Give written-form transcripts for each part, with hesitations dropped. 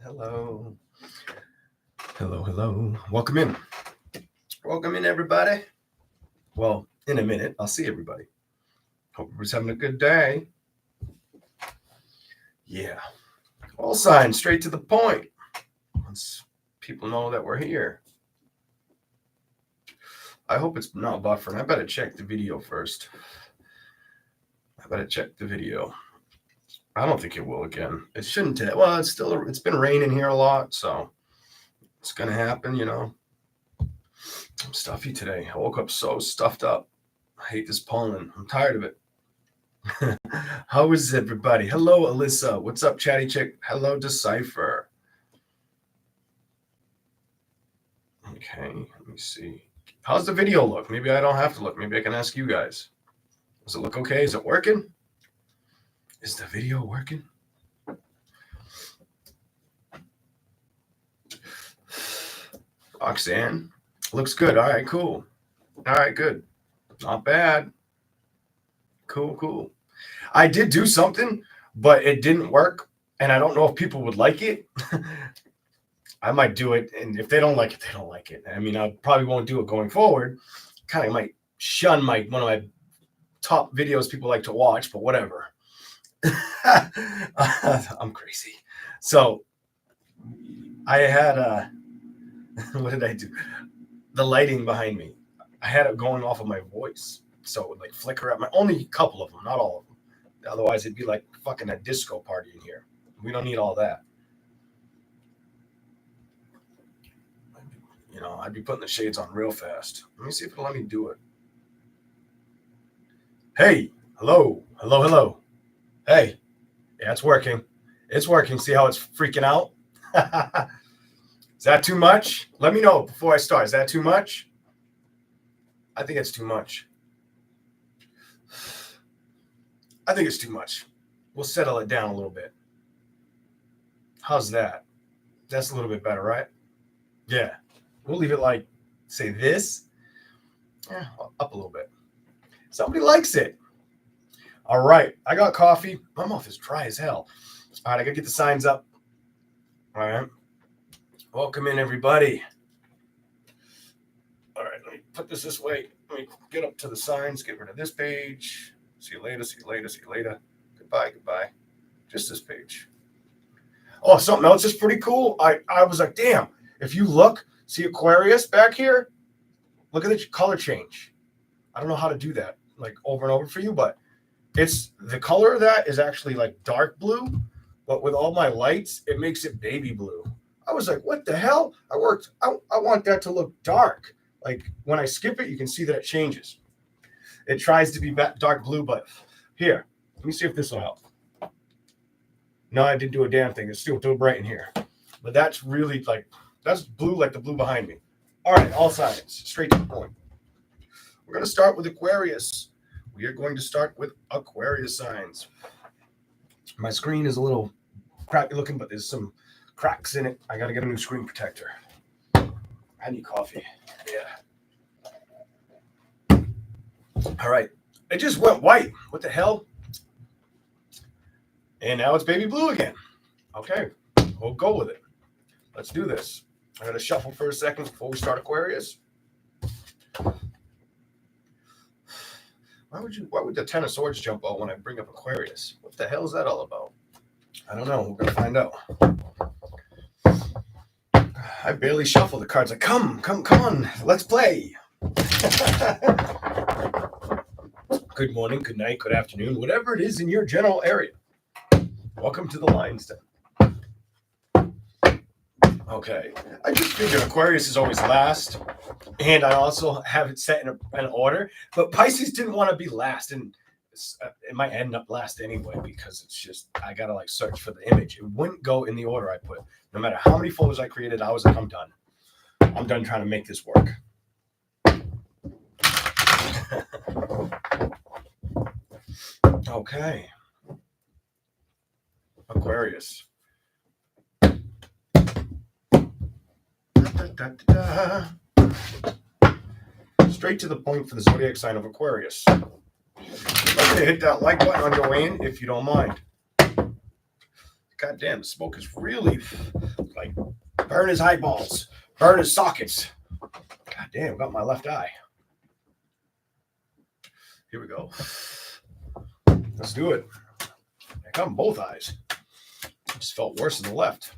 Hello. Hello. Welcome in. Welcome in, everybody. Well, in a minute, I'll see everybody. Hope everybody's having a good day. Yeah. All signs, straight to the point. Once people know that we're here. I hope it's not buffering. I better check the video first. I don't think it will again. It shouldn't. Well, it's been raining here a lot, so it's gonna happen, you know. I'm stuffy today. I woke up so stuffed up. I hate this pollen. I'm tired of it. How is everybody? Hello, Alyssa. What's up, Chatty Chick? Hello, Decipher. Okay, let me see. How's the video look? Maybe I don't have to look. Maybe I can ask you guys. Does it look okay? Is it working? Is the video working? Roxanne, looks good. All right, cool. All right, good. Not bad. Cool. I did do something, but it didn't work, and I don't know if people would like it. I might do it, and if they don't like it, they don't like it. I mean, I probably won't do it going forward. Kind of might shun one of my top videos people like to watch, but whatever. I'm crazy. So I had what did I do? The lighting behind me, I had it going off of my voice, so it would like flicker at only a couple of them, not all of them. Otherwise it'd be like fucking a disco party in here. We don't need all that. You know, I'd be putting the shades on real fast. Let me see if it'll let me do it. Hey, hello. Hey, yeah, it's working. See how it's freaking out? Is that too much? Let me know before I start. Is that too much? I think it's too much. We'll settle it down a little bit. How's that? That's a little bit better, right? Yeah. We'll leave it like, say this. Yeah, up a little bit. Somebody likes it. All right. I got coffee. My mouth is dry as hell. All right. I got to get the signs up. All right. Welcome in, everybody. All right. Let me put this way. Let me get up to the signs. Get rid of this page. See you later. Goodbye. Just this page. Oh, something else is pretty cool. I was like, damn. If you look, see Aquarius back here? Look at the color change. I don't know how to do that like over and over for you, but it's the color of that is actually like dark blue, but with all my lights, it makes it baby blue. I was like, what the hell? I want that to look dark. Like when I skip it, you can see that it changes. It tries to be dark blue, but here, let me see if this will help. No, I didn't do a damn thing. It's still too bright in here. But that's really like, that's blue like the blue behind me. All right, all signs, straight to the point. We're going to start with Aquarius. We are going to start with Aquarius signs. My screen is a little crappy looking, but there's some cracks in it. I got to get a new screen protector. I need coffee. Yeah. All right. It just went white. What the hell? And now it's baby blue again. Okay. We'll go with it. Let's do this. I got to shuffle for a second before we start Aquarius. Why would the Ten of Swords jump out when I bring up Aquarius? What the hell is that all about? I don't know. We're going to find out. I barely shuffle the cards. Like, come on. Let's play. Good morning, good night, good afternoon, whatever it is in your general area. Welcome to the Lion's Den. Okay. I just figured Aquarius is always last, and I also have it set in an order, but Pisces didn't want to be last, and it might end up last anyway because it's just, I got to like search for the image. It wouldn't go in the order I put. No matter how many folders I created, I was like, I'm done. I'm done trying to make this work. Okay. Aquarius. Straight to the point for the zodiac sign of Aquarius. I'd like to hit that like button on your way in if you don't mind. Got God damn, the smoke is really like burn his eyeballs, burn his sockets. God damn, got my left eye. Here we go. Let's do it. I got both eyes. Just felt worse in the left.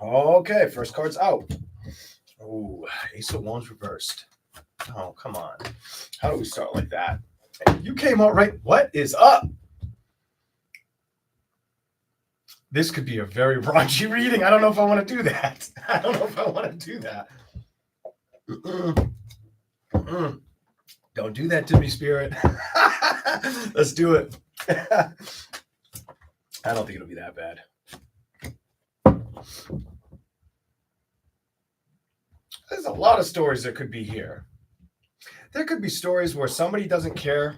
Okay, first card's out. Oh, Ace of Wands reversed. Oh, come on. How do we start like that? You came out right. What is up? This could be a very raunchy reading. I don't know if I want to do that. I don't know if I want to do that. Don't do that to me, Spirit. Let's do it. I don't think it'll be that bad. There's a lot of stories that could be here. There could be stories where somebody doesn't care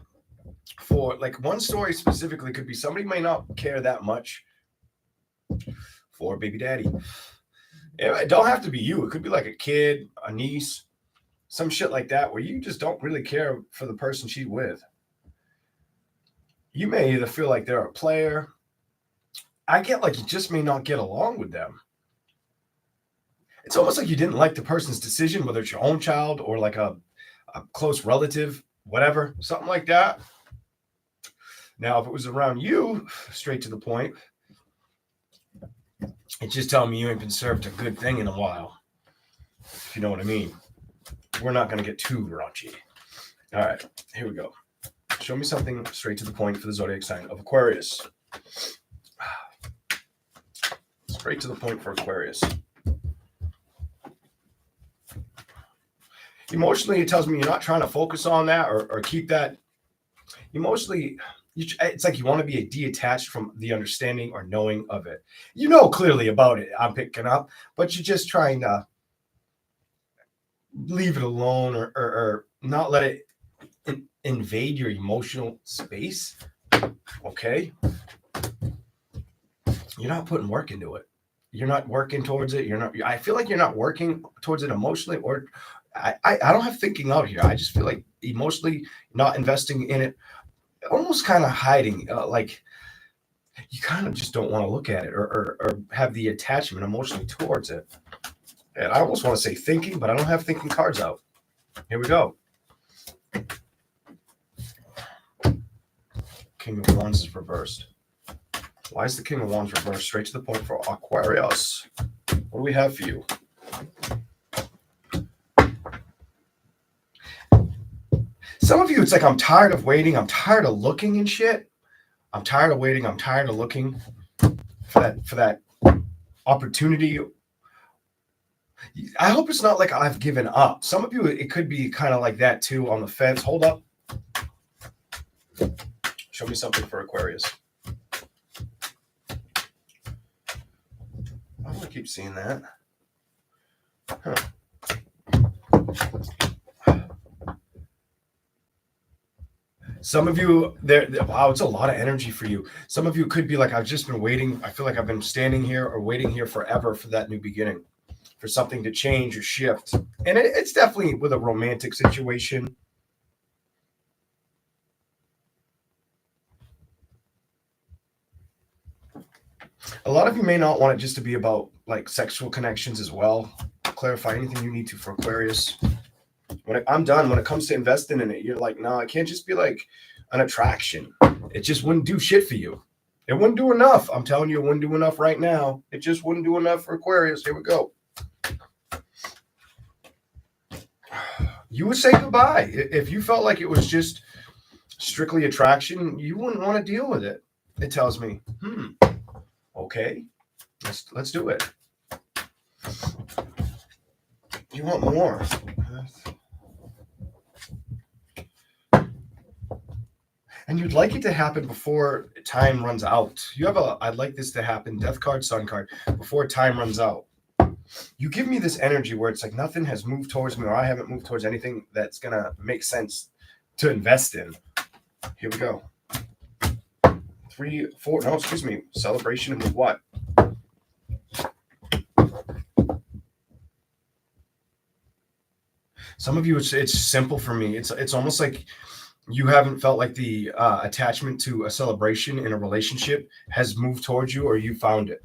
for, like one story specifically could be somebody may not care that much for baby daddy. It don't have to be you. It could be like a kid, a niece, some shit like that where you just don't really care for the person she's with. You may either feel like they're a player. I get like you just may not get along with them. It's almost like you didn't like the person's decision, whether it's your own child or like a close relative, whatever, something like that. Now, if it was around you, straight to the point, it's just telling me you ain't been served a good thing in a while, if you know what I mean. We're not going to get too raunchy. All right, here we go. Show me something straight to the point for the zodiac sign of Aquarius. Straight to the point for Aquarius. Emotionally, it tells me you're not trying to focus on that or keep that. Emotionally, it's like you want to be detached from the understanding or knowing of it. You know clearly about it, I'm picking up, but you're just trying to leave it alone or not let it invade your emotional space. Okay? You're not putting work into it. You're not working towards it. I feel like you're not working towards it emotionally, or I don't have thinking out here. I just feel like emotionally not investing in it, almost kind of hiding, like you kind of just don't want to look at it or have the attachment emotionally towards it. And I almost want to say thinking, but I don't have thinking cards out. Here we go. King of Wands is reversed. Why is the King of Wands reversed? Straight to the point for Aquarius. What do we have for you? Some of you, it's like, I'm tired of waiting. I'm tired of looking and shit. I'm tired of waiting. I'm tired of looking for that opportunity. I hope it's not like I've given up. Some of you, it could be kind of like that too, on the fence. Hold up. Show me something for Aquarius. I want to keep seeing that. Huh. Some of you, wow, it's a lot of energy for you. Some of you could be like, I've just been waiting. I feel like I've been standing here or waiting here forever for that new beginning, for something to change or shift. And it's definitely with a romantic situation. A lot of you may not want it just to be about like sexual connections as well. Clarify anything you need to for Aquarius. I'm done. When it comes to investing in it, you're like, no, it can't just be like an attraction. It just wouldn't do shit for you. It wouldn't do enough. I'm telling you, it wouldn't do enough right now. It just wouldn't do enough for Aquarius. Here we go. You would say goodbye. If you felt like it was just strictly attraction, you wouldn't want to deal with it. It tells me, okay, let's do it. You want more. And you'd like it to happen before time runs out. You have I'd like this to happen, death card, sun card, before time runs out. You give me this energy where it's like nothing has moved towards me, or I haven't moved towards anything that's going to make sense to invest in. Here we go. 3, 4, no, excuse me. Celebration of what? Some of you, it's simple for me. It's almost like you haven't felt like the attachment to a celebration in a relationship has moved towards you, or you found it,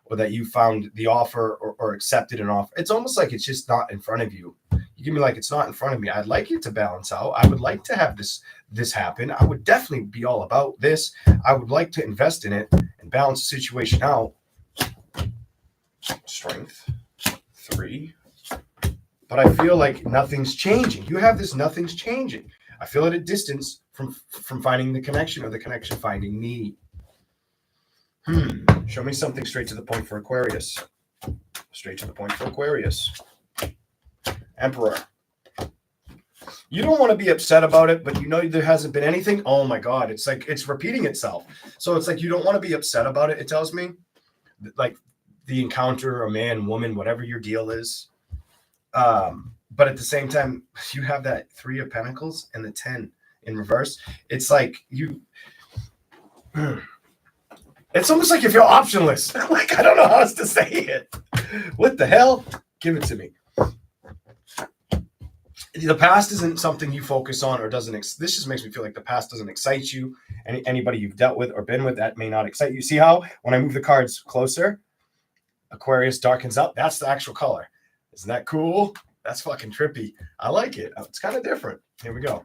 or that you found the offer or accepted an offer. It's almost like it's just not in front of you. You give me like it's not in front of me. I'd like it to balance out. I would like to have this happen. I would definitely be all about this. I would like to invest in it and balance the situation out. Strength 3. But I feel like nothing's changing. You have this nothing's changing. I feel at a distance from finding the connection, or the connection finding me. Show me something straight to the point for Aquarius. Straight to the point for Aquarius. Emperor. You don't want to be upset about it, but you know there hasn't been anything. Oh my God. It's like it's repeating itself. So it's like you don't want to be upset about it, it tells me. Like the encounter, a man, woman, whatever your deal is. But at the same time, you have that 3 of Pentacles and the 10 in reverse. It's like you... It's almost like you feel optionless. Like, I don't know how else to say it. What the hell? Give it to me. The past isn't something you focus on, or doesn't. This just makes me feel like the past doesn't excite you. Anybody you've dealt with or been with, that may not excite you. See how when I move the cards closer, Aquarius darkens up? That's the actual color. Isn't that cool? That's fucking trippy. I like it. It's kind of different. Here we go.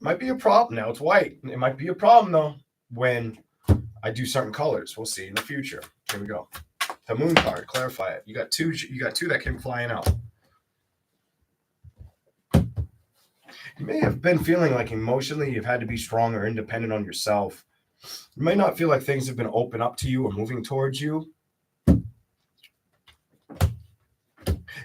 Might be a problem. Now it's white. It might be a problem, though, when I do certain colors. We'll see in the future. Here we go. The moon card. Clarify it. You got two that came flying out. You may have been feeling like emotionally you've had to be strong or independent on yourself. You may not feel like things have been open up to you or moving towards you.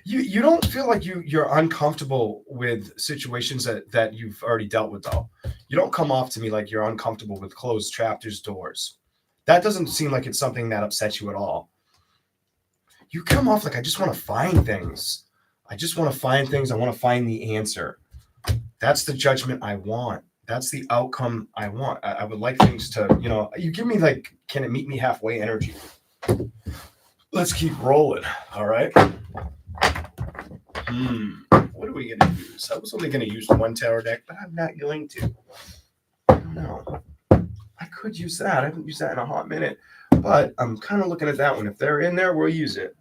You don't feel like you're uncomfortable with situations that you've already dealt with, though. You don't come off to me like you're uncomfortable with closed chapters, doors. That doesn't seem like it's something that upsets you at all. You come off like, I just want to find things. I just want to find things. I want to find the answer. That's the judgment I want. That's the outcome I want. I would like things to, you give me like, can it meet me halfway energy? Let's keep rolling. All right. What are we going to use? I was only going to use one tarot deck, but I'm not going to. I don't know. I could use that. I haven't used that in a hot minute, but I'm kind of looking at that one. If they're in there, we'll use it.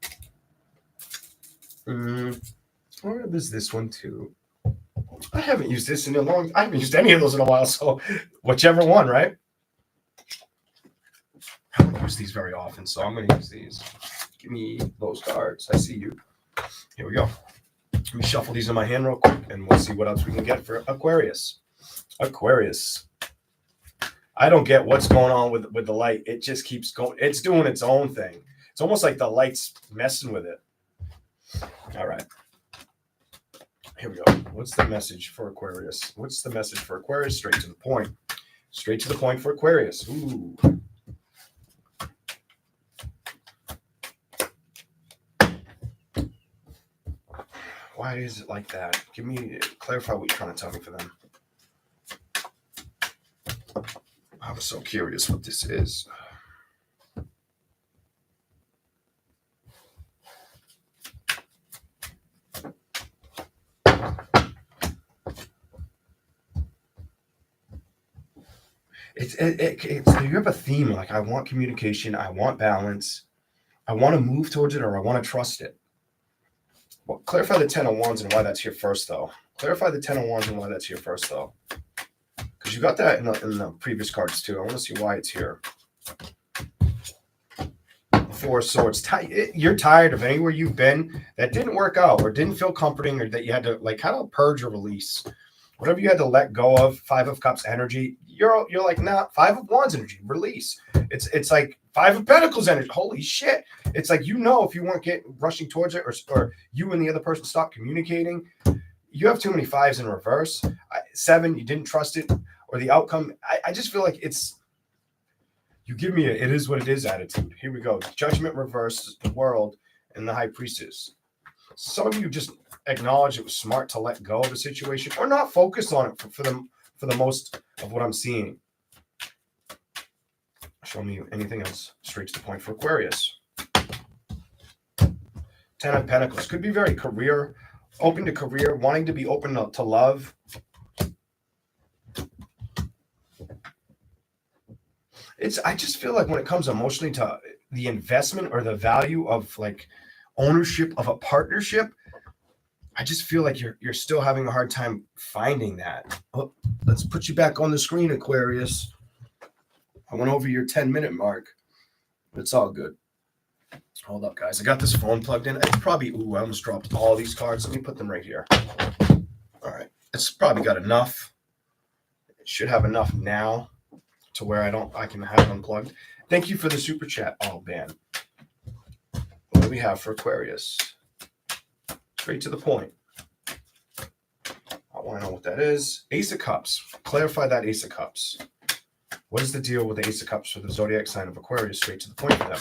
Or there's this one too. I haven't used this in a long. I haven't used any of those in a while. So whichever one, right? I don't use these very often, so I'm going to use these. Give me those cards. I see you. Here we go. Let me shuffle these in my hand real quick, and we'll see what else we can get for Aquarius. Aquarius. I don't get what's going on with the light. It just keeps going. It's doing its own thing. It's almost like the light's messing with it. All right. Here we go. What's the message for Aquarius? What's the message for Aquarius? Straight to the point. Straight to the point for Aquarius. Ooh. Why is it like that? Clarify what you're trying to tell me for them. I'm so curious what this is. You have a theme, like I want communication, I want balance, I want to move towards it, or I want to trust it. Well, clarify the 10 of Wands and why that's here first, though. Clarify the 10 of Wands and why that's here first, though. Because you got that in the previous cards, too. I want to see why it's here. 4 of Swords. You're tired of anywhere you've been that didn't work out or didn't feel comforting, or that you had to like kind of purge or release. Whatever you had to let go of, 5 of Cups energy, you're like, nah, 5 of Wands energy, release. It's like 5 of Pentacles energy. Holy shit. It's like, if you weren't rushing towards it, or you and the other person stopped communicating, you have too many 5s in reverse. 7, you didn't trust it, or the outcome. I just feel like you give me it is what it is attitude. Here we go. Judgment reverse, the World, and the High Priestess. Some of you just acknowledge it was smart to let go of a situation, or not focus on it for the most of what I'm seeing. Show me anything else. Straight to the point for Aquarius. 10 of Pentacles. Could be very open to career, wanting to be open to love. I just feel like when it comes emotionally to the investment or the value of like ownership of a partnership, I just feel like you're still having a hard time finding that. Oh, let's put you back on the screen, Aquarius. I went over your 10-minute mark. It's all good. Hold up, guys. I got this phone plugged in. It's probably, I almost dropped all these cards. Let me put them right here. All right. It's probably got enough. It should have enough now to where I can have it unplugged. Thank you for the super chat. Oh, man. What do we have for Aquarius? Straight to the point. I want to know what that is. Ace of Cups. Clarify that Ace of Cups. What is the deal with the Ace of Cups for the zodiac sign of Aquarius? Straight to the point for them.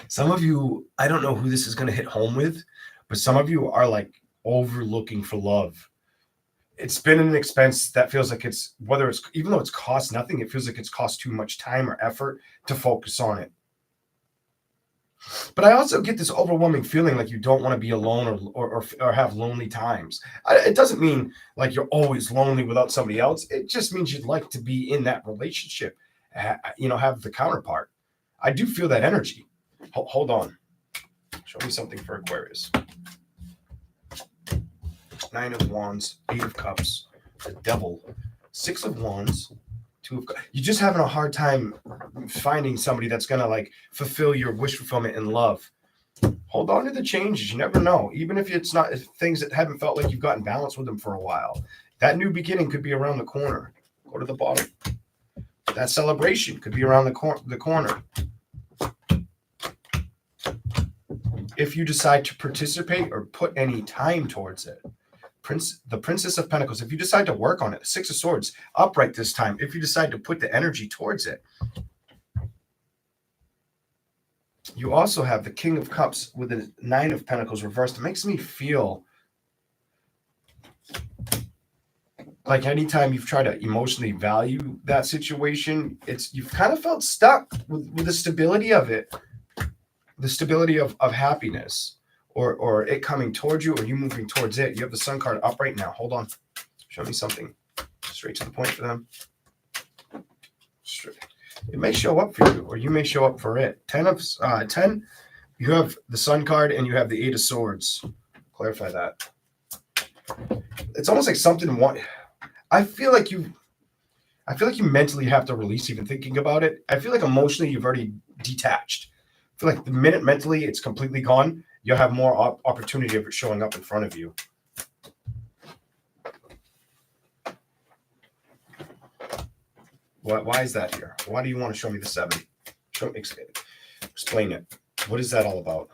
Some of you, I don't know who this is going to hit home with, but some of you are like overlooking for love. It's been an expense that feels like it's, whether it's, even though it's cost nothing, it feels like it's cost too much time or effort to focus on it. But I also get this overwhelming feeling like you don't want to be alone or have lonely times. It doesn't mean like you're always lonely without somebody else. It just means you'd like to be in that relationship, have the counterpart. I do feel that energy. Hold on. Show me something for Aquarius. 9 of Wands, 8 of Cups, the Devil, 6 of Wands, 2 of Cups. You're just having a hard time finding somebody that's going to like fulfill your wish fulfillment in love. Hold on to the changes. You never know. Even if it's not things that haven't felt like you've gotten balance with them for a while. That new beginning could be around the corner. Go to the bottom. That celebration could be around the corner. If you decide to participate or put any time towards it. The Princess of Pentacles, if you decide to work on it, 6 of Swords, upright this time, if you decide to put the energy towards it. You also have the King of Cups with the 9 of Pentacles reversed. It makes me feel like anytime you've tried to emotionally value that situation, you've kind of felt stuck with the stability of it. The stability of happiness or it coming towards you or you moving towards it. You have the Sun card up right now. Hold on. Show me something. Straight to the point for them. Straight. It may show up for you or you may show up for it. 10, you have the Sun card and you have the 8 of Swords. Clarify that. It's almost like something I feel like you mentally have to release even thinking about it. I feel like emotionally you've already detached. I feel like the minute mentally it's completely gone, you'll have more opportunity of it showing up in front of you. Why is that here? Why do you want to show me the 7? Explain it. What is that all about?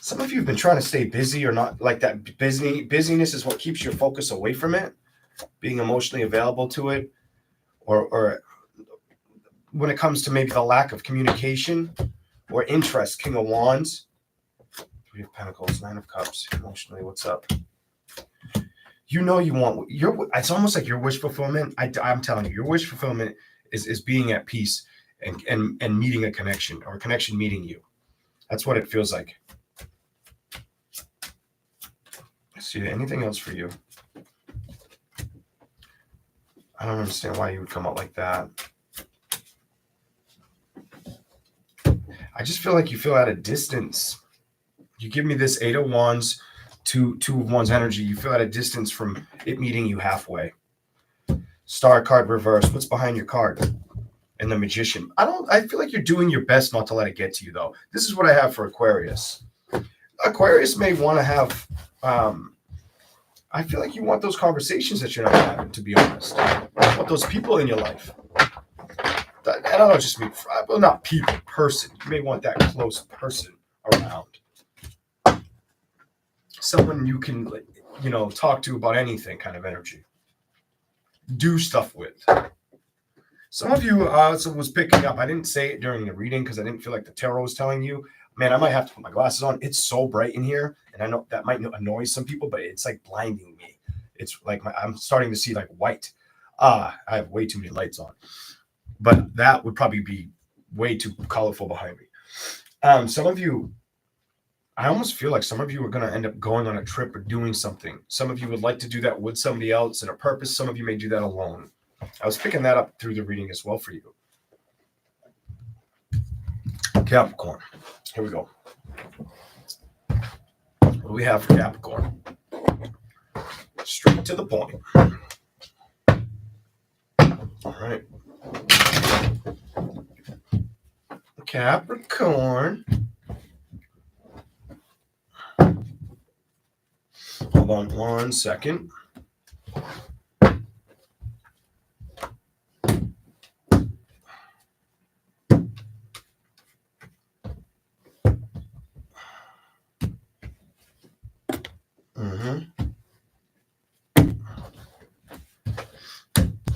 Some of you have been trying to stay busy or not, like that busyness is what keeps your focus away from it, being emotionally available to it, or when it comes to maybe the lack of communication or interest, King of Wands, 3 of Pentacles, 9 of Cups, emotionally, what's up? You know you want, it's almost like your wish fulfillment, I'm telling you, your wish fulfillment is being at peace and meeting a connection or a connection meeting you. That's what it feels like. See anything else for you? I don't understand why you would come out like that. I just feel like you feel at a distance. You give me this 8 of Wands, 2 of Wands energy. You feel at a distance from it meeting you halfway. Star card reversed. What's behind your card? And the Magician. I feel like you're doing your best not to let it get to you, though. This is what I have for Aquarius. Aquarius may want to have, I feel like you want those conversations that you're not having, to be honest. You want those people in your life. And I don't just mean, well, not people, person. You may want that close person around. Someone you can, talk to about anything kind of energy. Do stuff with. Some of you also was picking up. I didn't say it during the reading because I didn't feel like the tarot was telling you. Man, I might have to put my glasses on. It's so bright in here. And I know that might annoy some people, but it's like blinding me. It's like I'm starting to see like white. I have way too many lights on, but that would probably be way too colorful behind me. Some of you, I almost feel like some of you are going to end up going on a trip or doing something. Some of you would like to do that with somebody else in a purpose. Some of you may do that alone. I was picking that up through the reading as well for you. Capricorn. Here we go. What do we have for Capricorn? Straight to the point. All right. Capricorn. Hold on 1 second.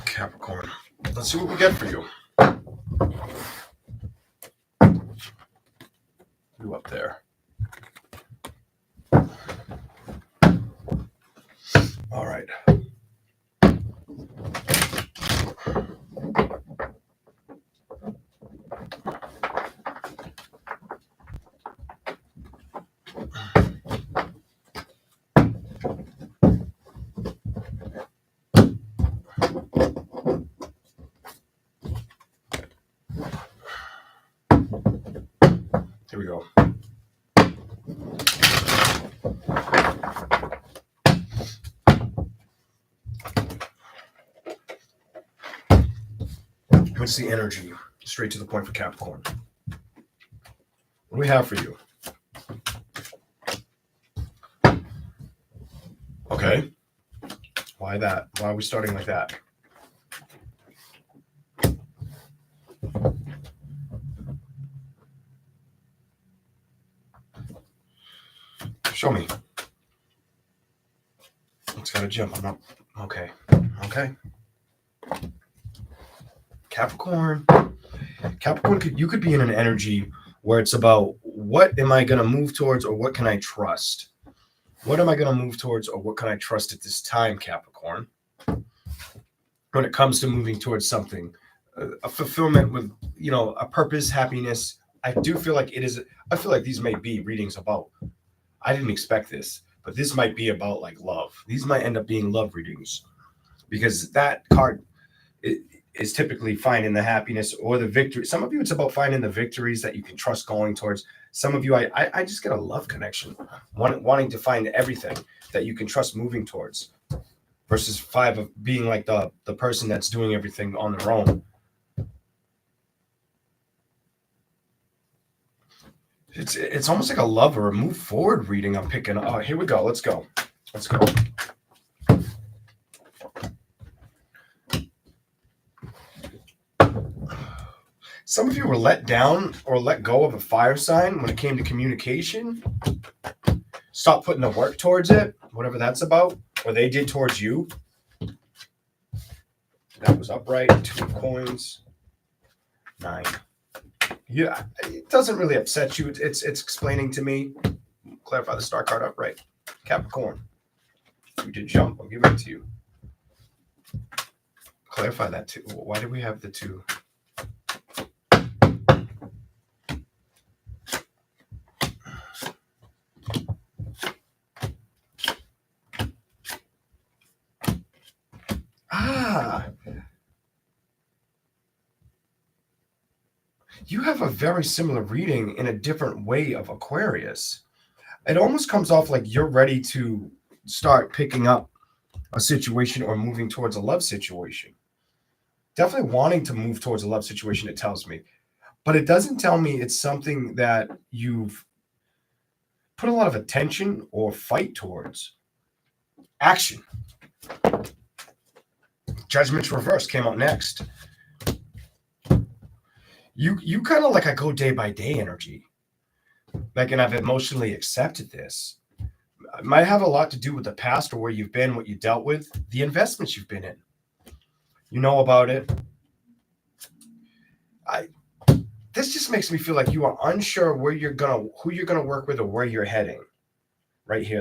Capricorn. Let's see what we get for you. You up there. All right. Here we go. What's the energy? Straight to the point for Capricorn. What do we have for you? Okay. Why that? Why are we starting like that? Show me. It's got to jump. I'm not. Okay. Okay. Capricorn. Capricorn, you could be in an energy where it's about what am I going to move towards or what can I trust? What am I going to move towards or what can I trust at this time, Capricorn? When it comes to moving towards something, a fulfillment with, a purpose, happiness. I do feel like it is. I feel like these may be readings about. I didn't expect this, but this might be about like love. These might end up being love readings because that card is typically finding the happiness or the victory. Some of you, it's about finding the victories that you can trust going towards. Some of you, I just get a love connection, wanting to find everything that you can trust moving towards versus 5 of being like the person that's doing everything on their own. It's almost like a love or a move forward reading I'm picking. Oh, here we go. Let's go. Some of you were let down or let go of a fire sign when it came to communication. Stop putting the work towards it, whatever that's about, or they did towards you. That was upright. 2 coins. 9. Yeah, it doesn't really upset you. It's explaining to me. Clarify the star card upright. Capricorn. You did jump. I'll give it to you. Clarify that too. Why do we have the 2? You have a very similar reading in a different way of Aquarius. It almost comes off like you're ready to start picking up a situation or moving towards a love situation. Definitely wanting to move towards a love situation, it tells me. But it doesn't tell me it's something that you've put a lot of attention or fight towards. Action. Judgment's reverse came out next. You kind of like a go day by day energy. Like, and I've emotionally accepted this. It might have a lot to do with the past or where you've been, what you dealt with, the investments you've been in. You know about it. This just makes me feel like you are unsure who you're gonna work with or where you're heading. Right here,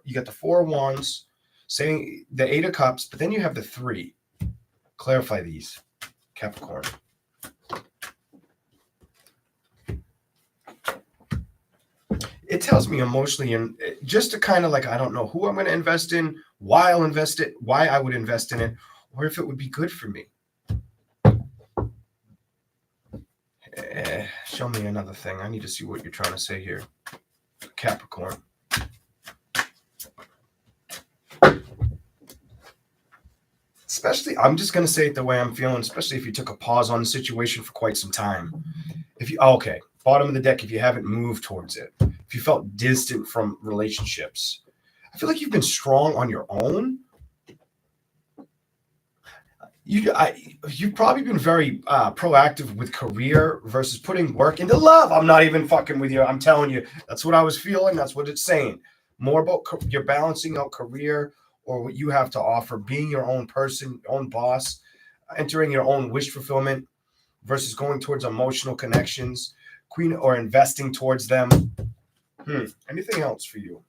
you got the 4 of Wands. saying the Eight of Cups, but then you have the 3. Clarify these, Capricorn. It tells me emotionally, and just to kind of like, I don't know who I'm going to invest in, why I'll invest it, why I would invest in it, or if it would be good for me. Show me another thing. I need to see what you're trying to say here, Capricorn. Especially, I'm just going to say it the way I'm feeling, especially if you took a pause on the situation for quite some time. If you, okay, bottom of the deck, if you haven't moved towards it, if you felt distant from relationships, I feel like you've been strong on your own. You've probably been very proactive with career versus putting work into love. I'm not even fucking with you. I'm telling you, that's what I was feeling. That's what it's saying. More about you're balancing out career or what you have to offer, being your own person, own boss, entering your own wish fulfillment versus going towards emotional connections, Queen, or investing towards them. Anything else for you?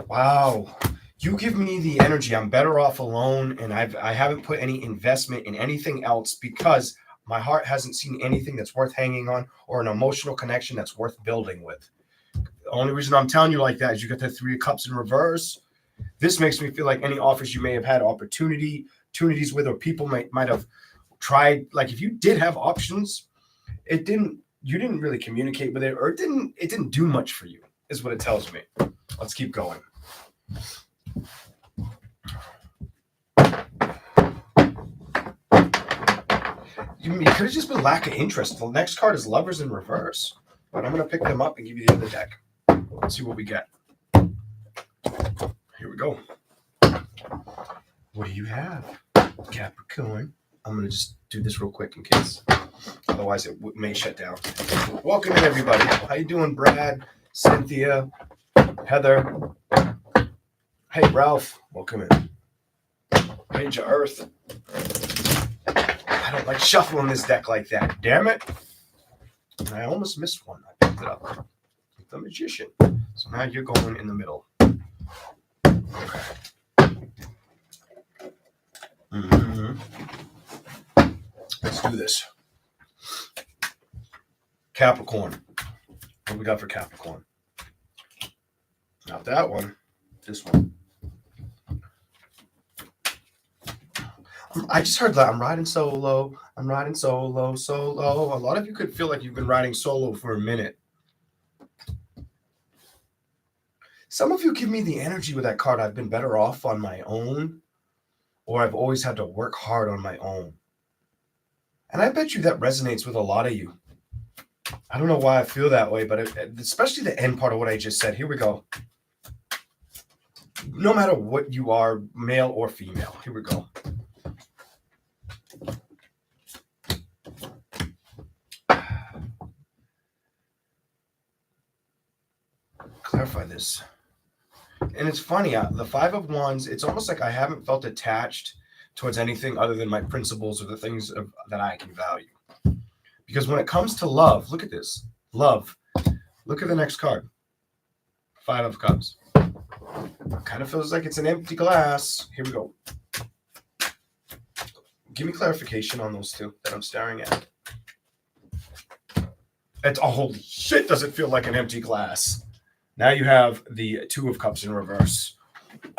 Wow. You give me the energy. I'm better off alone, and I haven't put any investment in anything else because my heart hasn't seen anything that's worth hanging on or an emotional connection that's worth building with. The only reason I'm telling you like that is you got the 3 of Cups in reverse. This makes me feel like any offers you may have had opportunities with, or people might have tried. Like if you did have options, you didn't really communicate with it, or it didn't do much for you, is what it tells me. Let's keep going. It could have just been lack of interest. The next card is Lovers in reverse, but I'm going to pick them up and give you the other deck. Let's see what we get. Here we go. What do you have, Capricorn? I'm going to just do this real quick in case. Otherwise, it may shut down. Welcome in, everybody. How you doing, Brad, Cynthia, Heather? Hey, Ralph. Welcome in. Page of Earth. I don't like shuffling this deck like that. Damn it. And I almost missed one. I picked it up. The Magician. So now you're going in the middle. Okay. Let's do this. Capricorn. What do we got for Capricorn? Not that one. This one. I just heard that I'm riding solo. I'm riding solo. A lot of you could feel like you've been riding solo for a minute. Some of you give me the energy with that card. I've been better off on my own, or I've always had to work hard on my own. And I bet you that resonates with a lot of you. I don't know why I feel that way, but especially the end part of what I just said. Here we go. No matter what you are, male or female. Here we go. Clarify this. And it's funny, the 5 of Wands, it's almost like I haven't felt attached towards anything other than my principles or the things that I can value. Because when it comes to love, look at this. Love. Look at the next card. 5 of Cups. It kind of feels like it's an empty glass. Here we go. Give me clarification on those two that I'm staring at. It's, oh, holy shit, does it feel like an empty glass. Now you have the 2 of Cups in reverse.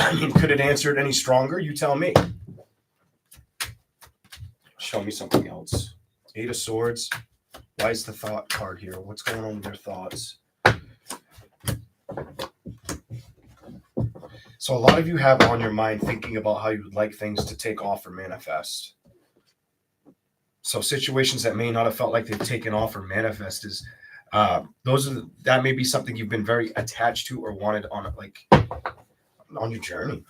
I mean, could it answer it any stronger? You tell me. Show me something else. 8 of Swords. Why is the thought card here? What's going on with their thoughts? So a lot of you have on your mind thinking about how you would like things to take off or manifest. So situations that may not have felt like they've taken off or manifest is that may be something you've been very attached to or wanted on your journey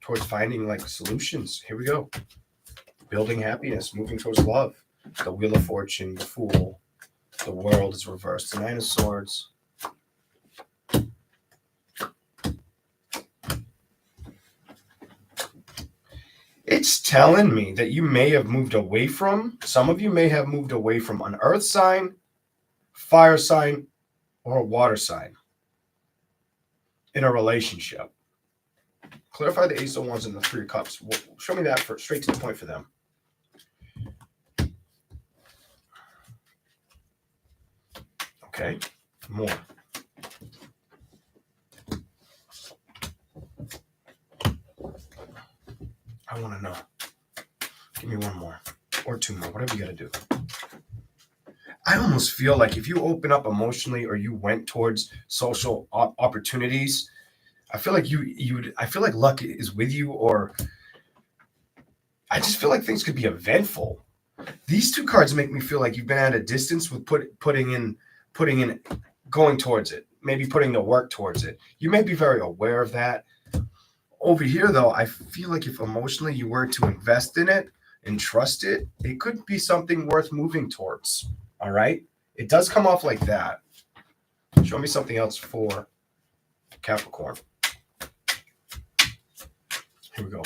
towards finding like solutions. Here we go. Building happiness, moving towards love. The Wheel of Fortune, the Fool, the World is reversed. The 9 of Swords. It's telling me that you may have moved away from, some of you may have moved away from an earth sign, fire sign, or a water sign in a relationship. Clarify the Ace of Wands and the Three of Cups. Show me that straight to the point for them. Okay, more. I want to know. Give me one more or two more, whatever you got to do. I almost feel like if you open up emotionally or you went towards social opportunities, I feel like I feel like luck is with you, or I just feel like things could be eventful. These two cards make me feel like you've been at a distance with putting in going towards it, maybe putting the work towards it. You may be very aware of that. Over here, though, I feel like if emotionally you were to invest in it and trust it, it could be something worth moving towards. All right? It does come off like that. Show me something else for Capricorn. Here we go.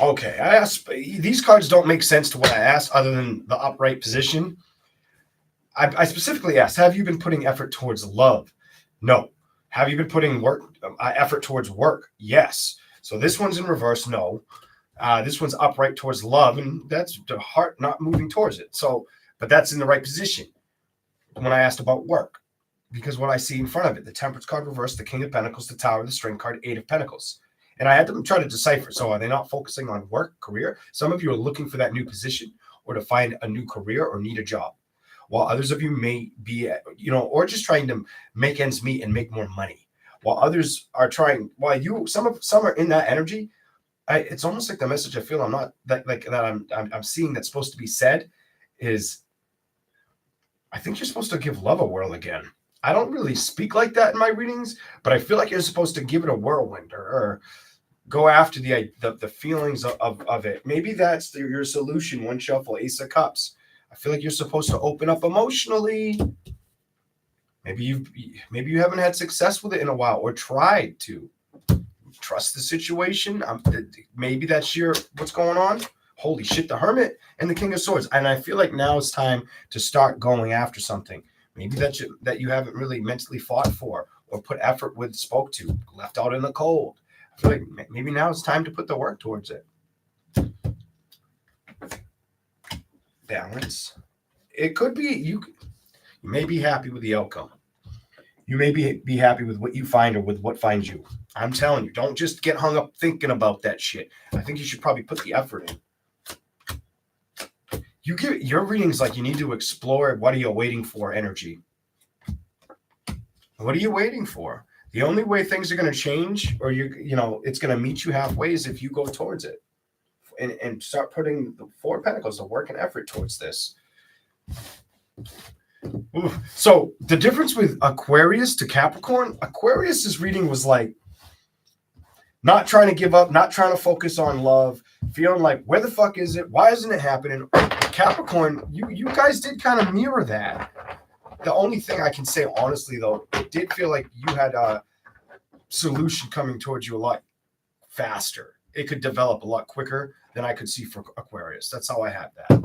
Okay, I asked, these cards don't make sense to what I asked other than the upright position. I specifically asked, have you been putting effort towards love? No. Have you been putting effort towards work? Yes. So this one's in reverse, no. This one's upright towards love, and that's the heart not moving towards it. So, but that's in the right position when I asked about work, because what I see in front of it, the Temperance card reversed, the King of Pentacles, the Tower, the Strength card, Eight of Pentacles. And I had to try to decipher. So are they not focusing on work, career? Some of you are looking for that new position or to find a new career or need a job, while others of you may be, or just trying to make ends meet and make more money. While others are trying, some are in that energy. It's almost like the message I feel I'm seeing that's supposed to be said is, I think you're supposed to give love a whirl again. I don't really speak like that in my readings, but I feel like you're supposed to give it a whirlwind or go after the feelings of it. Maybe that's your solution. One shuffle, Ace of Cups. I feel like you're supposed to open up emotionally. Maybe you haven't had success with it in a while or tried to trust the situation. Maybe that's what's going on. Holy shit, the Hermit and the King of Swords. And I feel like now it's time to start going after something. Maybe that you haven't really mentally fought for or put effort with, spoke to, left out in the cold. I feel like maybe now it's time to put the work towards it. Balance. It could be you may be happy with the outcome. You may be happy with what you find or with what finds you. I'm telling you, don't just get hung up thinking about that shit. I think you should probably put the effort in. You get your readings like you need to explore what are you waiting for energy. What are you waiting for? The only way things are going to change or it's going to meet you halfway is if you go towards it and start putting the Four of Pentacles, the work and effort towards this. Ooh. So the difference with Aquarius to Capricorn, Aquarius's reading was like not trying to give up, not trying to focus on love, feeling like, where the fuck is it? Why isn't it happening? Capricorn, you guys did kind of mirror that. The only thing I can say honestly, though, it did feel like you had a solution coming towards you a lot faster. It could develop a lot quicker than I could see for Aquarius. That's how I had that.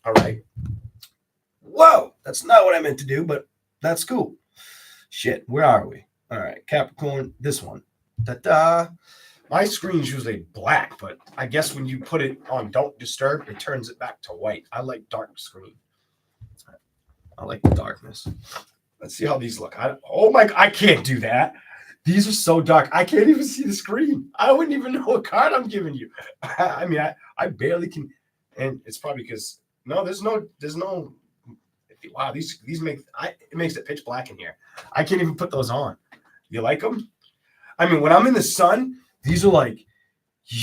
All right. Whoa, that's not what I meant to do, but that's cool. Shit, where are we? All right, Capricorn, this one. Ta-da. My screen's usually black, but I guess when you put it on Don't Disturb, it turns it back to white. I like dark screen. I like the darkness. Let's see how these look. I can't do that. These are so dark. I can't even see the screen. I wouldn't even know what card I'm giving you. I barely can. And it's probably because, there's no. Wow, these make it makes it pitch black in here. I can't even put those on. You like them? When I'm in the sun, these are like,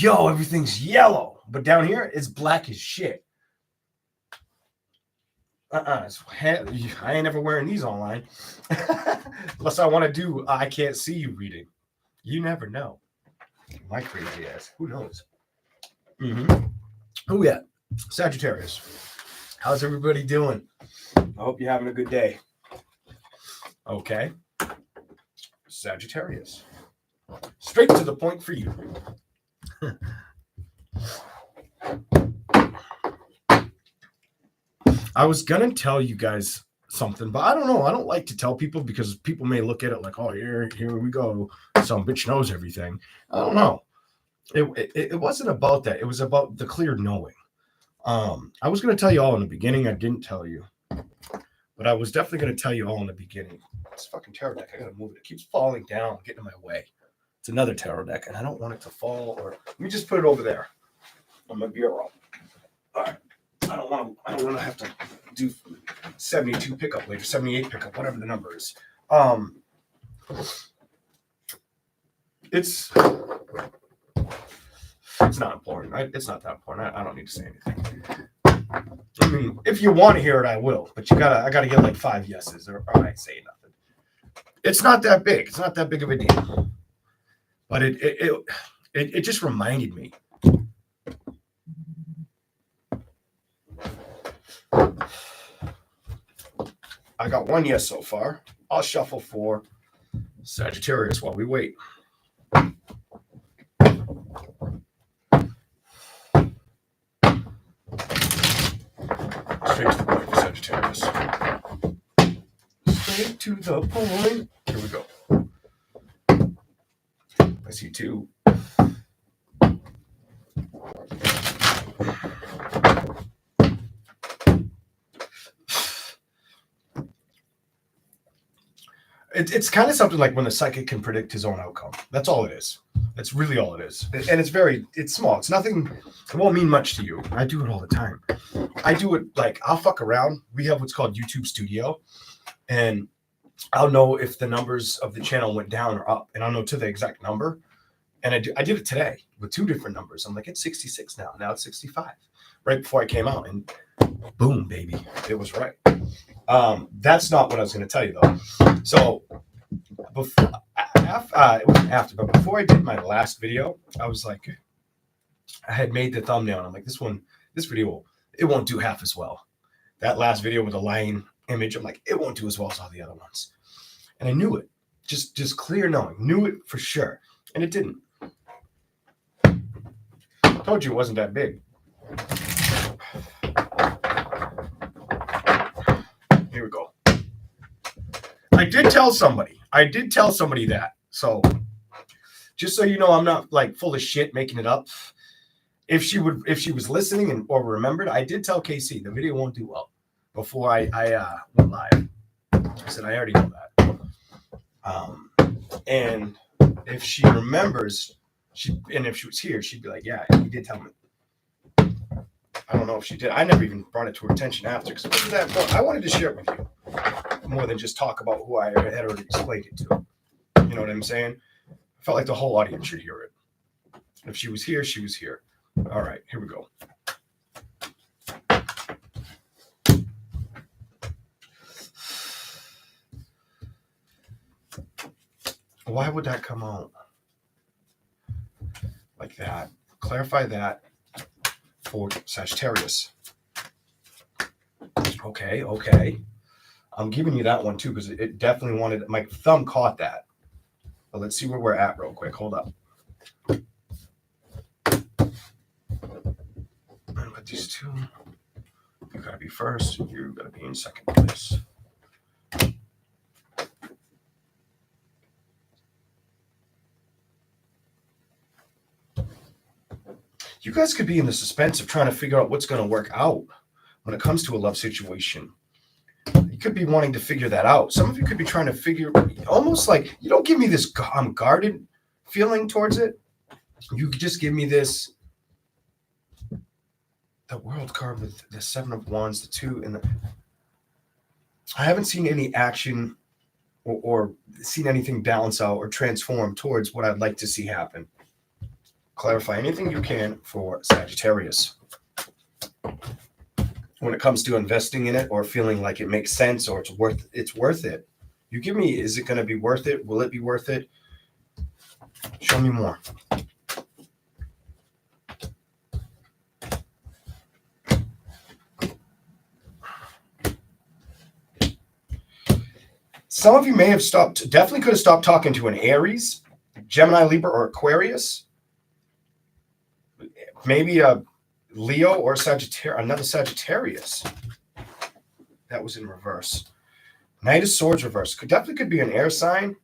everything's yellow. But down here, it's black as shit. I ain't never wearing these online. Unless I want to do I can't see you reading. You never know. My crazy ass. Who knows? Mm-hmm. Oh, yeah. Sagittarius. How's everybody doing? I hope you're having a good day. Okay. Sagittarius. Straight to the point for you. I was going to tell you guys something, but I don't know. I don't like to tell people because people may look at it like, oh, here we go. Some bitch knows everything. I don't know. It wasn't about that. It was about the clear knowing. I was going to tell you all in the beginning. I didn't tell you. But I was definitely going to tell you all in the beginning. This fucking tarot deck, I got to move it. It keeps falling down, getting in my way. It's another tarot deck, and I don't want it to fall. Or let me just put it over there on my bureau. All right. I don't want to have to do 72 pickup later, 78 pickup, whatever the number is. It's not important. It's not that important. I don't need to say anything. I mean, if you want to hear it, I will. But I gotta get like 5 yeses, or I ain't saying nothing. It's not that big. It's not that big of a deal. But it just reminded me. I got 1 yes so far. I'll shuffle for Sagittarius while we wait. Straight to the point for Sagittarius. Straight to the point. Here we go. I see 2. It's kind of something like when the psychic can predict his own outcome. That's all it is. That's really all it is. And it's small. It's nothing. It won't mean much to you. I do it all the time. I do it like I'll fuck around. We have what's called YouTube Studio. And I'll know if the numbers of the channel went down or up. And I'll know to the exact number. And I did it today with 2 different numbers. I'm like, it's 66 now. Now it's 65. Right before I came out. And boom, baby. It was right. That's not what I was going to tell you, though. So before, it wasn't after, but before I did my last video, I was like, I had made the thumbnail. And I'm like, this video, it won't do half as well. That last video with a lion image, I'm like, it won't do as well as all the other ones. And I knew it. Just clear knowing. Knew it for sure. And it didn't. Told you it wasn't that big. Here we go. I did tell somebody that. So just so you know, I'm not like full of shit making it up. If she was listening or remembered, I did tell KC the video won't do well before I went live. I said I already know that. And if she remembers, if she was here, she'd be like, yeah, you did tell me. I don't know if she did. I never even brought it to her attention after because I wanted to share it with you more than just talk about who I had already explained it to. You know what I'm saying? I felt like the whole audience should hear it. If she was here, she was here. All right, here we go. Why would that come out like that? Clarify that for Sagittarius. Okay. I'm giving you that one too because it definitely wanted. My thumb caught that. But let's see where we're at real quick. Hold up. And with these 2, you gotta be first. You gotta be in second place. You guys could be in the suspense of trying to figure out what's going to work out when it comes to a love situation. You could be wanting to figure that out. Some of you could be trying to figure, almost like, you don't give me this guarded feeling towards it. You could just give me this, the World card with the 7 of Wands, the 2, and I haven't seen any action or seen anything balance out or transform towards what I'd like to see happen. Clarify anything you can for Sagittarius. When it comes to investing in it or feeling like it makes sense or it's worth it. You give me, is it going to be worth it? Will it be worth it? Show me more. Some of you may have definitely could have stopped talking to an Aries, Gemini, Libra, or Aquarius. Maybe a Leo or another Sagittarius. That was in reverse. Knight of Swords reverse. Definitely could be an air sign.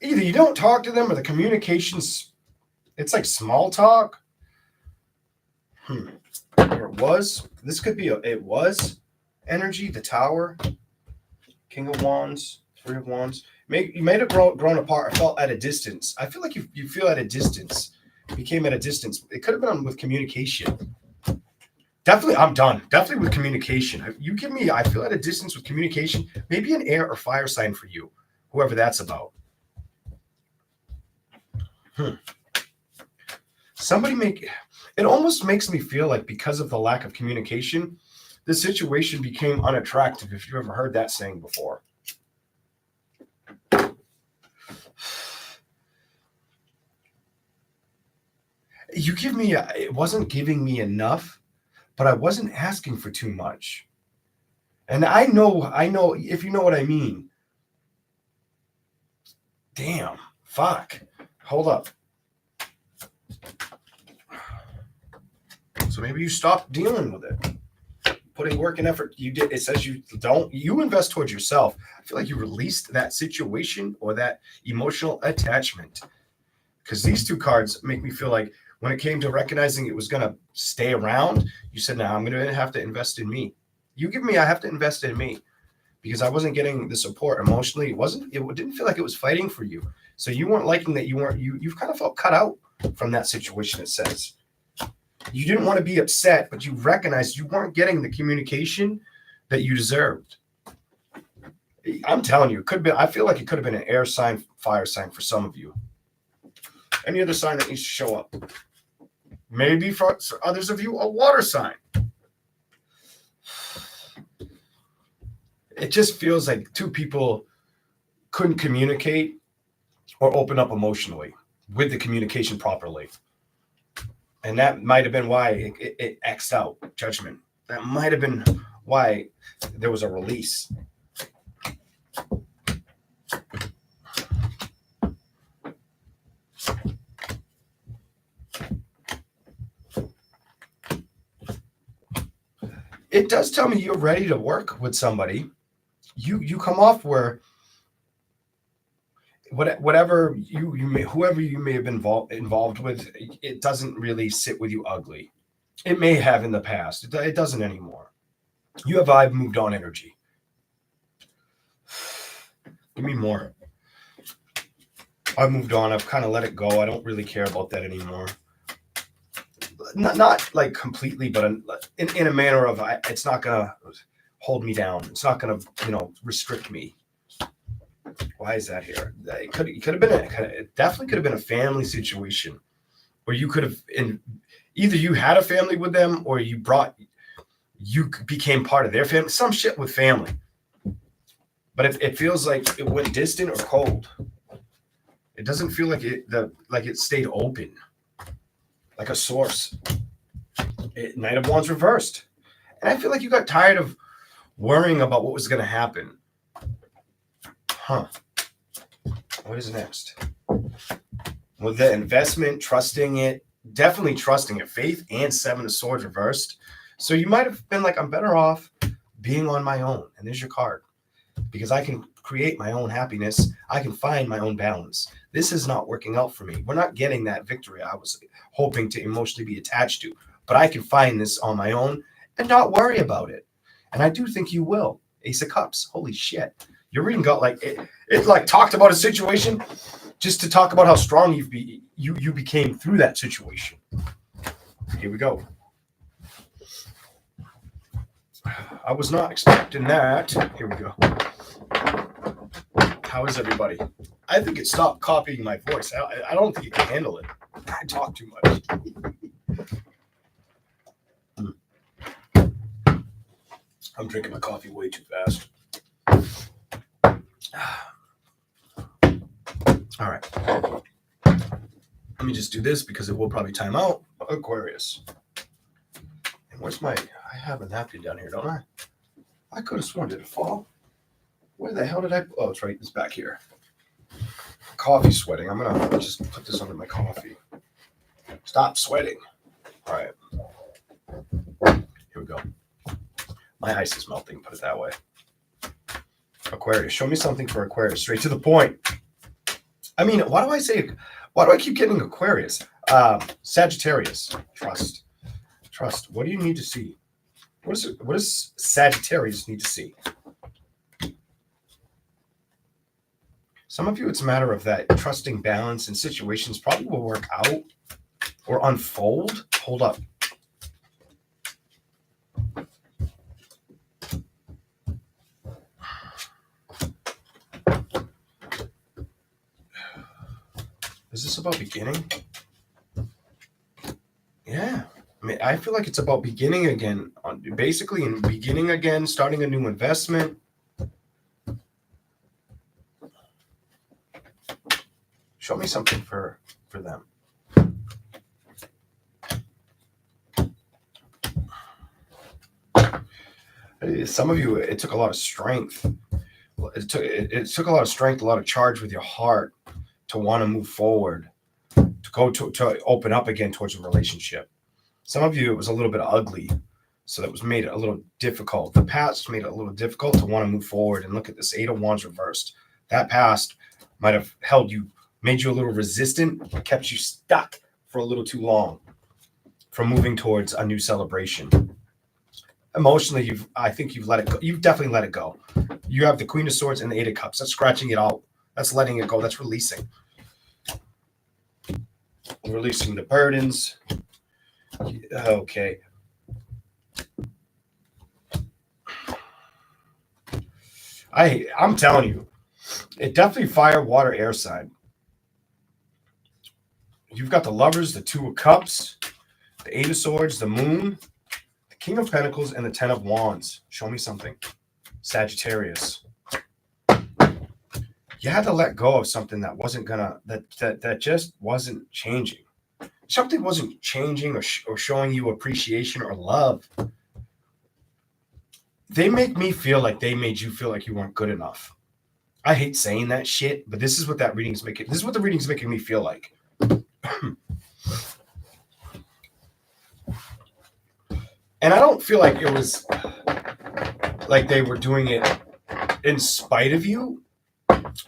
Either you don't talk to them or the communications, it's like small talk. Or it was. This could be it was energy, the Tower, King of Wands, Three of Wands. You may have grown apart. I felt at a distance. I feel like you feel at a distance. Became at a distance. It could have been with communication. Definitely, I'm done. Definitely with communication. You give me, I feel at a distance with communication. Maybe an air or fire sign for you, whoever that's about. It almost makes me feel like because of the lack of communication, the situation became unattractive, if you ever heard that saying before. It wasn't giving me enough, but I wasn't asking for too much. And I know, if you know what I mean. Damn, fuck. Hold up. So maybe you stop dealing with it. Putting work and effort. It says you invest towards yourself. I feel like you released that situation or that emotional attachment. Because these two cards make me feel like when it came to recognizing it was going to stay around, you said, "Now I'm going to have to invest in me." I have to invest in me because I wasn't getting the support emotionally. It didn't feel like it was fighting for you. So you weren't liking that you kind of felt cut out from that situation, it says. You didn't want to be upset, but you recognized you weren't getting the communication that you deserved. I'm telling you, I feel like it could have been an air sign, fire sign for some of you. Any other sign that needs to show up? Maybe for others of you, a water sign. It just feels like two people couldn't communicate or open up emotionally with the communication properly. And that might have been why it X'd out judgment. That might have been why there was a release. It does tell me you're ready to work with somebody. You come off where whoever you may have been involved with, it doesn't really sit with you ugly. It may have in the past. It doesn't anymore. You have I've moved on energy. Give me more. I've moved on. I've kind of let it go. I don't really care about that anymore. Not like completely, but in a manner of it's not gonna hold me down. It's not gonna restrict me. Why is that here? It could have been it definitely could have been a family situation where you could have either you had a family with them or you became part of their family. Some shit with family, but it feels like it went distant or cold. It doesn't feel like it stayed open, like a source. Knight of Wands reversed, and I feel like you got tired of worrying about what was going to happen. What is next? With the investment, trusting it, definitely trusting it. Faith and Seven of Swords reversed. So you might have been like, I'm better off being on my own. And there's your card. Because I can create my own happiness. I can find my own balance. This is not working out for me. We're not getting that victory I was hoping to emotionally be attached to. But I can find this on my own and not worry about it. And I do think you will. Ace of Cups. Holy shit. Your reading got like it like talked about a situation just to talk about how strong you became through that situation. Here we go. I was not expecting that. Here we go. How is everybody? I think it stopped copying my voice. I don't think it can handle it. I talk too much. I'm drinking my coffee way too fast. All right. Let me just do this because it will probably time out. Aquarius. And where's I have a napkin down here, don't I? I could have sworn, did it fall? Where the hell did I? Oh, it's right. It's back here. Coffee sweating. I'm gonna just put this under my coffee. Stop sweating. All right. Here we go. My ice is melting. Put it that way. Aquarius. Show me something for Aquarius. Straight to the point. I mean, why do I keep getting Aquarius? Sagittarius. Trust. What do you need to see? What does Sagittarius need to see? Some of you, it's a matter of that trusting balance in situations probably will work out or unfold. Hold up. Is this about beginning? Yeah. I mean, I feel like it's about beginning again. Basically, in beginning again, starting a new investment. Show me something for them. Some of you, it took a lot of strength. It took a lot of strength, a lot of charge with your heart to want to move forward, to open up again towards a relationship. Some of you, it was a little bit ugly, so that was made it a little difficult. The past made it a little difficult to want to move forward. And look at this, 8 of Wands reversed. That past might have held you, made you a little resistant, kept you stuck for a little too long from moving towards a new celebration. Emotionally, I think you've let it go. You've definitely let it go. You have the Queen of Swords and the 8 of Cups. That's scratching it out. That's letting it go. That's releasing. Releasing the burdens. Okay. I'm telling you, it definitely fire, water, air sign. You've got the Lovers, the 2 of Cups, the 8 of Swords, the Moon, the King of Pentacles, and the 10 of Wands. Show me something. Sagittarius. You had to let go of something that wasn't gonna, that just wasn't changing. Something wasn't changing or showing you appreciation or love. They make me feel like they made you feel like you weren't good enough. I hate saying that shit, but this is what that reading is making. This is what the reading is making me feel like. And I don't feel like it was like they were doing it in spite of you.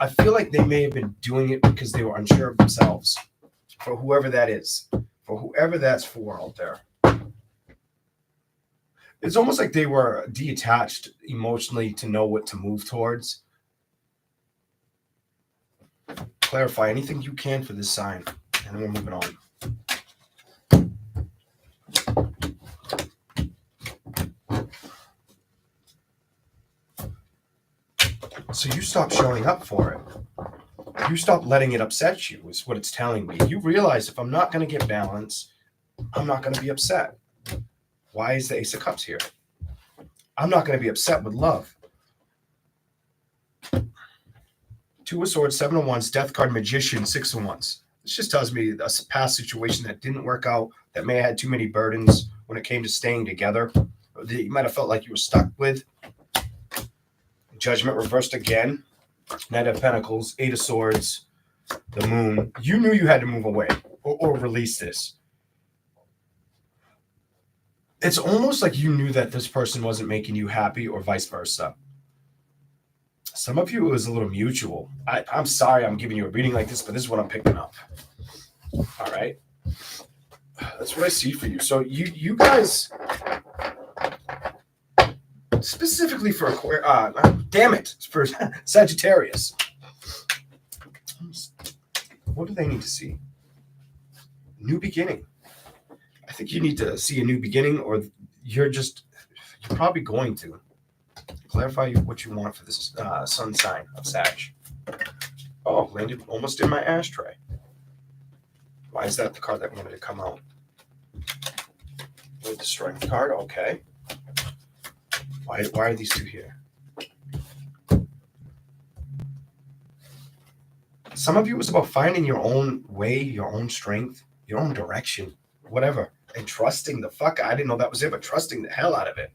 I feel like they may have been doing it because they were unsure of themselves. For whoever that is, for whoever that's for out there. It's almost like they were detached emotionally to know what to move towards. Clarify anything you can for this sign, and then we're moving on. So you stop showing up for it. You stop letting it upset you, is what it's telling me. You realize if I'm not going to get balance, I'm not going to be upset. Why is the Ace of Cups here? I'm not going to be upset with love. 2 of Swords, 7 of Wands, Death card, Magician, 6 of Wands. This just tells me a past situation that didn't work out, that may have had too many burdens when it came to staying together, that you might have felt like you were stuck with. Judgment reversed again. Knight of Pentacles, 8 of Swords, the Moon. You knew you had to move away or release this. It's almost like you knew that this person wasn't making you happy or vice versa. Some of you, it was a little mutual. I'm sorry I'm giving you a reading like this, but this is what I'm picking up. All right? That's what I see for you. So you guys, specifically for for Sagittarius, what do they need to see? New beginning. I think you need to see a new beginning, or you're probably going to. Clarify what you want for this sun sign of Sag. Oh, landed almost in my ashtray. Why is that the card that wanted to come out? With the Strength card, okay. Why are these two here? Some of you, it was about finding your own way, your own strength, your own direction, whatever, and trusting the fuck. I didn't know that was it, but trusting the hell out of it.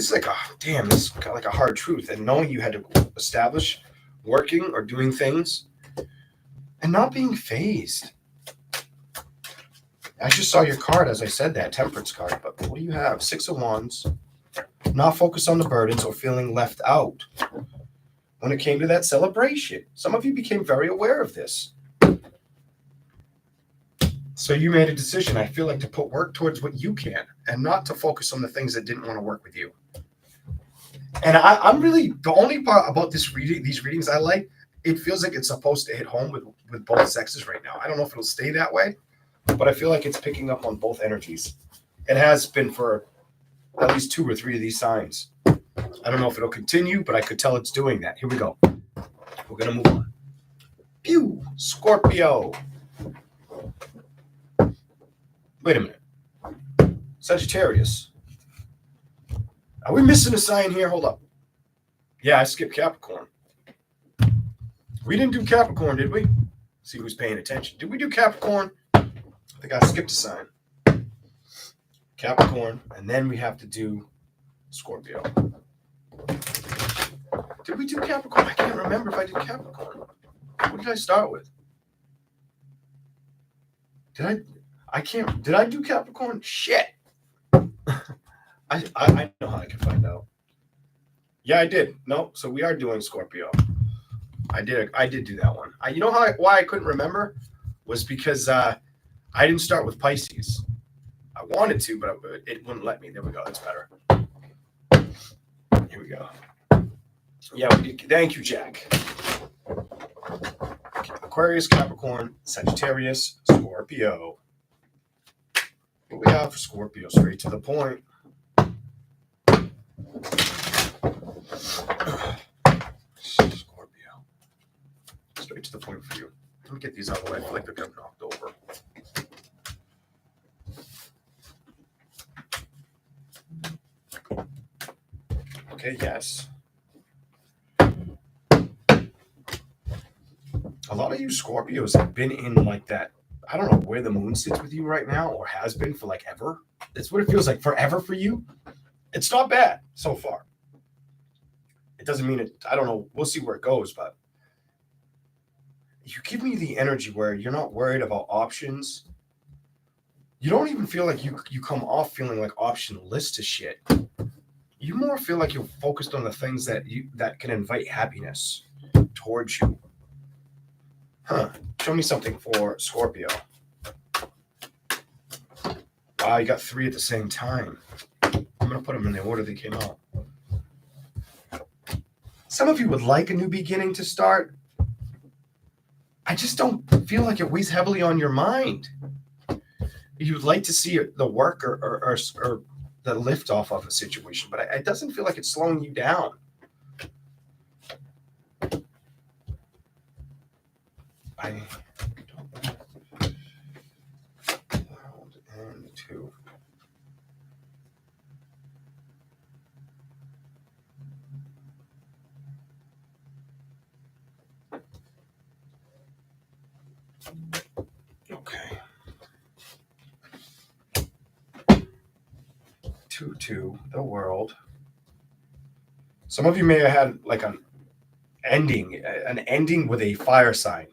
this is like a damn. This is kind of like a hard truth, and knowing you had to establish working or doing things, and not being phased. I just saw your card as I said that, Temperance card. But what do you have? 6 of Wands. Not focused on the burdens or feeling left out. When it came to that celebration, some of you became very aware of this. So you made a decision, I feel like, to put work towards what you can and not to focus on the things that didn't want to work with you. And I'm really, the only part about these readings I like, it feels like it's supposed to hit home with both sexes right now. I don't know if it'll stay that way, but I feel like it's picking up on both energies. It has been for at least 2 or 3 of these signs. I don't know if it'll continue, but I could tell it's doing that. Here we go. We're going to move on. Pew! Scorpio. Wait a minute. Sagittarius. Are we missing a sign here? Hold up. Yeah, I skipped Capricorn. We didn't do Capricorn, did we? See who's paying attention. Did we do Capricorn? I think I skipped a sign. Capricorn, and then we have to do Scorpio. Did we do Capricorn? I can't remember if I did Capricorn. What did I start with? Did I do Capricorn? Shit. I know how I can find out. Yeah, I did. No, so we are doing Scorpio. I did do that one. You know why I couldn't remember? Was because I didn't start with Pisces. I wanted to, but it wouldn't let me. There we go. That's better. Here we go. Yeah, thank you, Jack. Aquarius, Capricorn, Sagittarius, Scorpio. What we have for Scorpio? Straight to the point. Scorpio. Straight to the point for you. Let me get these out of the way. I feel like they're getting knocked over. Okay, yes. A lot of you Scorpios have been in like that. I don't know where the moon sits with you right now or has been for like ever. It's what it feels like, forever for you. It's not bad so far. It doesn't mean it. I don't know. We'll see where it goes, but you give me the energy where you're not worried about options. You don't even feel like you come off feeling like optionless to shit. You more feel like you're focused on the things that can invite happiness towards you. Huh. Show me something for Scorpio. Wow, you got 3 at the same time. I'm going to put them in the order they came out. Some of you would like a new beginning to start. I just don't feel like it weighs heavily on your mind. You would like to see the work or the lift off of a situation, but it doesn't feel like it's slowing you down. I don't know. And 2. Okay. 2, the world. Some of you may have had like an ending with a fire sign.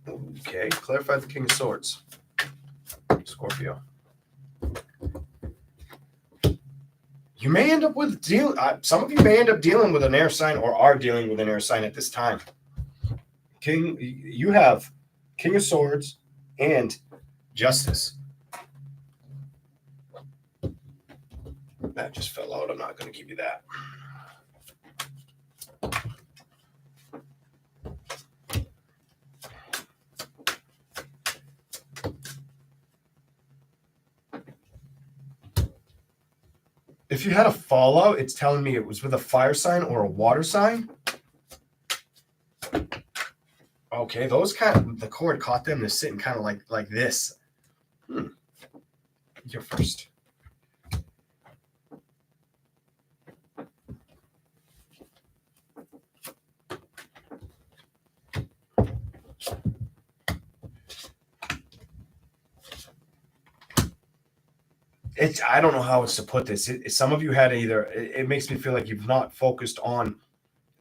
Okay, clarify the King of Swords. Scorpio. You may end up with some of you may end up dealing with an air sign or are dealing with an air sign at this time. You have King of Swords and Justice. That just fell out. I'm not going to give you that. If you had a fallout, it's telling me it was with a fire sign or a water sign. Okay, those the cord caught them. They're sitting kind of like this. You're first. I don't know how it's to put this. Some of you had either, it makes me feel like you've not focused on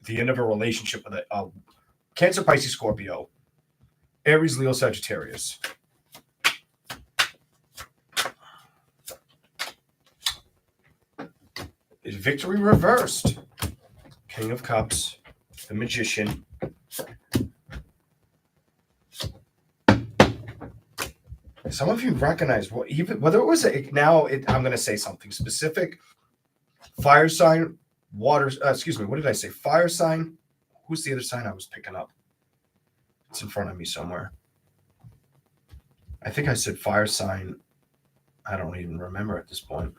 the end of a relationship with a Cancer, Pisces, Scorpio, Aries, Leo, Sagittarius. Is victory reversed? King of Cups, the Magician. Some of you recognize whether it was I'm going to say something specific. Fire sign, water. Excuse me. What did I say? Fire sign. Who's the other sign I was picking up? It's in front of me somewhere. I think I said fire sign. I don't even remember at this point.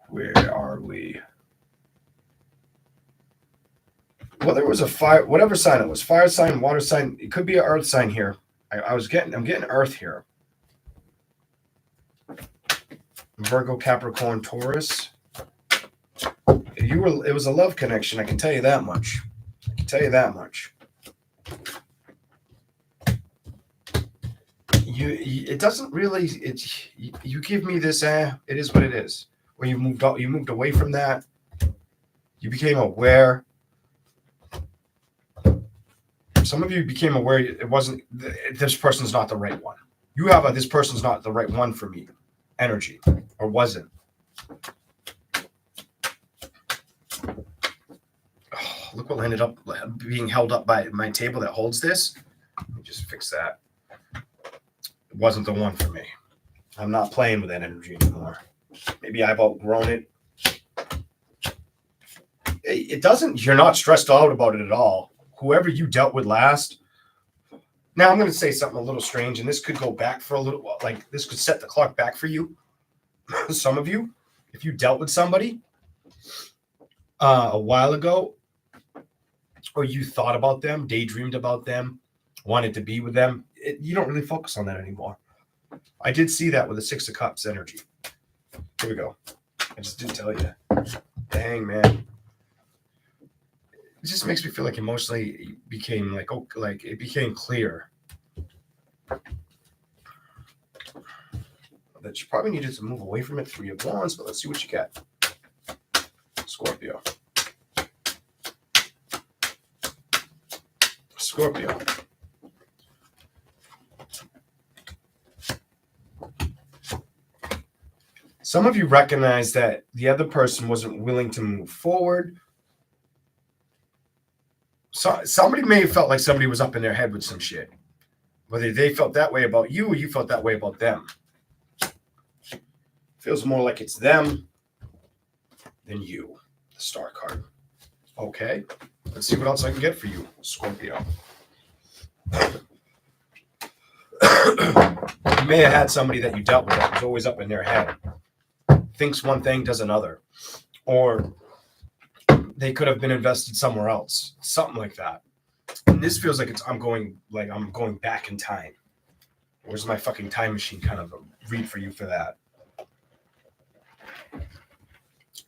Where are we? Well, there was a fire, whatever sign it was, fire sign, water sign. It could be an earth sign here. I'm getting earth here. Virgo, Capricorn, Taurus. It was a love connection. I can tell you that much. It doesn't really. You give me this. It is what it is. When you moved away from that. You became aware. Some of you became aware it wasn't. This person's not the right one. You have a this person's not the right one for me energy, or wasn't. Oh, look what ended up being held up by my table that holds this. Let me just fix that. It wasn't the one for me. I'm not playing with that energy anymore. Maybe I've outgrown it. It doesn't. You're not stressed out about it at all. Whoever you dealt with last. Now I'm going to say something a little strange, and this could go back for a little while. Like this could set the clock back for you. Some of you, if you dealt with somebody a while ago, or you thought about them, daydreamed about them, wanted to be with them, you don't really focus on that anymore. I did see that with the Six of Cups energy. Here we go. I just didn't tell you. Dang, man. It just makes me feel like emotionally it became like it became clear that you probably needed to move away from it. 3 of Wands, but let's see what you get. Scorpio. Some of you recognize that the other person wasn't willing to move forward. So somebody may have felt like somebody was up in their head with some shit. Whether they felt that way about you or you felt that way about them. Feels more like it's them than you. The Star card. Okay. Let's see what else I can get for you, Scorpio. You may have had somebody that you dealt with that was always up in their head. Thinks one thing, does another. Or they could have been invested somewhere else. Something like that. And this feels like I'm going back in time. Where's my fucking time machine kind of a read for you for that?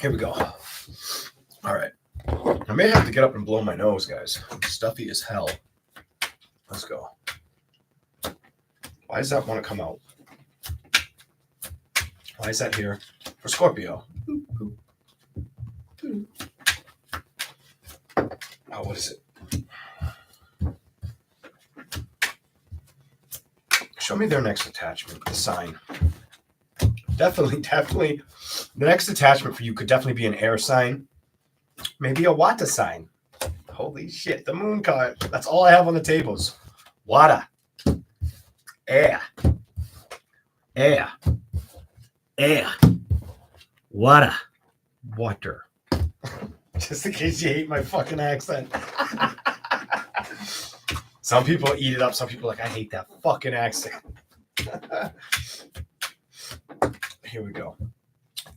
Here we go. All right. I may have to get up and blow my nose, guys. I'm stuffy as hell. Let's go. Why does that want to come out? Why is that here? For Scorpio. Oh, what is it? Show me their next attachment, the sign. Definitely. The next attachment for you could definitely be an air sign. Maybe a water sign. Holy shit, the moon card. That's all I have on the tables. Water. Air. Water. Just in case you hate my fucking accent. Some people eat it up. Some people are like, I hate that fucking accent. Here we go.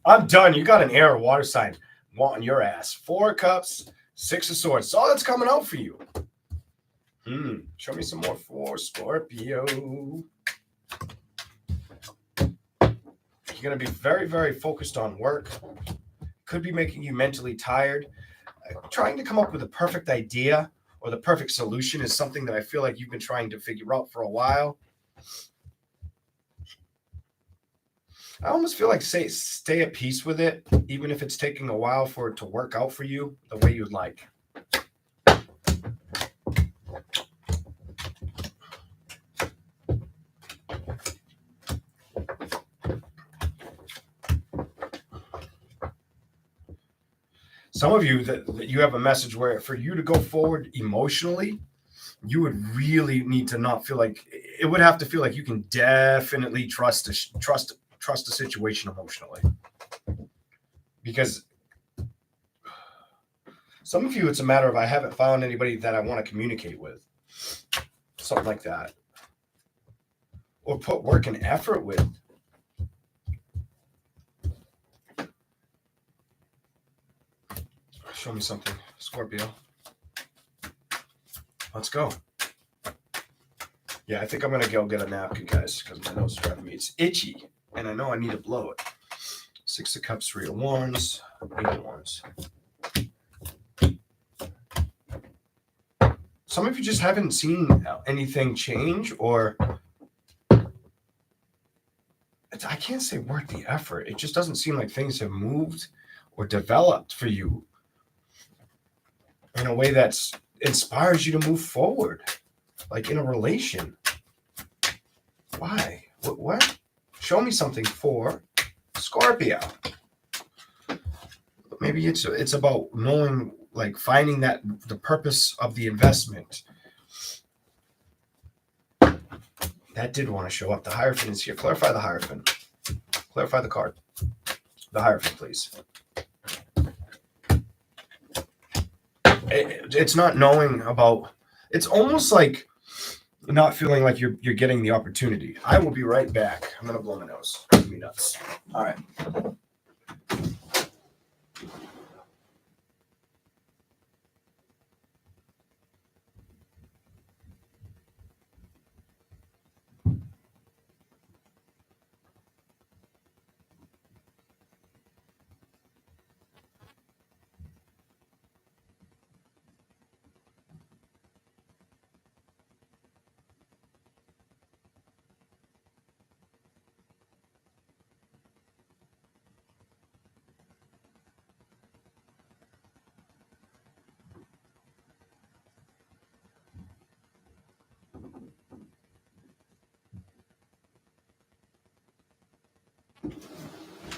I'm done. You got an air or water sign wanting your ass. 4 of Cups, 6 of Swords. That's all that's coming out for you. Show me some more for Scorpio. You're going to be very, very focused on work. Could be making you mentally tired. Trying to come up with a perfect idea or the perfect solution is something that I feel like you've been trying to figure out for a while. I almost feel like stay at peace with it, even if it's taking a while for it to work out for you the way you'd like. Some of you that you have a message where for you to go forward emotionally, you would really need to not feel like it would have to feel like you can definitely trust a situation emotionally. Because some of you, it's a matter of I haven't found anybody that I want to communicate with. Something like that. Or put work and effort with. Show me something, Scorpio. Let's go. Yeah, I think I'm going to go get a napkin, guys, because my nose is driving me. It's itchy, and I know I need to blow it. 6 of Cups, 3 of Wands, 8 of Wands. Some of you just haven't seen anything change, or I can't say worth the effort. It just doesn't seem like things have moved or developed for you in a way that inspires you to move forward, like in a relation. Why? What? Show me something for Scorpio. Maybe it's about knowing, like finding that the purpose of the investment. That did want to show up. The Hierophant is here. Clarify the Hierophant. Clarify the card. The Hierophant, please. It's not knowing about. It's almost like not feeling like you're getting the opportunity. I will be right back. I'm gonna blow my nose. Give me nuts. All right.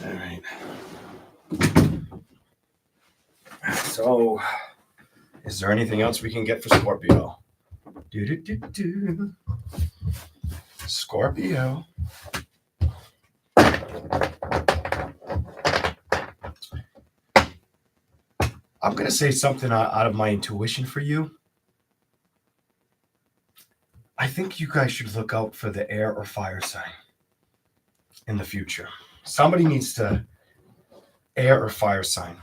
All right. So, is there anything else we can get for Scorpio? Scorpio. I'm going to say something out of my intuition for you. I think you guys should look out for the air or fire sign in the future. Somebody needs to air or fire sign.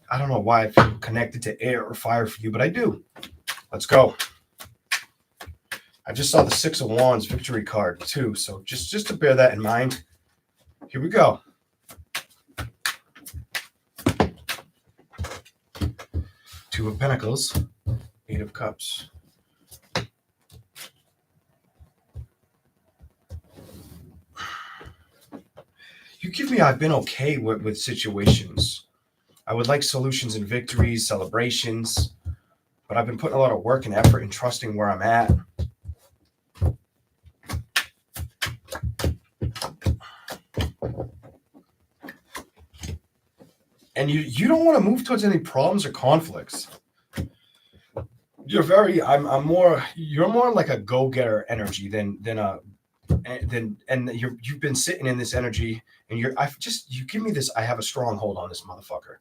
I don't know why I feel connected to air or fire for you, but I do. Let's go. I just saw the 6 of Wands victory card too, so just to bear that in mind. Here we go. 2 of Pentacles, 8 of Cups. You give me, I've been okay with situations. I would like solutions and victories, celebrations, but I've been putting a lot of work and effort and trusting where I'm at. And you don't want to move towards any problems or conflicts. You're more like a go-getter energy than you've been sitting in this energy, and you give me this. I have a stronghold on this motherfucker.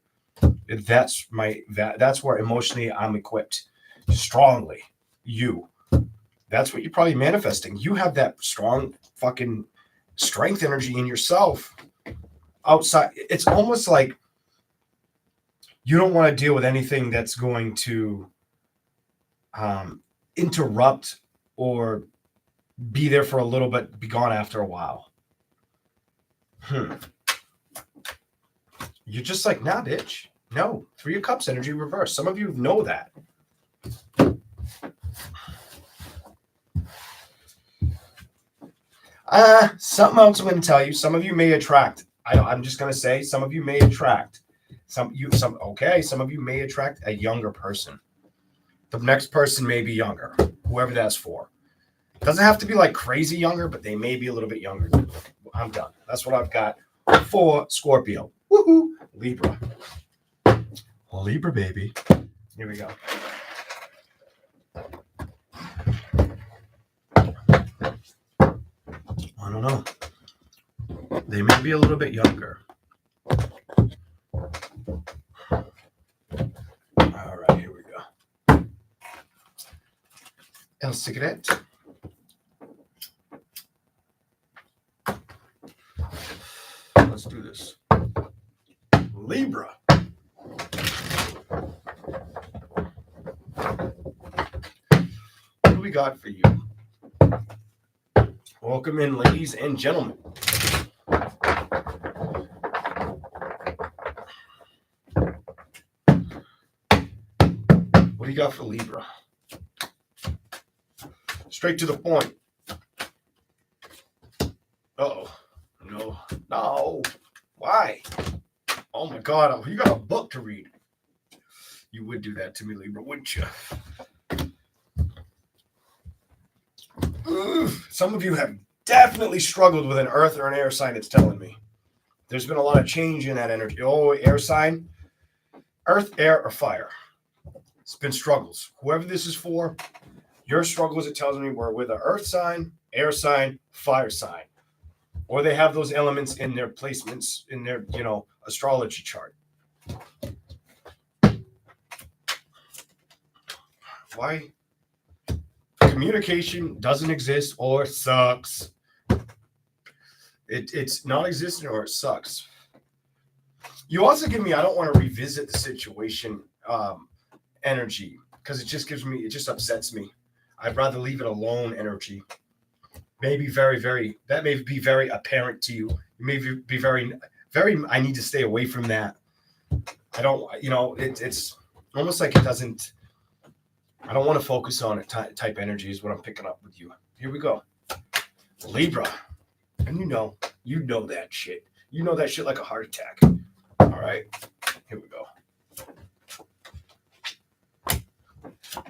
That's where emotionally I'm equipped strongly. That's what you're probably manifesting. You have that strong fucking strength energy in yourself. Outside, it's almost like you don't want to deal with anything that's going to interrupt or be there for a little bit, be gone after a while. You're just like, nah, bitch. No. 3 of Cups energy reverse. Some of you know that. Something else I'm going to tell you. Some of you may attract. I'm just going to say some of you may attract. Some of you may attract a younger person. The next person may be younger, whoever that's for. Doesn't have to be like crazy younger, but they may be a little bit younger. I'm done. That's what I've got for Scorpio. Woohoo! Libra. Libra, baby. Here we go. I don't know. They may be a little bit younger. All right, here we go. El cigarette. Let's do this. Libra. What do we got for you? Welcome in, ladies and gentlemen. What do you got for Libra? Straight to the point. Uh-oh. No. Why? Oh my God, you got a book to read. You would do that to me, Libra, wouldn't you? Some of you have definitely struggled with an earth or an air sign, it's telling me. There's been a lot of change in that energy. Oh, air sign, earth, air, or fire. It's been struggles. Whoever this is for, your struggles, it tells me, were with an earth sign, air sign, fire sign. Or they have those elements in their placements, in their, astrology chart. Why? Communication doesn't exist or sucks. It's non-existent or it sucks. You also give me, I don't want to revisit the situation energy, because it just upsets me. I'd rather leave it alone energy. Maybe that may be very apparent to you. You may be very, I need to stay away from that. I don't, it's almost like it doesn't, I don't want to focus on it type energy is what I'm picking up with you. Here we go. Libra. And you know that shit. You know that shit like a heart attack. All right. Here we go.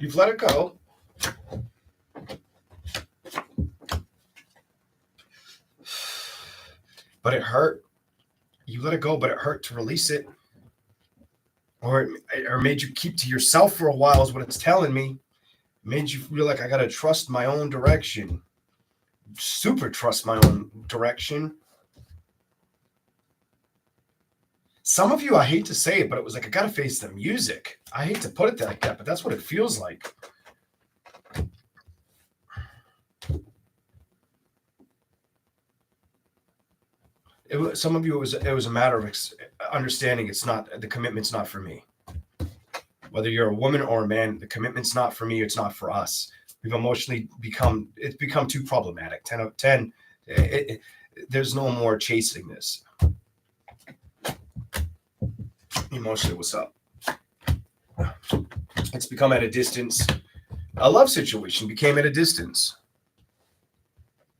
You've let it go. But it hurt. You let it go, but it hurt to release it. Or made you keep to yourself for a while is what it's telling me. Made you feel like I got to trust my own direction. Super trust my own direction. Some of you, I hate to say it, but it was like, I got to face the music. I hate to put it like that, but that's what it feels like. Some of you, it was a matter of understanding the commitment's not for me. Whether you're a woman or a man, the commitment's not for me. It's not for us. We've emotionally it's become too problematic. 10 out of 10. There's no more chasing this. Emotionally, what's up? It's become at a distance. A love situation became at a distance.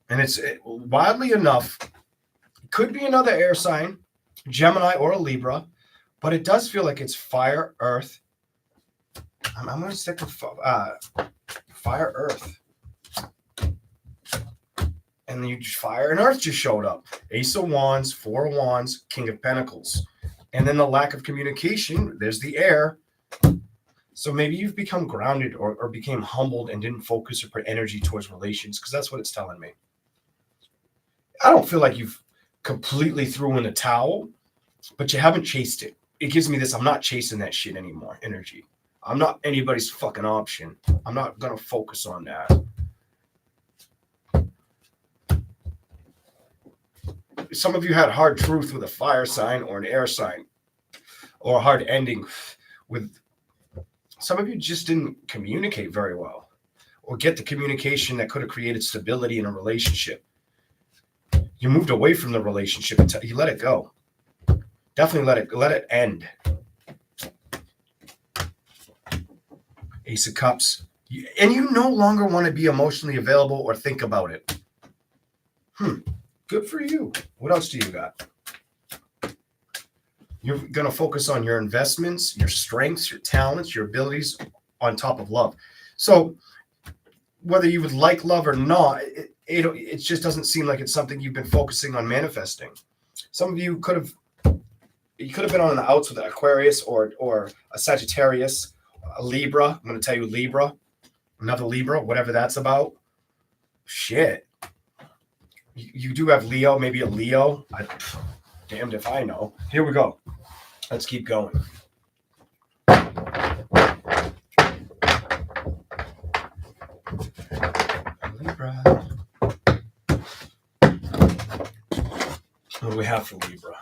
And it's wildly enough, it could be another air sign, Gemini or a Libra, but it does feel like it's fire, earth. I'm going to stick with fire, earth. And then fire and earth just showed up. Ace of Wands, Four of Wands, King of Pentacles. And then the lack of communication, there's the air. So maybe you've become grounded or became humbled and didn't focus or put energy towards relations, because that's what it's telling me. I don't feel like you've completely threw in the towel, but you haven't chased it. It gives me this, I'm not chasing that shit anymore, energy. I'm not anybody's fucking option. I'm not going to focus on that. Some of you had hard truth with a fire sign or an air sign, or a hard ending with, some of you just didn't communicate very well, or get the communication that could have created stability in a relationship. You moved away from the relationship until you let it go. Definitely let it end. Ace of Cups. And you no longer want to be emotionally available or think about it. Good for you. What else do you got? You're going to focus on your investments, your strengths, your talents, your abilities on top of love. So whether you would like love or not, it just doesn't seem like it's something you've been focusing on manifesting. Some of you could have been on the outs with an Aquarius or a Sagittarius, a Libra. I'm going to tell you Libra, another Libra, whatever that's about. Shit. You do have Leo, maybe a Leo. Damned if I know. Here we go. Let's keep going. Libra. What do we have for Libra?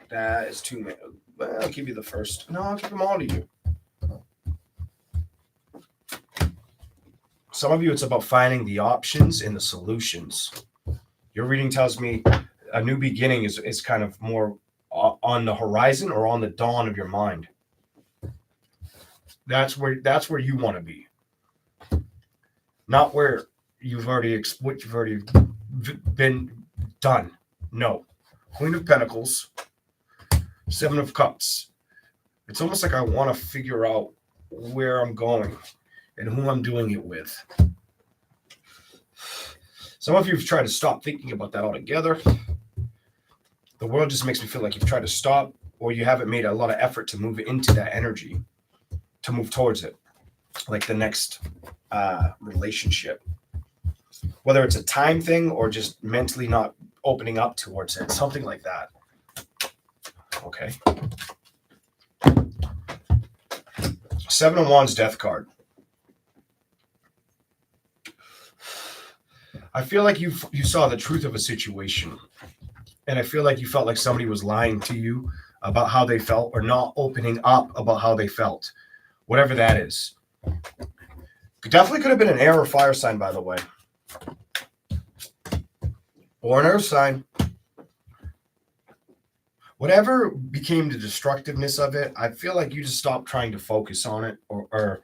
That is too many. Well, I'll give you the first. No, I'll give them all to you. Some of you, it's about finding the options and the solutions. Your reading tells me a new beginning is kind of more on the horizon or on the dawn of your mind. That's where you want to be. Not where you've already been done. No. Queen of Pentacles, Seven of Cups. It's almost like I want to figure out where I'm going and who I'm doing it with. Some of you have tried to stop thinking about that altogether. The world just makes me feel like you've tried to stop, or you haven't made a lot of effort to move into that energy, to move towards it, like the next relationship. Whether it's a time thing or just mentally not opening up towards it, something like that. Okay. Seven of Wands, Death card. I feel like you saw the truth of a situation, and I feel like you felt like somebody was lying to you about how they felt, or not opening up about how they felt, whatever that is. Definitely could have been an air or fire sign, by the way, or an earth sign. Whatever became the destructiveness of it, I feel like you just stopped trying to focus on it, or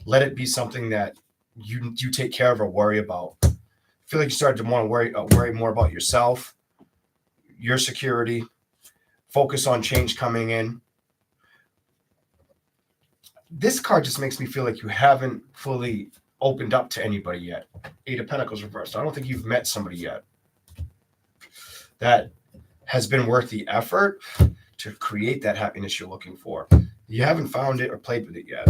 let it be something that you take care of or worry about. I feel like you started to want to worry more about yourself, your security, focus on change coming in. This card just makes me feel like you haven't fully opened up to anybody yet. Eight of Pentacles reversed. I don't think you've met somebody yet that has been worth the effort to create that happiness you're looking for. You haven't found it or played with it yet.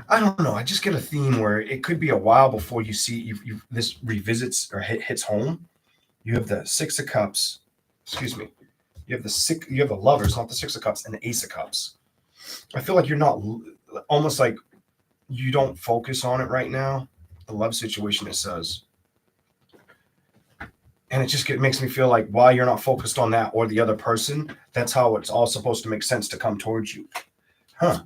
I don't know. I just get a theme where it could be a while before you see this revisits or hits home. You have the Six of Cups. Excuse me. You have the Lovers, not the Six of Cups, and the Ace of Cups. I feel like you're not, almost like you don't focus on it right now. The love situation, it says. And it just makes me feel like while you're not focused on that or the other person, that's how it's all supposed to make sense to come towards you. Huh.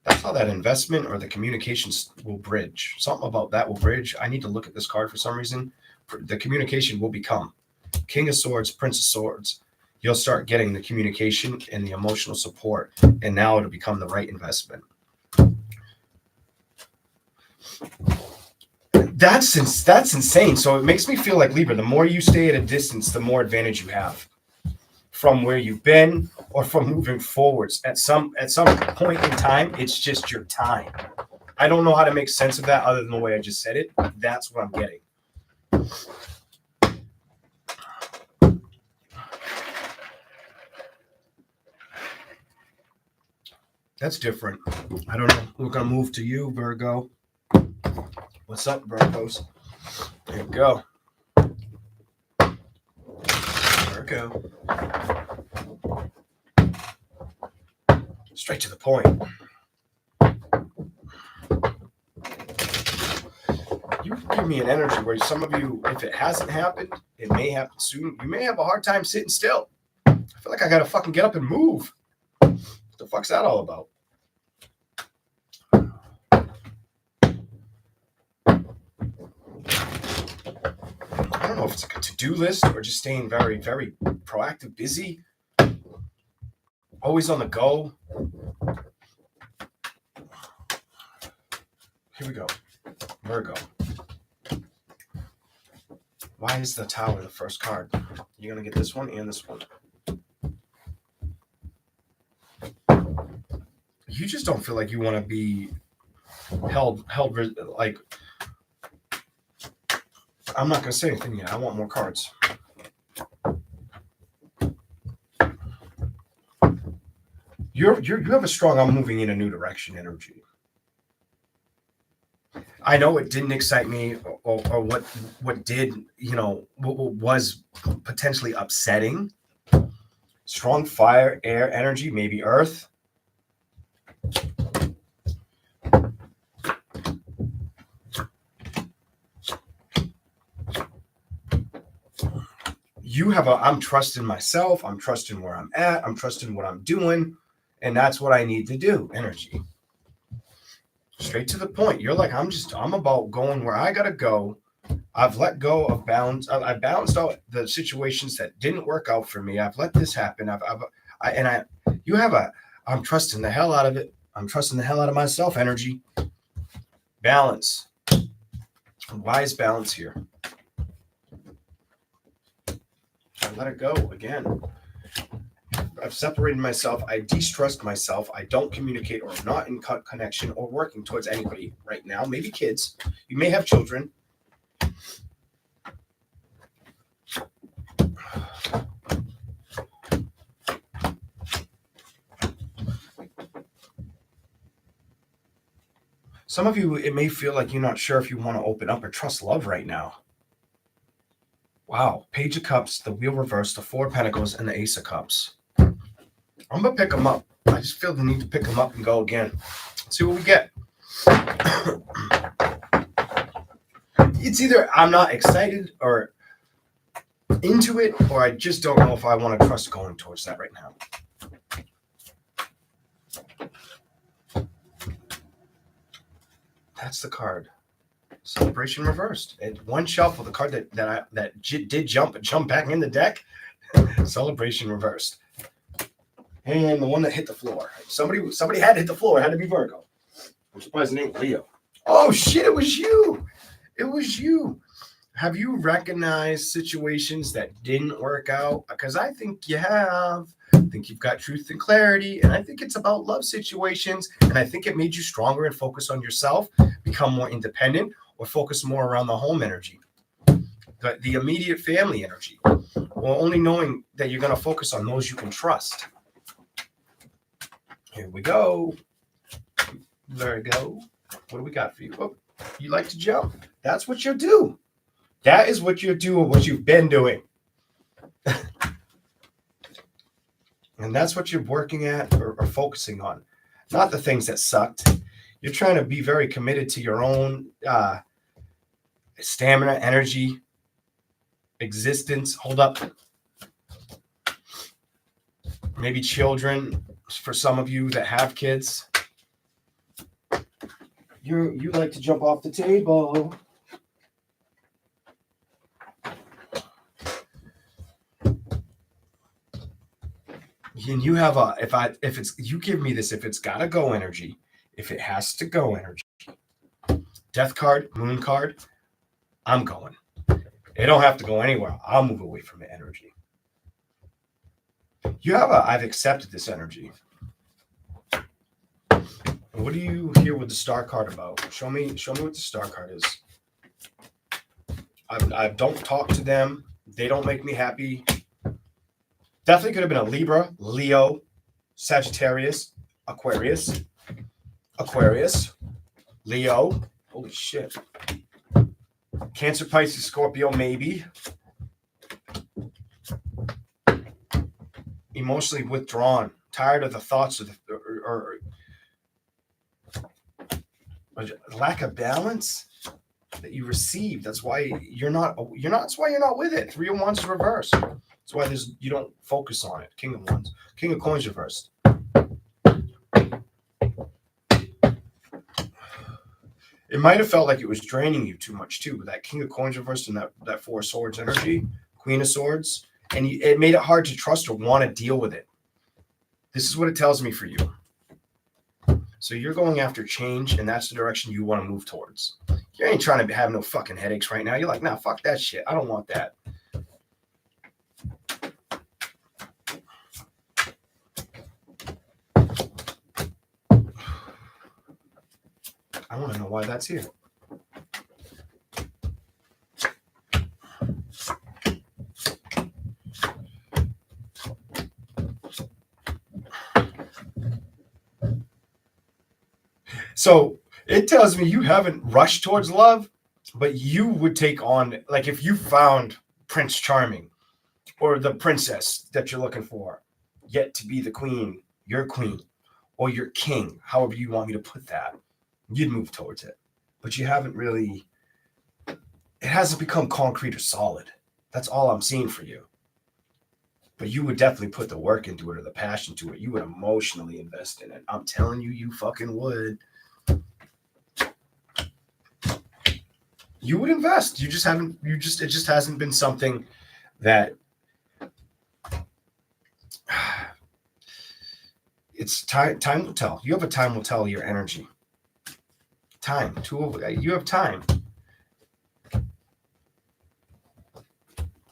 That's how that investment or the communications will bridge. Something about that will bridge. I need to look at this card for some reason. The communication will become King of Swords, Prince of Swords. You'll start getting the communication and the emotional support, and now it'll become the right investment. That's insane. So it makes me feel like, Libra, the more you stay at a distance, the more advantage you have from where you've been or from moving forwards. At some point in time, it's just your time. I don't know how to make sense of that other than the way I just said it. That's what I'm getting. That's different. I don't know. We're going to move to you, Virgo. What's up, Virgos? There we go. Virgo. Straight to the point. You give me an energy where some of you, if it hasn't happened, it may happen soon. You may have a hard time sitting still. I feel like I got to fucking get up and move. What the fuck's that all about? don't know if it's like a to-do list or just staying very, very proactive, busy, always on the go. Here we go. Virgo. Why is the Tower the first card? You're going to get this one and this one. You just don't feel like you want to be held like, I'm not going to say anything yet. I want more cards. You have a strong I'm moving in a new direction energy. I know it didn't excite me or what did, what was potentially upsetting. Strong fire, air energy, maybe earth. You have I'm trusting myself. I'm trusting where I'm at. I'm trusting what I'm doing. And that's what I need to do. Energy. Straight to the point. You're like, I'm about going where I got to go. I've let go of balance. I balanced out the situations that didn't work out for me. I've let this happen. I'm trusting the hell out of it. I'm trusting the hell out of myself. Energy. Balance. Why is balance here? I let it go again. I've separated myself. I distrust myself. I don't communicate or am not in connection or working towards anybody right now. Maybe kids. You may have children. Some of you, it may feel like you're not sure if you want to open up or trust love right now. Wow. Page of Cups, the Wheel reversed, the Four of Pentacles, and the Ace of Cups. I'm going to pick them up. I just feel the need to pick them up and go again. Let's see what we get. It's either I'm not excited or into it, or I just don't know if I want to trust going towards that right now. That's the card. Celebration reversed. It one shuffle, the card that did jump back in the deck. Celebration reversed. And the one that hit the floor. Somebody had to hit the floor. It had to be Virgo. I'm surprised it ain't Leo. Oh shit! It was you. It was you. Have you recognized situations that didn't work out? Because I think you have. I think you've got truth and clarity, and I think it's about love situations. And I think it made you stronger and focus on yourself, become more independent, or focus more around the home energy, the immediate family energy. Well, only knowing that you're going to focus on those you can trust. Here we go. Virgo. What do we got for you? Oh, you like to jump. That's what you do. That is what you do, what you've been doing. And that's what you're working at or focusing on. Not the things that sucked. You're trying to be very committed to your own stamina, energy, existence. Hold up. Maybe children, for some of you that have kids. You like to jump off the table. And you have you give me this, if it's gotta go energy, if it has to go energy. Death card, moon card, I'm going. It don't have to go anywhere. I'll move away from the energy. You have I've accepted this energy. What do you hear with the star card about? Show me what the star card is. I don't talk to them. They don't make me happy. Definitely could have been a Libra, Leo, Sagittarius, Aquarius, Leo. Holy shit. Cancer, Pisces, Scorpio, maybe. Emotionally withdrawn, tired of the thoughts of or lack of balance that you receive. That's why you're not. That's why you're not with it. Three of Wands reversed. That's why you don't focus on it. King of Wands, King of Coins reversed. It might have felt like it was draining you too much too, with that King of Coins reversed and that Four of Swords energy, Queen of Swords, and it made it hard to trust or want to deal with it. This is what it tells me for you. So you're going after change, and that's the direction you want to move towards. You ain't trying to have no fucking headaches right now. You're like, nah, fuck that shit. I don't want that. I want to know why that's here. So it tells me you haven't rushed towards love, but you would take on, like if you found Prince Charming or the princess that you're looking for, yet to be the queen, your queen, or your king, however you want me to put that, you'd move towards it. But you haven't really, it hasn't become concrete or solid. That's all I'm seeing for you. But you would definitely put the work into it or the passion to it. You would emotionally invest in it. I'm telling you, you fucking would. You would invest. You just haven't, it just hasn't been something that it's time will tell. You have a time will tell your energy. Time. You have time.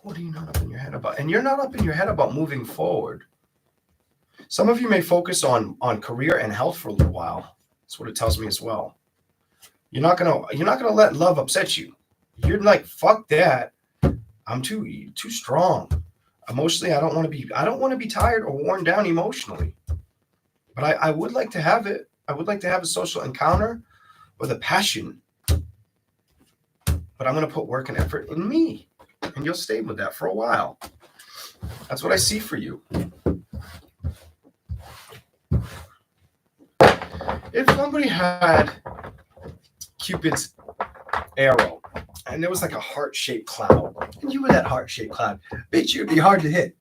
What are you not up in your head about? And you're not up in your head about moving forward. Some of you may focus on career and health for a little while. That's what it tells me as well. You're not gonna let love upset you. You're like, fuck that. I'm too strong. Emotionally, I don't want to be tired or worn down emotionally. But I would like to have it. I would like to have a social encounter with a passion. But I'm gonna put work and effort in me. And you'll stay with that for a while. That's what I see for you. If somebody had Cupid's arrow and there was like a heart-shaped cloud, and you were that heart-shaped cloud, bitch, you'd be hard to hit.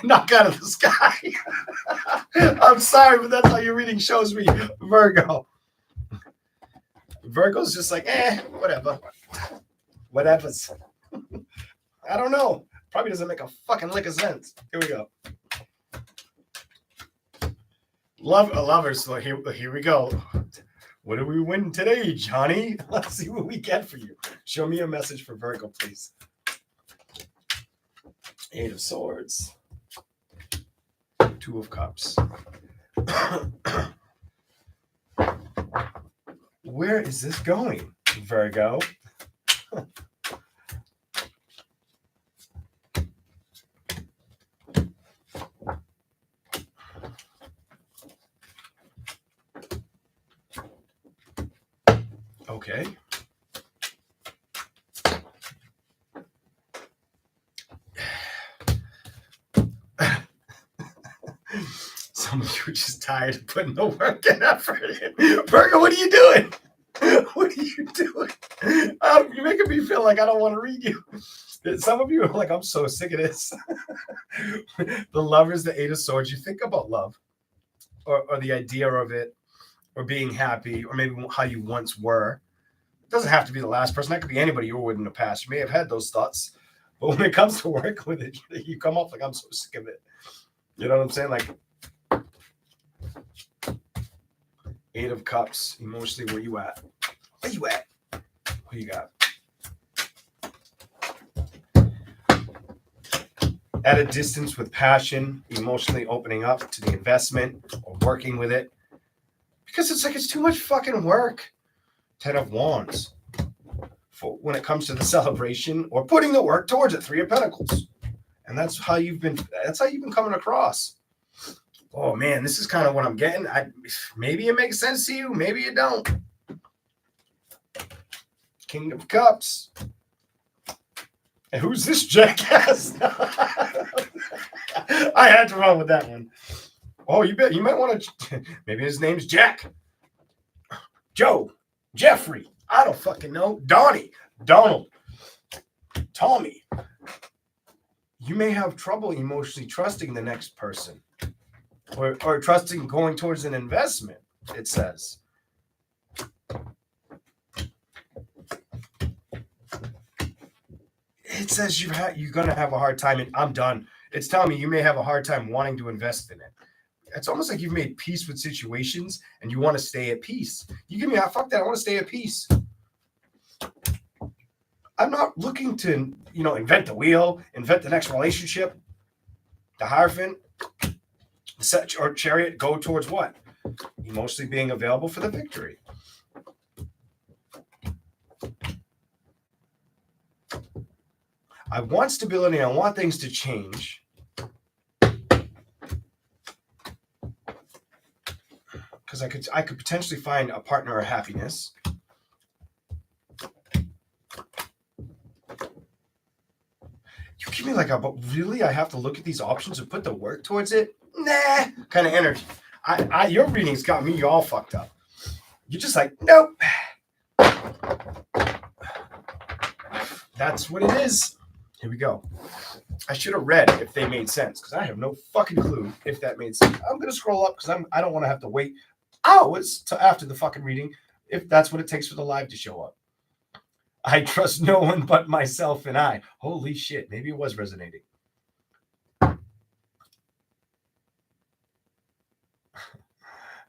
Knock out of the sky. I'm sorry, but that's how your reading shows me, Virgo. Virgo's just like, whatever. Whatever's. I don't know. Probably doesn't make a fucking lick of sense. Here we go. Lovers. So here we go. What do we win today, Johnny? Let's see what we get for you. Show me a message for Virgo, please. Eight of Swords. Two of Cups. Where is this going, Virgo? Okay. Some of you are just tired of putting the work and effort in. Virgo, what are you doing? What are you doing? You're making me feel like I don't want to read you. Some of you are like, I'm so sick of this. The Lovers, the Eight of Swords. You think about love or the idea of it or being happy or maybe how you once were. It doesn't have to be the last person. That could be anybody you were with in the past. You may have had those thoughts. But when it comes to work with it, you come off like, I'm so sick of it. You know what I'm saying? Like, Eight of Cups, emotionally, where you at? Where you at? What you got? At a distance with passion, emotionally opening up to the investment or working with it. Because it's like, it's too much fucking work. Ten of Wands. For when it comes to the celebration or putting the work towards it, Three of Pentacles. And that's how you've been coming across. Oh man, this is kind of what I'm getting. Maybe it makes sense to you, maybe it don't. King of Cups. And who's this jackass? I had to run with that one. Oh, you might want to. Maybe his name's Jack, Joe, Jeffrey. I don't fucking know. Donnie, Donald, Tommy. You may have trouble emotionally trusting the next person. Or trusting going towards an investment, it says. it says you're gonna have a hard time, and I'm done. It's telling me you may have a hard time wanting to invest in it. It's almost like you've made peace with situations and you want to stay at peace. You give me fuck that. I want to stay at peace. I'm not looking to, invent the wheel, invent the next relationship. The Hierophant, or Chariot go towards what? Emotionally being available for the victory. I want stability. I want things to change. Because I could potentially find a partner of happiness. You give me but really I have to look at these options and put the work towards it? Nah, kind of energy. Your readings got me all fucked up. You're just like, nope. That's what it is. Here we go. I should have read if they made sense because I have no fucking clue if that made sense. I'm going to scroll up because I don't want to have to wait hours to after the fucking reading if that's what it takes for the live to show up. I trust no one but myself and I. Holy shit. Maybe it was resonating.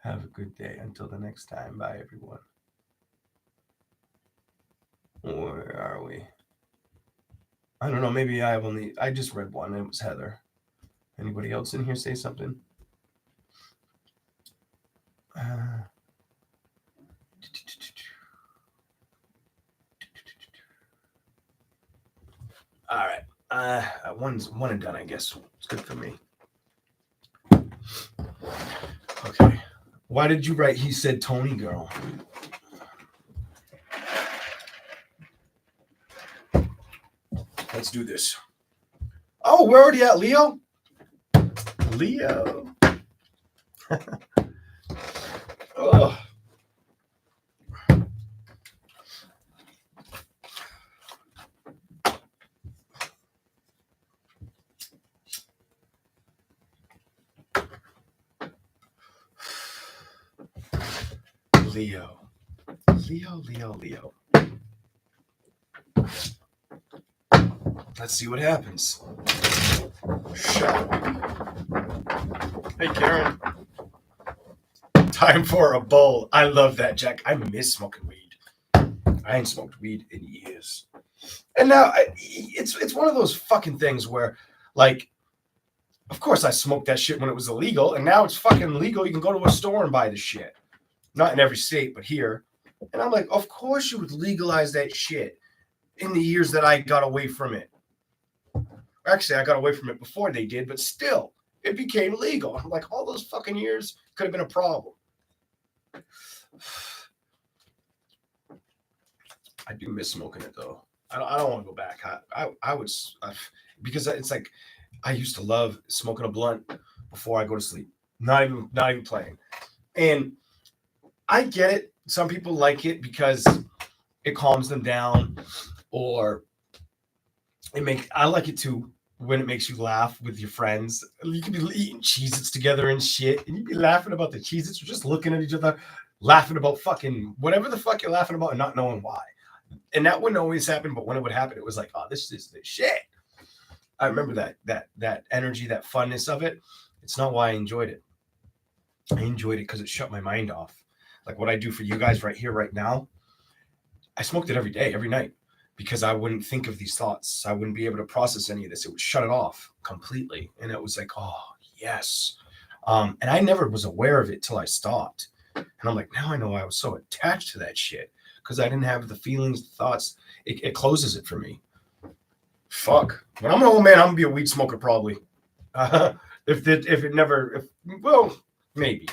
Have a good day. Until the next time. Bye, everyone. Where are we? I don't know. Maybe I just read one. It was Heather. Anybody else in here say something? All right. One and done, I guess. It's good for me. Okay. Why did you write, he said Tony girl? Let's do this. Oh, we're already at Leo? Leo. Oh. Leo. Let's see what happens. Shall we? Hey, Karen. Time for a bowl. I love that, Jack. I miss smoking weed. I ain't smoked weed in years. And now it's one of those fucking things where, of course I smoked that shit when it was illegal, and now it's fucking legal. You can go to a store and buy the shit. Not in every state, but here. And I'm like, of course you would legalize that shit in the years that I got away from it. Actually, I got away from it before they did, but still, it became legal. I'm like, all those fucking years could have been a problem. I do miss smoking it, though. I don't want to go back. I would, because it's like, I used to love smoking a blunt before I go to sleep. Not even playing. And I get it. Some people like it because it calms them down, or I like it too when it makes you laugh with your friends. You can be eating Cheez-Its together and shit, and you'd be laughing about the Cheez-Its, or just looking at each other, laughing about fucking whatever the fuck you're laughing about and not knowing why. And that wouldn't always happen, but when it would happen, it was like, oh, this is the shit. I remember that energy, that funness of it. It's not why I enjoyed it. I enjoyed it because it shut my mind off. Like what I do for you guys right here, right now. I smoked it every day, every night, because I wouldn't think of these thoughts. I wouldn't be able to process any of this. It would shut it off completely. And it was like, oh, yes. And I never was aware of it till I stopped. And I'm like, now I know I was so attached to that shit because I didn't have the feelings, the thoughts. It closes it for me. Fuck. When I'm an old man, I'm going to be a weed smoker probably. Well, maybe.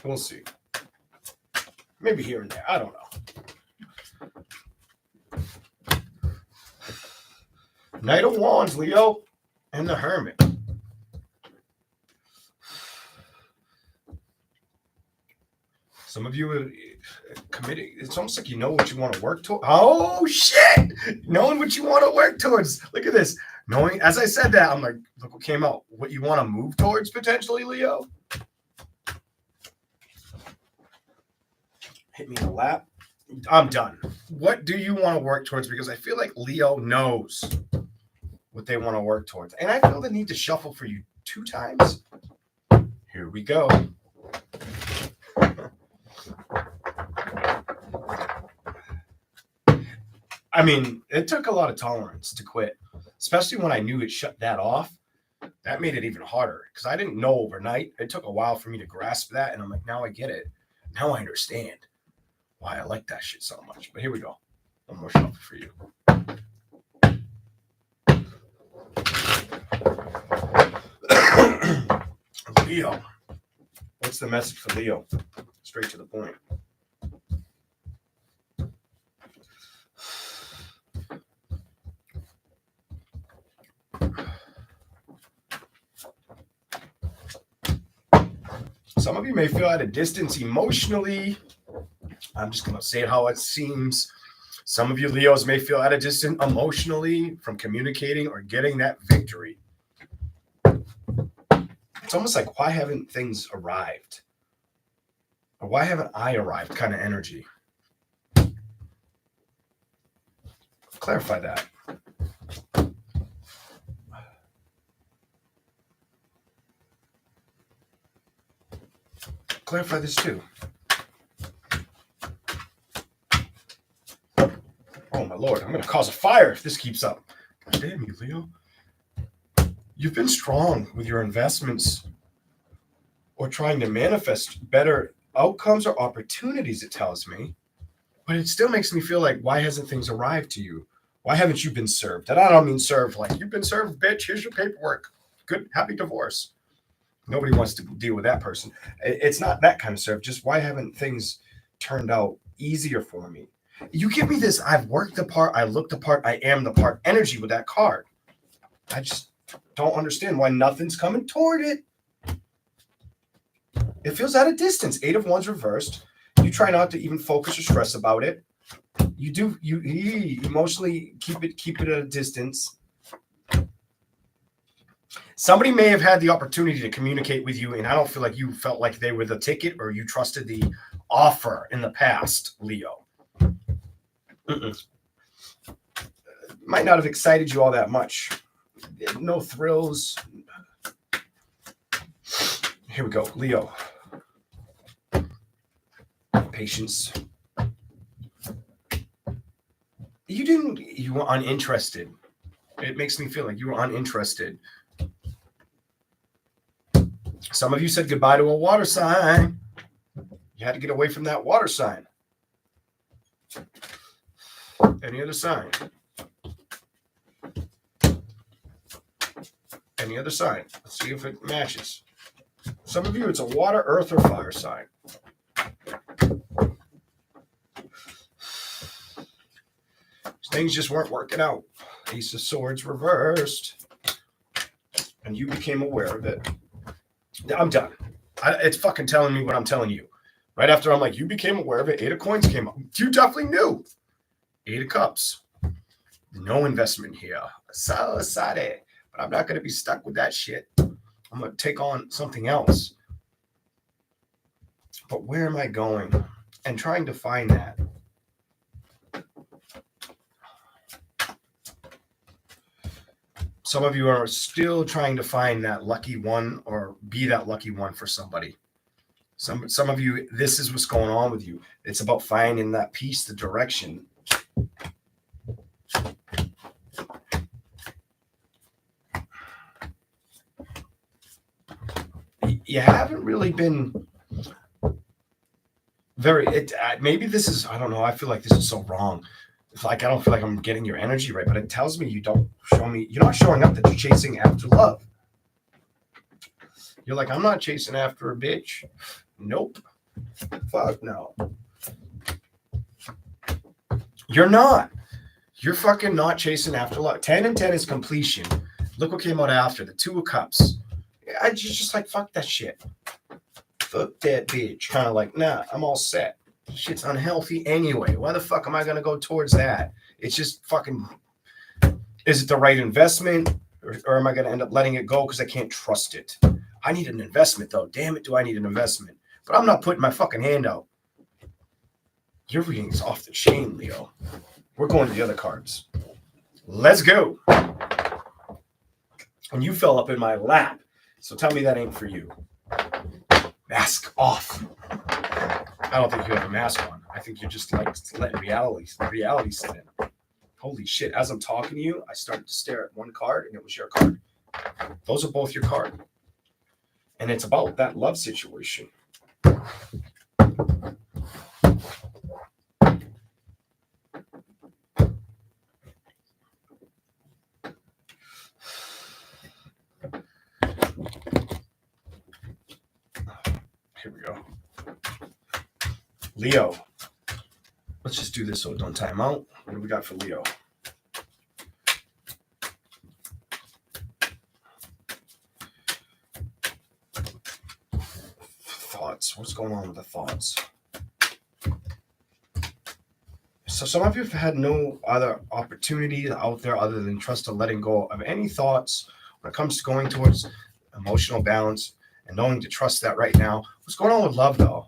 We'll see. Maybe here and there. I don't know. Knight of Wands, Leo, and the Hermit. Some of you are committing. It's almost like you know what you want to work towards. Oh, shit! Knowing what you want to work towards. Look at this. Knowing, as I said that, I'm like, look what came out. What you want to move towards potentially, Leo. Hit me in the lap. I'm done. What do you want to work towards? Because I feel like Leo knows what they want to work towards. And I feel the need to shuffle for you 2 times. Here we go. I mean, it took a lot of tolerance to quit, especially when I knew it shut that off. That made it even harder because I didn't know overnight. It took a while for me to grasp that. And I'm like, now I get it. Now I understand why I like that shit so much. But here we go. One more shuffle for you. Leo. What's the message for Leo? Straight to the point. Some of you may feel at a distance emotionally. I'm just going to say it how it seems. Some of you Leos may feel at a distance emotionally from communicating or getting that victory. It's almost like, why haven't things arrived? Or why haven't I arrived kind of energy. Clarify that. Clarify this too. Oh my Lord, I'm going to cause a fire if this keeps up. God damn you, Leo. You've been strong with your investments or trying to manifest better outcomes or opportunities, it tells me. But it still makes me feel like, why hasn't things arrived to you? Why haven't you been served? And I don't mean served like, you've been served, bitch, here's your paperwork. Good, happy divorce. Nobody wants to deal with that person. It's not that kind of serve. Just why haven't things turned out easier for me? You give me this, I've worked the part, I look the part, I am the part energy with that card. I just don't understand why nothing's coming toward it. It feels at a distance. 8 of Wands reversed. You try not to even focus or stress about it. You emotionally keep it at a distance. Somebody may have had the opportunity to communicate with you, and I don't feel like you felt like they were the ticket or you trusted the offer in the past, Leo. Might not have excited you all that much. No thrills. Here we go, Leo. Patience. You were uninterested. It makes me feel like you were uninterested. Some of you said goodbye to a water sign. You had to get away from that water sign. Any other sign? Any other sign? Let's see if it matches. Some of you, it's a water, earth, or fire sign. Things just weren't working out. Ace of Swords reversed. And you became aware of it. I'm done. It's fucking telling me what I'm telling you. Right after I'm like, you became aware of it. 8 of Coins came up. You definitely knew. 8 of Cups. No investment here. So sorry. But I'm not going to be stuck with that shit. I'm going to take on something else. But where am I going? And trying to find that. Some of you are still trying to find that lucky one or be that lucky one for somebody. Some of you, this is what's going on with you. It's about finding that peace, the direction. You haven't really been maybe this is, I don't know, I feel like this is so wrong. It's like, I don't feel like I'm getting your energy right, but it tells me you're not showing up that you're chasing after love. You're like, I'm not chasing after a bitch. Nope. Fuck no. You're not. You're fucking not chasing after love. 10 and 10 is completion. Look what came out after. The 2 of Cups. I just like, fuck that shit. Fuck that bitch. Kind of like, nah, I'm all set. Shit's unhealthy anyway. Why the fuck am I going to go towards that? It's just fucking, is it the right investment? Or am I going to end up letting it go because I can't trust it? I need an investment though. Damn it, do I need an investment? But I'm not putting my fucking hand out. Your reading's off the chain, Leo. We're going to the other cards. Let's go. And you fell up in my lap. So tell me that ain't for you. Mask off. I don't think you have a mask on. I think you're just like letting reality set in. Holy shit. As I'm talking to you, I started to stare at one card and it was your card. Those are both your card. And it's about that love situation. Here we go. Leo. Let's just do this so it don't time out. What do we got for Leo? Thoughts. What's going on with the thoughts? So some of you have had no other opportunity out there other than trust to letting go of any thoughts when it comes to going towards emotional balance and knowing to trust that right now. What's going on with love though?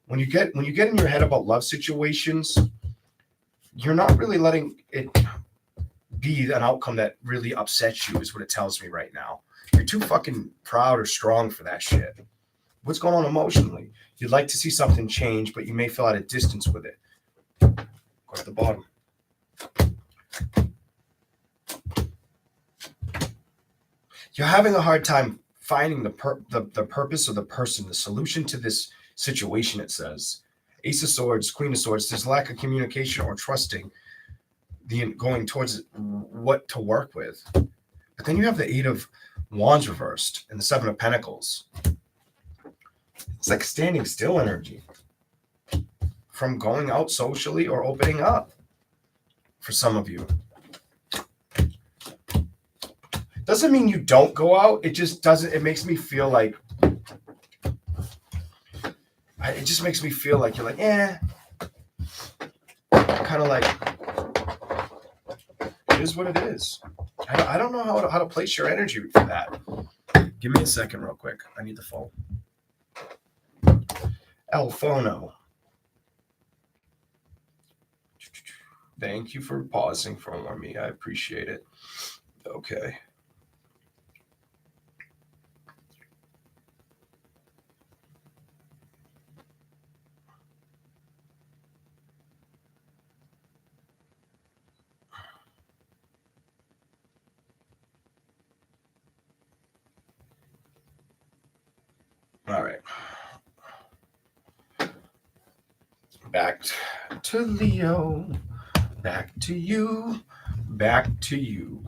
When you get in your head about love situations, you're not really letting it be an outcome that really upsets you, is what it tells me right now. You're too fucking proud or strong for that shit. What's going on emotionally? You'd like to see something change, but you may feel at a distance with it. Go to the bottom. You're having a hard time finding the purpose of the person, the solution to this situation, it says. Ace of Swords, Queen of Swords, there's lack of communication or trusting going towards what to work with. But then you have the Eight of Wands reversed and the Seven of Pentacles. It's like standing still energy from going out socially or opening up for some of you. Doesn't mean you don't go out. It just doesn't. It makes me feel like. It just makes me feel like you're like, kind of like, it is what it is. I don't know how to place your energy for that. Give me a second real quick. I need the phone. El Phono. Thank you for pausing for me. I appreciate it. Okay. All right. Back to Leo. Back to you. Back to you.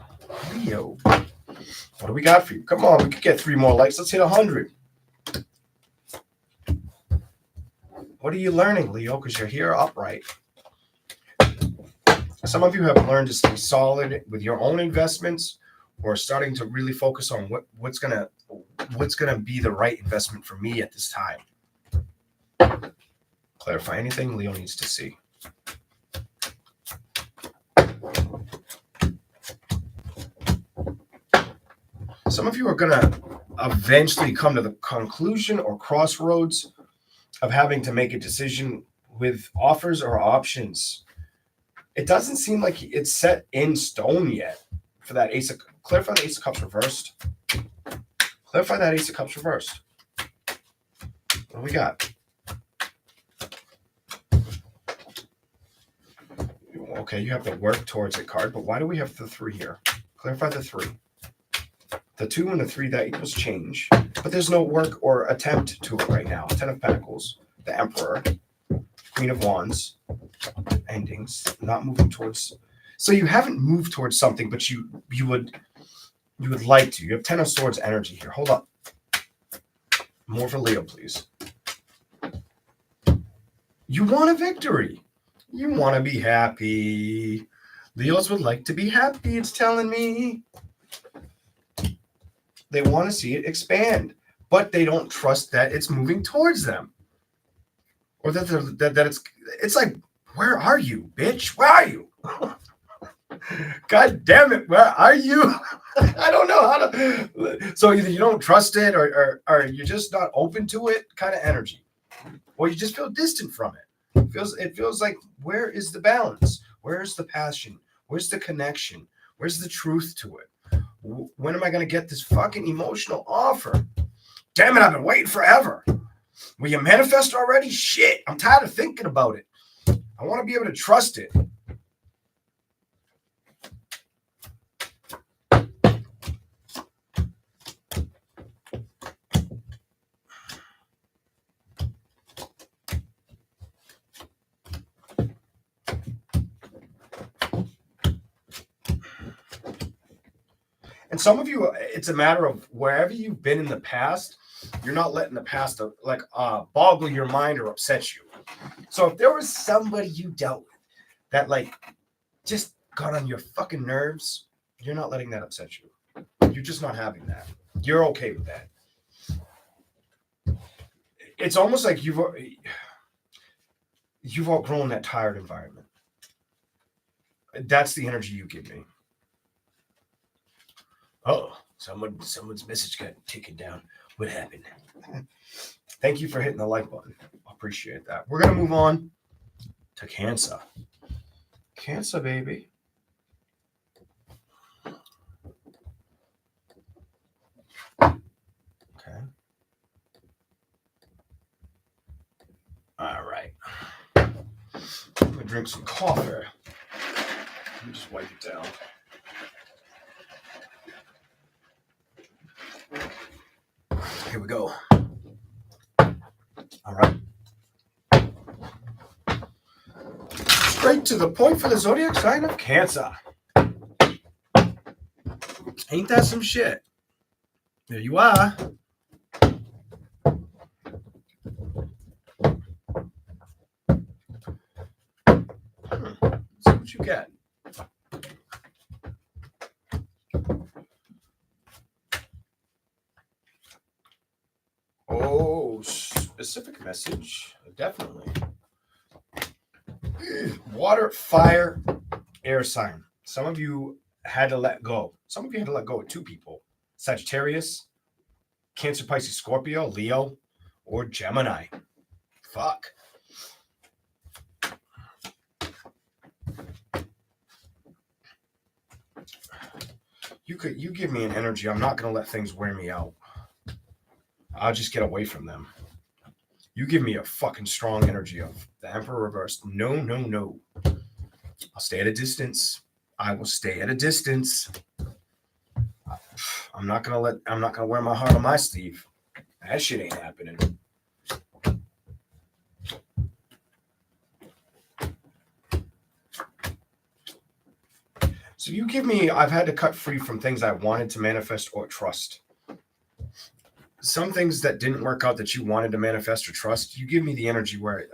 Leo. What do we got for you? Come on, we could get 3 more likes. Let's hit 100. What are you learning, Leo? Because you're here upright. Some of you have learned to stay solid with your own investments, or starting to really focus on what's gonna be the right investment for me at this time. Clarify anything Leo needs to see. Some of you are gonna eventually come to the conclusion or crossroads of having to make a decision with offers or options. It doesn't seem like it's set in stone yet for that Ace of... Clarify the Ace of Cups reversed. Clarify that Ace of Cups reversed. What do we got? Okay, you have to work towards it card, but why do we have the 3 here? Clarify the 3. The 2 and the 3, that equals change. But there's no work or attempt to it right now. 10 of Pentacles, the Emperor, Queen of Wands, endings, not moving towards... So you haven't moved towards something, but you would like to. You have 10 of Swords energy here. Hold up. More for Leo, please. You want a victory. You want to be happy. Leos would like to be happy, it's telling me. They want to see it expand, but they don't trust that it's moving towards them. Or that it's like, where are you, bitch? Where are you? God damn it, where are you? I don't know how to. So either you don't trust it or you're just not open to it, kind of energy. Or you just feel distant from it. It feels like, where is the balance? Where's the passion? Where's the connection? Where's the truth to it? When am I going to get this fucking emotional offer? Damn it, I've been waiting forever. Will you manifest already? Shit, I'm tired of thinking about it. I want to be able to trust it. And some of you, it's a matter of wherever you've been in the past, you're not letting the past boggle your mind or upset you. So if there was somebody you dealt with that just got on your fucking nerves, you're not letting that upset you. You're just not having that. You're okay with that. It's almost like you've outgrown that tired environment. That's the energy you give me. Oh, someone's message got taken down. What happened? Thank you for hitting the like button. I appreciate that. We're going to move on to Cancer. Cancer, baby. Okay. All right. I'm going to drink some coffee. Let me just wipe it down. Here we go. All right. Straight to the point for the zodiac sign of Cancer. Ain't that some shit? There you are. See what you get. Oh, specific message. Definitely. Water, fire, air sign. Some of you had to let go. Some of you had to let go of two people. Sagittarius, Cancer, Pisces, Scorpio, Leo, or Gemini. Fuck. You give me an energy. I'm not going to let things wear me out. I'll just get away from them. You give me a fucking strong energy of the Emperor reversed. No, no, no. I'll stay at a distance. I will stay at a distance. I'm not gonna wear my heart on my sleeve. That shit ain't happening. So you give me, I've had to cut free from things I wanted to manifest or trust. Some things that didn't work out that you wanted to manifest or trust, you give me the energy where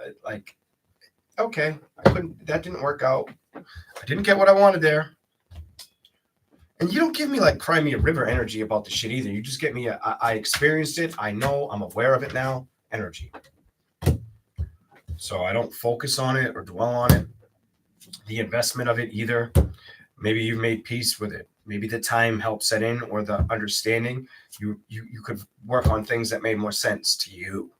okay, that didn't work out. I didn't get what I wanted there. And you don't give me cry me a river energy about the shit either. You just get me I experienced it. I know, I'm aware of it now energy. So I don't focus on it or dwell on it. The investment of it either. Maybe you've made peace with it. Maybe the time helped set in or the understanding. You could work on things that made more sense to you.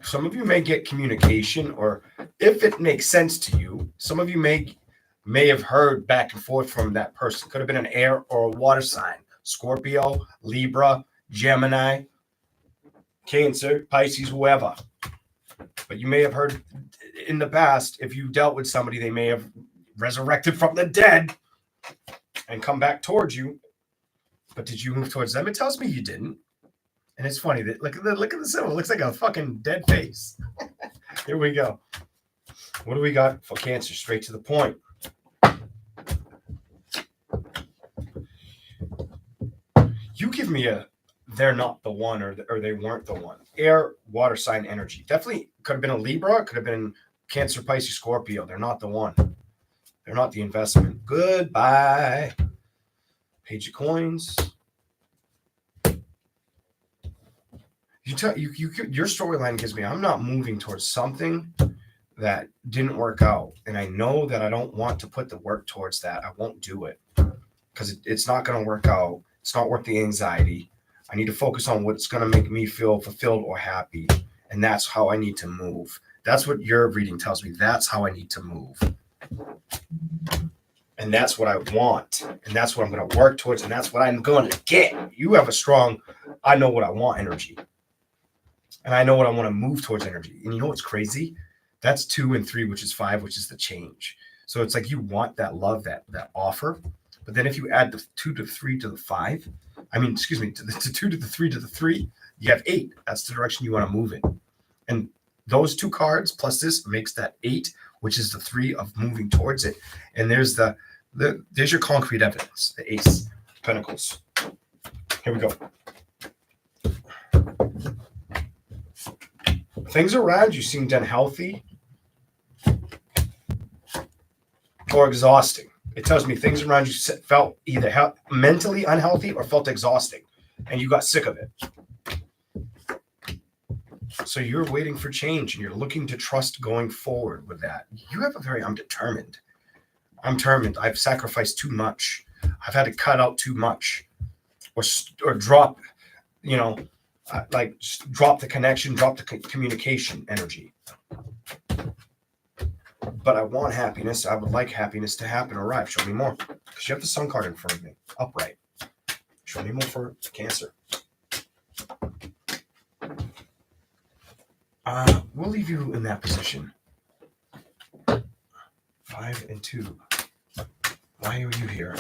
Some of you may get communication, or if it makes sense to you, some of you may have heard back and forth from that person. Could have been an air or a water sign. Scorpio, Libra, Gemini, Cancer, Pisces, whoever. But you may have heard in the past, if you dealt with somebody, they may have resurrected from the dead and come back towards you. But did you move towards them? It tells me you didn't. And it's funny that look at the symbol. It looks like a fucking dead face. Here we go. What do we got for Cancer? Straight to the point. You give me they're not the one or they weren't the one. Air, water sign energy. Definitely could have been a Libra. Could have been Cancer, Pisces, Scorpio. They're not the one. They're not the investment. Goodbye. Page of coins. Your storyline gives me, I'm not moving towards something that didn't work out. And I know that I don't want to put the work towards that. I won't do it because it's not going to work out. It's not worth the anxiety. I need to focus on what's going to make me feel fulfilled or happy. And that's how I need to move. That's what your reading tells me. That's how I need to move. And that's what I want. And that's what I'm going to work towards. And that's what I'm going to get. You have a strong, I know what I want energy. And I know what I want to move towards energy. And you know what's crazy? That's 2 and 3, which is 5, which is the change. So it's like you want that love, that offer. But then if you add the 2 to 3 to the 5, to the 2 to the 3 to the 3, you have 8. That's the direction you want to move in. And those 2 cards plus this makes that 8, which is the 3 of moving towards it. And there's there's your concrete evidence, the Ace of Pentacles. Here we go. Things around you seemed unhealthy or exhausting. It tells me things around you felt either mentally unhealthy or felt exhausting, and you got sick of it. So you're waiting for change, and you're looking to trust going forward with that. You have I'm determined. I've sacrificed too much. I've had to cut out too much, or drop, drop the connection, drop the communication energy. But I want happiness. I would like happiness to happen. Arrive. Show me more. Because you have the Sun card in front of me. Upright. Show me more for Cancer. We'll leave you in that position. 5 and 2. Why are you here?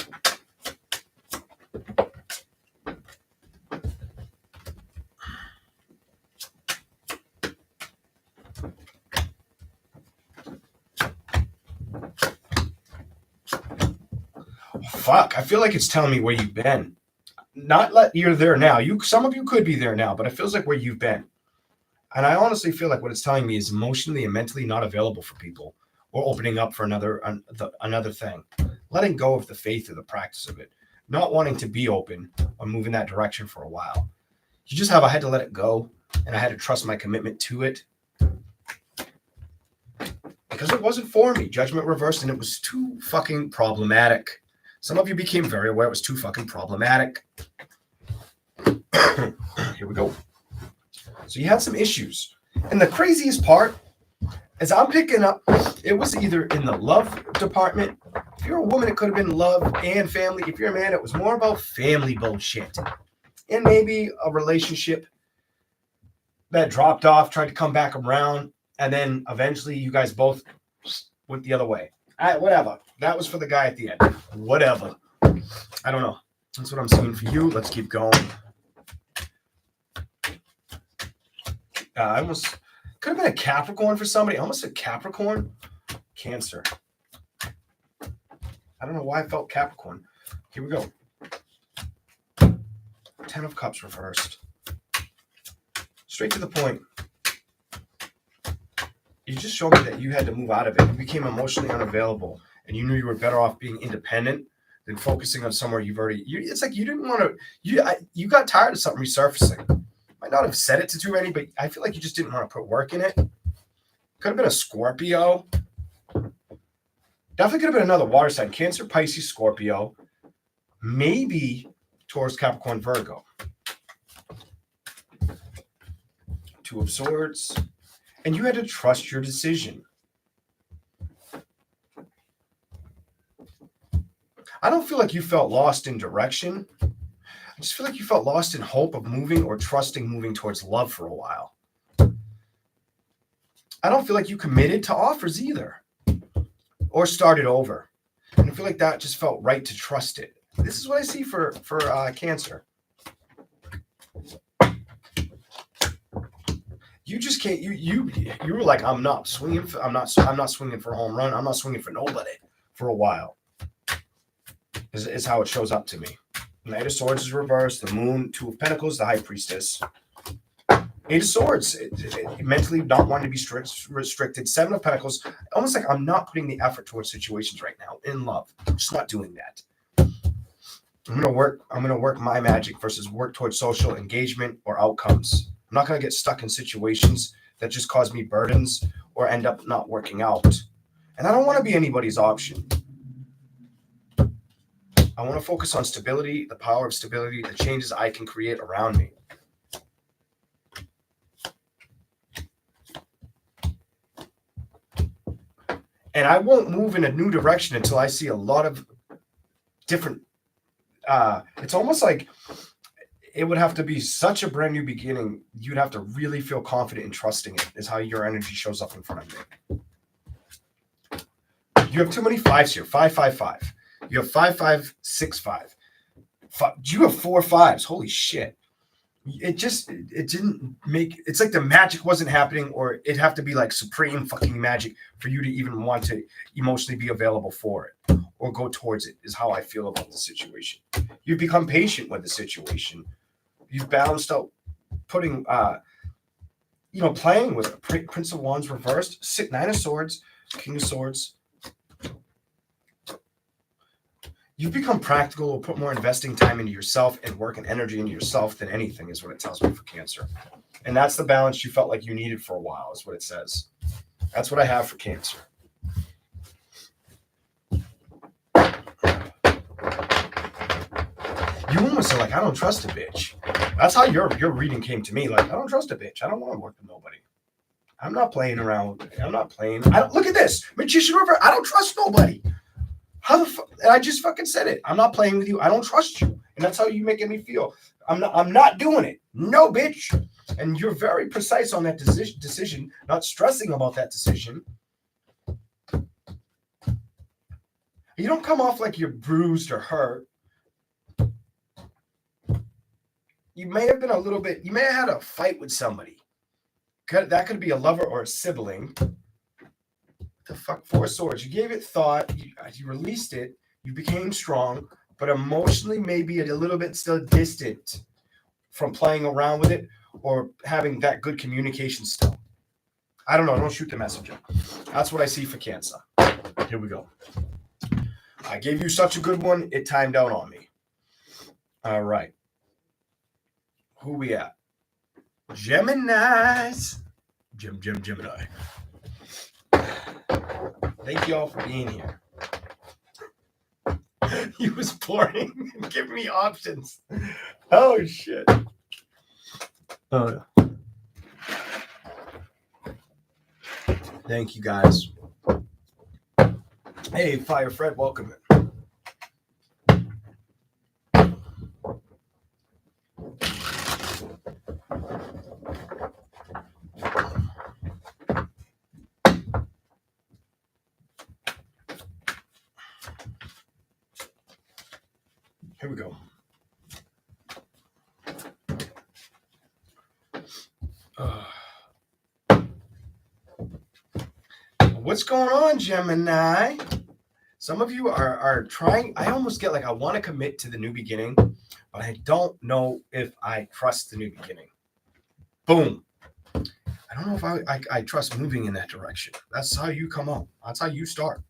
Fuck, I feel like it's telling me where you've been. You're there now. Some of you could be there now, but it feels like where you've been. And I honestly feel like what it's telling me is emotionally and mentally not available for people, or opening up for another thing. Letting go of the faith or the practice of it. Not wanting to be open or move in that direction for a while. I had to let it go, and I had to trust my commitment to it. Because it wasn't for me. Judgment reversed, and it was too fucking problematic. Some of you became very aware it was too fucking problematic. Here we go. So you had some issues. And the craziest part is I'm picking up, it was either in the love department. If you're a woman, it could have been love and family. If you're a man, it was more about family bullshit. And maybe a relationship that dropped off, tried to come back around, and then eventually you guys both went the other way. Whatever. That was for the guy at the end. Whatever. I don't know. That's what I'm seeing for you. Let's keep going. I almost could have been a Capricorn for somebody. I almost said Capricorn. Cancer. I don't know why I felt Capricorn. Here we go. 10 of Cups reversed. Straight to the point. You just showed me that you had to move out of it. You became emotionally unavailable, and you knew you were better off being independent than focusing on somewhere it's like you didn't want to, you got tired of something resurfacing. Might not have said it to too many, but I feel like you just didn't want to put work in it. Could have been a Scorpio. Definitely could have been another water sign. Cancer, Pisces, Scorpio. Maybe Taurus, Capricorn, Virgo. 2 of Swords. And you had to trust your decision. I don't feel like you felt lost in direction. I just feel like you felt lost in hope of moving or trusting moving towards love for a while. I don't feel like you committed to offers either. Or started over. And I feel like that just felt right to trust it. This is what I see for Cancer. You just can't. You were like, I'm not swinging for a home run. I'm not swinging for nobody for a while. Is how it shows up to me. Knight of Swords is reversed. The Moon, 2 of Pentacles, the High Priestess. 8 of Swords, mentally not wanting to be restricted. 7 of Pentacles, almost like I'm not putting the effort towards situations right now in love. I'm just not doing that. I'm gonna work my magic versus work towards social engagement or outcomes. I'm not gonna get stuck in situations that just cause me burdens or end up not working out. And I don't want to be anybody's option. I want to focus on stability, the power of stability, the changes I can create around me. And I won't move in a new direction until I see a lot of different, it's almost like it would have to be such a brand new beginning. You'd have to really feel confident in trusting it, is how your energy shows up in front of you. You have too many fives here. 5, 5, 5. You have 5, 5, 6, 5. You have 4 5s. Holy shit. It didn't make, it's like the magic wasn't happening, or it'd have to be like supreme fucking magic for you to even want to emotionally be available for it or go towards it, is how I feel about the situation. You've become patient with the situation. You've balanced out putting, playing with Prince of Wands reversed, 9 of Swords, King of Swords. You've become practical, or put more investing time into yourself and work and energy into yourself than anything, is what it tells me for Cancer. And that's the balance you felt like you needed for a while, is what it says. That's what I have for Cancer. You almost are like, I don't trust a bitch. That's how your reading came to me. Like, I don't trust a bitch. I don't want to work with nobody. I'm not playing around with it. I'm not playing. Look at this. Magician River. I don't trust nobody. How the fuck? I just fucking said it. I'm not playing with you. I don't trust you. And that's how you making me feel. I'm not doing it. No, bitch. And you're very precise on that decision, not stressing about that decision. You don't come off like you're bruised or hurt. You may have been a little bit, you may have had a fight with somebody. That could be a lover or a sibling. The fuck, 4 Swords. You gave it thought. You released it. You became strong, but emotionally maybe a little bit still distant from playing around with it or having that good communication still. I don't know. Don't shoot the messenger. That's what I see for Cancer. Here we go. I gave you such a good one. It timed out on me. All right. Who we at? Geminis. Gemini. Thank you all for being here. He was boring and giving me options. Oh, shit. Oh, yeah. Thank you, guys. Hey, Fire Fred, welcome in. Here we go. What's going on, Gemini? Some of you are trying. I almost get like I want to commit to the new beginning, but I don't know if I trust the new beginning. Boom. I don't know if I trust moving in that direction. That's how you come up. That's how you start.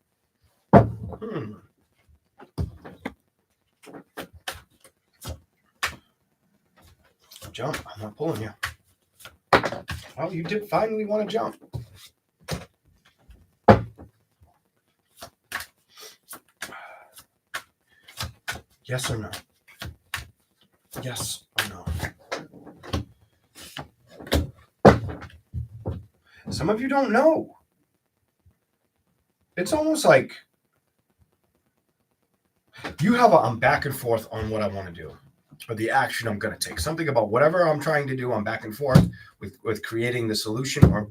Jump. I'm not pulling you. Oh, you did finally want to jump. Yes or no? Yes or no? Some of you don't know. It's almost like you have I'm back and forth on what I want to do, or the action I'm going to take. Something about whatever I'm trying to do, I'm back and forth with creating the solution or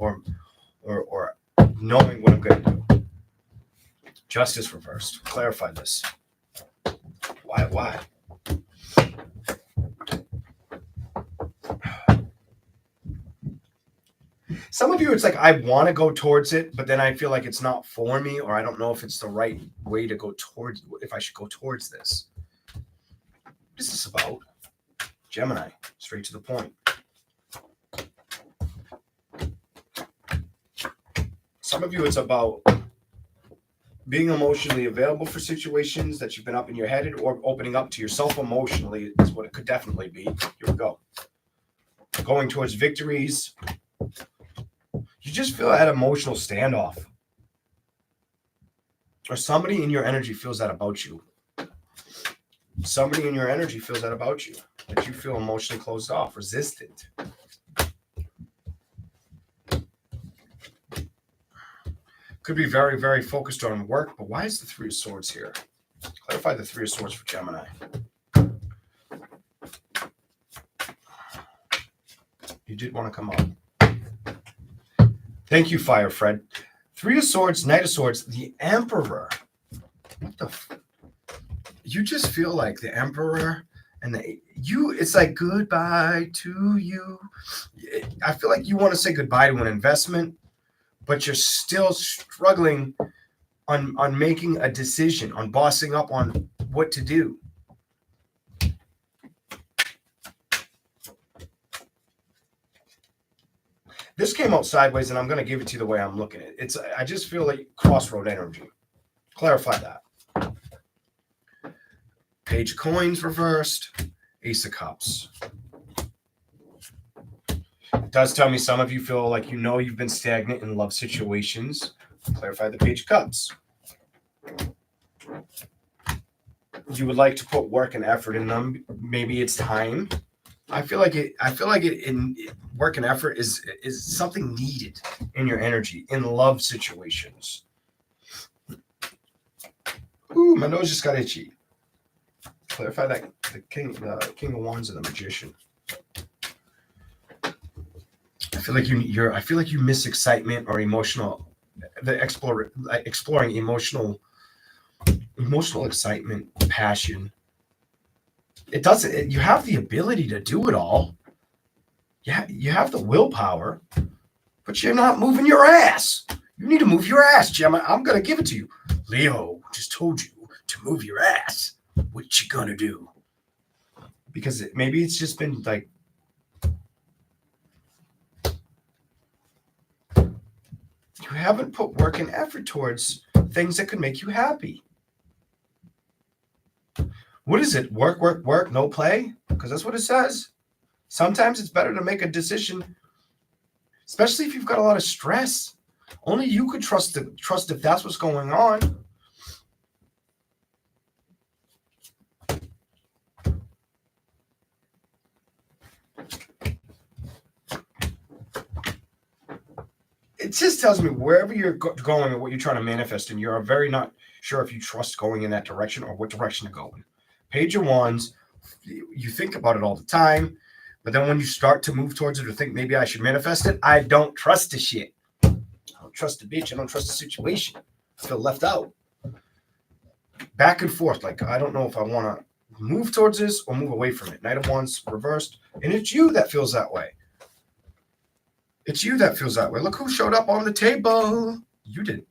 knowing what I'm going to do. Justice reversed. Clarify this. Why? Some of you, it's like I want to go towards it, but then I feel like it's not for me, or I don't know if it's the right way to go towards, if I should go towards this. What is this about? Gemini, straight to the point. Some of you, it's about being emotionally available for situations that you've been up in your head, or opening up to yourself emotionally is what it could definitely be. Here we go. Going towards victories. You just feel that emotional standoff. Or somebody in your energy feels that about you. Somebody in your energy feels that about you. That you feel emotionally closed off, resistant. Could be very, very focused on work, but why is the Three of Swords here? Clarify the Three of Swords for Gemini. You did want to come up. Thank you, Fire Fred. Three of Swords, Knight of Swords, the Emperor. What the you just feel like the Emperor and it's like goodbye to you. I feel like you want to say goodbye to an investment, but you're still struggling on making a decision, on bossing up on what to do. This came out sideways, and I'm going to give it to you the way I'm looking at it. I just feel like crossroad energy. Clarify that. Page of Coins reversed, Ace of Cups. It does tell me some of you feel like you've been stagnant in love situations. Clarify the Page of Cups. You would like to put work and effort in them. Maybe it's time. I feel like work and effort is something needed in your energy in love situations. Ooh, my nose just got itchy. Clarify that the King of Wands and the Magician. I feel like you miss excitement or emotional, exploring emotional excitement, passion. It doesn't. You have the ability to do it all. Yeah, you have the willpower, but you're not moving your ass. You need to move your ass, Gemma. I'm gonna give it to you. Leo just told you to move your ass. What you gonna do? Because maybe it's just been like you haven't put work and effort towards things that could make you happy. What is it? Work, work, work, no play? Because that's what it says. Sometimes it's better to make a decision, especially if you've got a lot of stress. Only you could trust if that's what's going on. It just tells me wherever you're going and what you're trying to manifest, and you're very not sure if you trust going in that direction or what direction to go in. Page of Wands, you think about it all the time, but then when you start to move towards it or think maybe I should manifest it, I don't trust the shit. I don't trust the bitch. I don't trust the situation. I feel left out. Back and forth. Like, I don't know if I want to move towards this or move away from it. Knight of Wands reversed. And it's you that feels that way. It's you that feels that way. Look who showed up on the table. You did.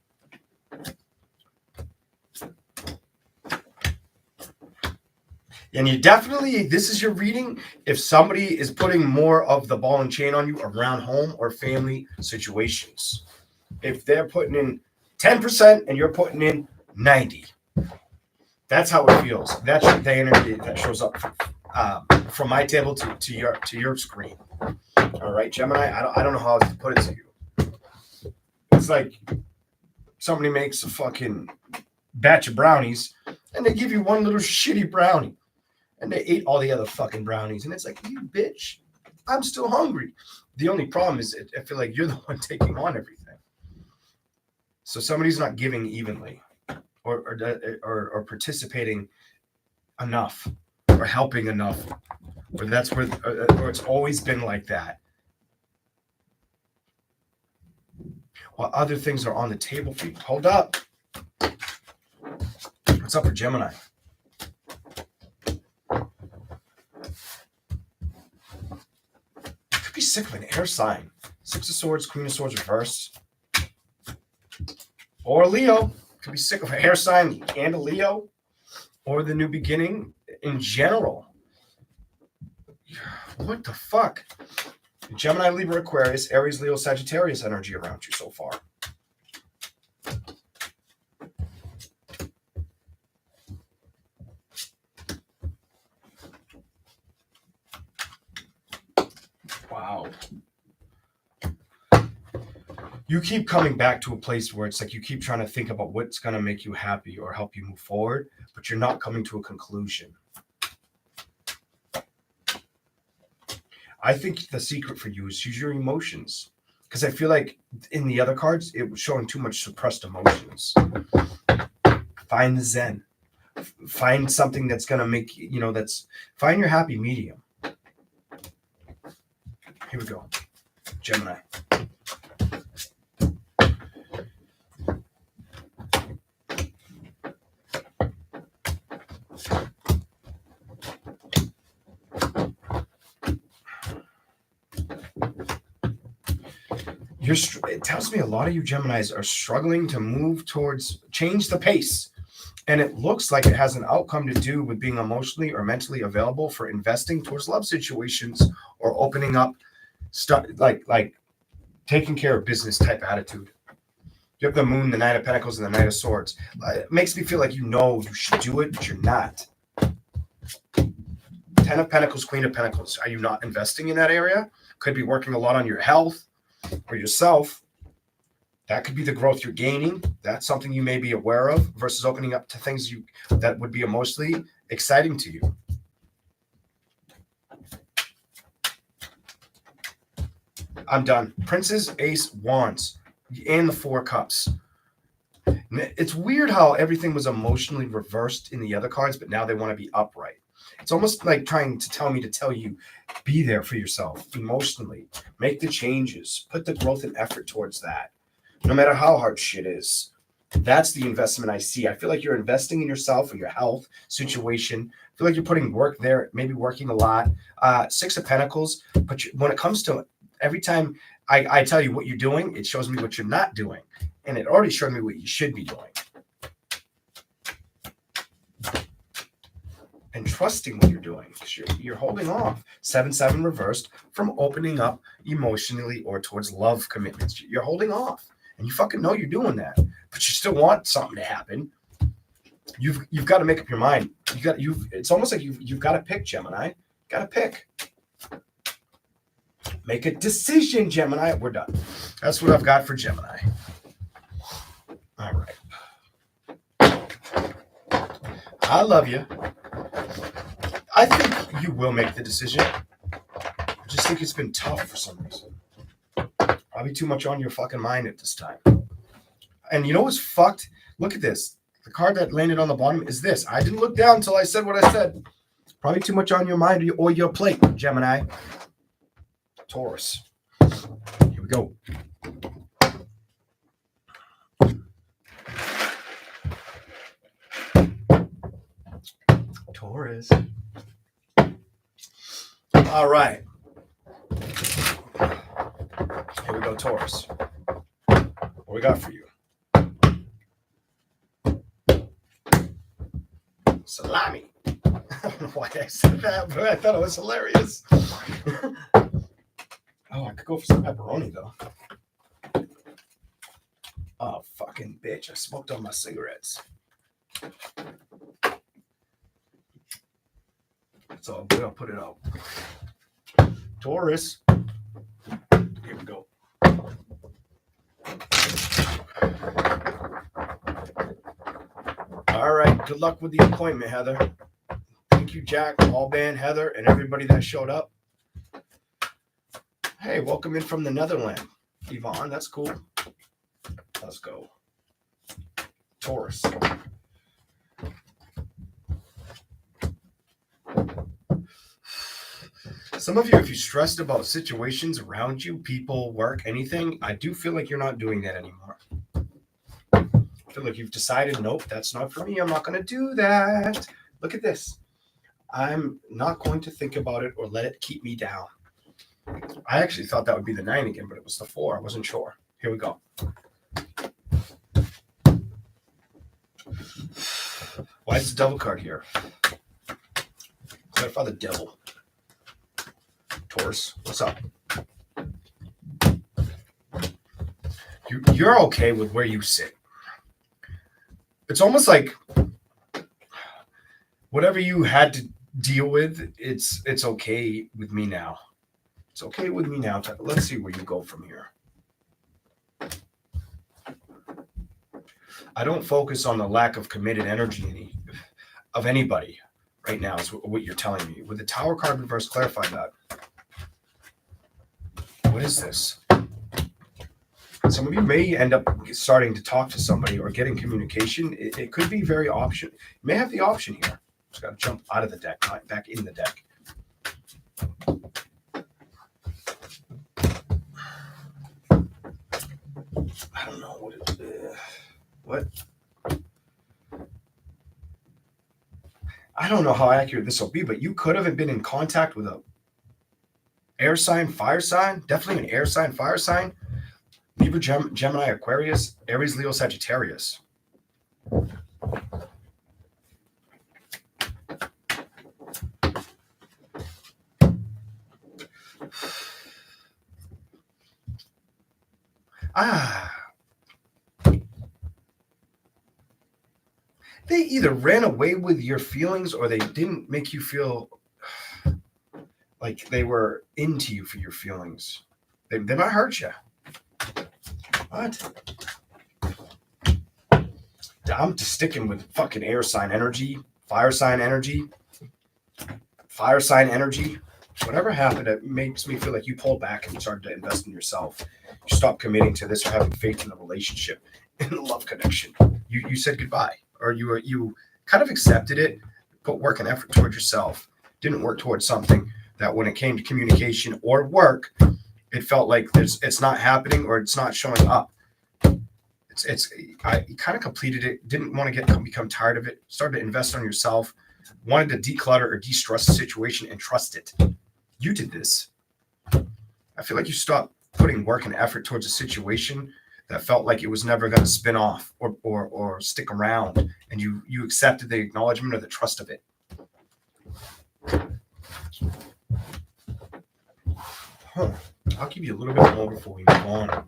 And you definitely, this is your reading. If somebody is putting more of the ball and chain on you around home or family situations, if they're putting in 10% and you're putting in 90, that's how it feels. That's the energy that shows up from my table to your screen. All right, Gemini, I don't know how else to put it to you. It's like somebody makes a fucking batch of brownies and they give you one little shitty brownie. And they ate all the other fucking brownies. And it's like, you bitch, I'm still hungry. The only problem is I feel like you're the one taking on everything. So somebody's not giving evenly or participating enough or helping enough. Or that's where or it's always been like that. While other things are on the table for you. Hold up. What's up for Gemini? Be sick of an air sign. Six of Swords, Queen of Swords reversed. Or Leo. Could be sick of an air sign and a Leo. Or the new beginning in general. What the fuck? Gemini, Libra, Aquarius, Aries, Leo, Sagittarius energy around you so far. Wow. You keep coming back to a place where it's like you keep trying to think about what's going to make you happy or help you move forward, but you're not coming to a conclusion. I think the secret for you is use your emotions. Because I feel like in the other cards, it was showing too much suppressed emotions. Find the Zen. Find something that's going to make, find your happy medium. Here we go. Gemini. It tells me a lot of you Geminis are struggling to move towards change the pace. And it looks like it has an outcome to do with being emotionally or mentally available for investing towards love situations or opening up stuff like taking care of business type attitude. You have the Moon, the Knight of Pentacles, and the Knight of Swords. It makes me feel like you should do it, but you're not. Ten of Pentacles, Queen of Pentacles. Are you not investing in that area? Could be working a lot on your health or yourself. That could be the growth you're gaining. That's something you may be aware of versus opening up to things that would be emotionally exciting to you. I'm done. Princes, Ace, Wands, and the Four Cups. It's weird how everything was emotionally reversed in the other cards, but now they want to be upright. It's almost like trying to tell me to tell you, be there for yourself emotionally. Make the changes. Put the growth and effort towards that. No matter how hard shit is. That's the investment I see. I feel like you're investing in yourself or your health situation. I feel like you're putting work there, maybe working a lot. Six of Pentacles. But when it comes to every time I tell you what you're doing, it shows me what you're not doing. And it already showed me what you should be doing. And trusting what you're doing. Because you're holding off. 7-7 reversed from opening up emotionally or towards love commitments. You're holding off. And you fucking know you're doing that. But you still want something to happen. You've got to make up your mind. It's almost like you've got to pick, Gemini. Got to pick. Make a decision, Gemini. We're done. That's what I've got for Gemini. All right. I love you. I think you will make the decision. I just think it's been tough for some reason. Probably too much on your fucking mind at this time. And you know what's fucked? Look at this. The card that landed on the bottom is this. I didn't look down until I said what I said. Probably too much on your mind or your plate, Gemini. Taurus. Here we go. Taurus. All right. Here we go, Taurus. What we got for you? Salami. I don't know why I said that, but I thought it was hilarious. Oh, I could go for some pepperoni, though. Oh, fucking bitch. I smoked all my cigarettes. It's all good. I'll put it out. Taurus. Here we go. All right. Good luck with the appointment, Heather. Thank you, Jack, All Band, Heather, and everybody that showed up. Hey, welcome in from the Netherlands. Yvonne, that's cool. Let's go. Taurus. Some of you, if you're stressed about situations around you, people, work, anything, I do feel like you're not doing that anymore. I feel like you've decided, nope, that's not for me. I'm not going to do that. Look at this. I'm not going to think about it or let it keep me down. I actually thought that would be the 9 again, but it was the 4. I wasn't sure. Here we go. Why is the devil card here? Clarify the devil. Taurus, what's up? You're okay with where you sit. It's almost like whatever you had to deal with, it's okay with me now. It's okay with me now. Let's see where you go from here. I don't focus on the lack of committed energy of anybody right now is what you're telling me. With the Tower card reverse, clarify that. What is this? Some of you may end up starting to talk to somebody or getting communication. It could be very option. You may have the option here. Just got to jump out of the deck, back in the deck. I don't know what it is. What? I don't know how accurate this will be, but you could have been in contact with a air sign, fire sign, definitely an air sign, fire sign. Libra, Gemini, Aquarius, Aries, Leo, Sagittarius. They either ran away with your feelings or they didn't make you feel like they were into you for your feelings. They might hurt you. What? I'm just sticking with fucking air sign energy, fire sign energy, Whatever happened, it makes me feel like you pulled back and started to invest in yourself. You stopped committing to this or having faith in the relationship, in the love connection. You said goodbye, or you kind of accepted it, put work and effort toward yourself. Didn't work towards something that when it came to communication or work, it felt like it's not happening or it's not showing up. You kind of completed it, didn't want to become tired of it, started to invest on yourself, wanted to declutter or de-stress the situation and trust it. You did this. I feel like you stopped putting work and effort towards a situation that felt like it was never going to spin off or stick around, and you accepted the acknowledgement or the trust of it. I'll give you a little bit more before we move on.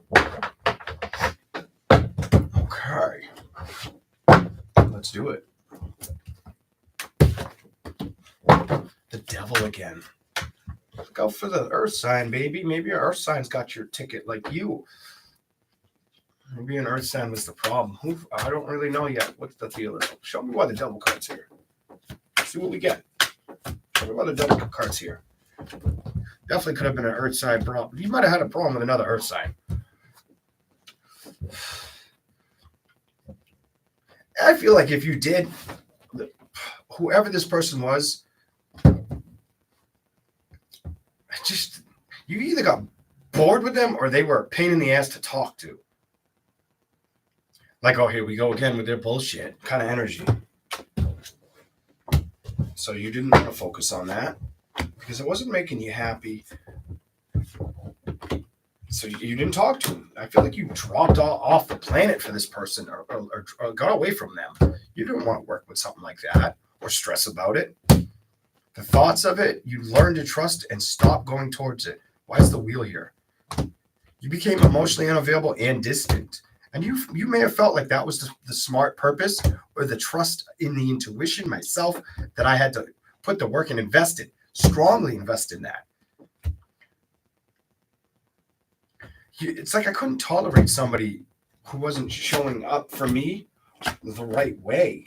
Okay. Let's do it. The devil again. Go for the earth sign, baby. Maybe your earth sign's got your ticket like you. Maybe an earth sign was the problem. I don't really know yet. What's the deal? Show me why the devil card's here. See what we get. Show me why the devil card's here. Definitely could have been an earth sign problem. You might have had a problem with another earth sign. I feel like if you did, whoever this person was, you either got bored with them or they were a pain in the ass to talk to. Like, oh, here we go again with their bullshit kind of energy. So you didn't want to focus on that because it wasn't making you happy. So you didn't talk to them. I feel like you dropped off the planet for this person or got away from them. You didn't want to work with something like that or stress about it. The thoughts of it, you learned to trust and stop going towards it. Why is the wheel here? You became emotionally unavailable and distant. And you may have felt like that was the smart purpose or the trust in the intuition myself that I had to put the work and strongly invest in that. It's like I couldn't tolerate somebody who wasn't showing up for me the right way.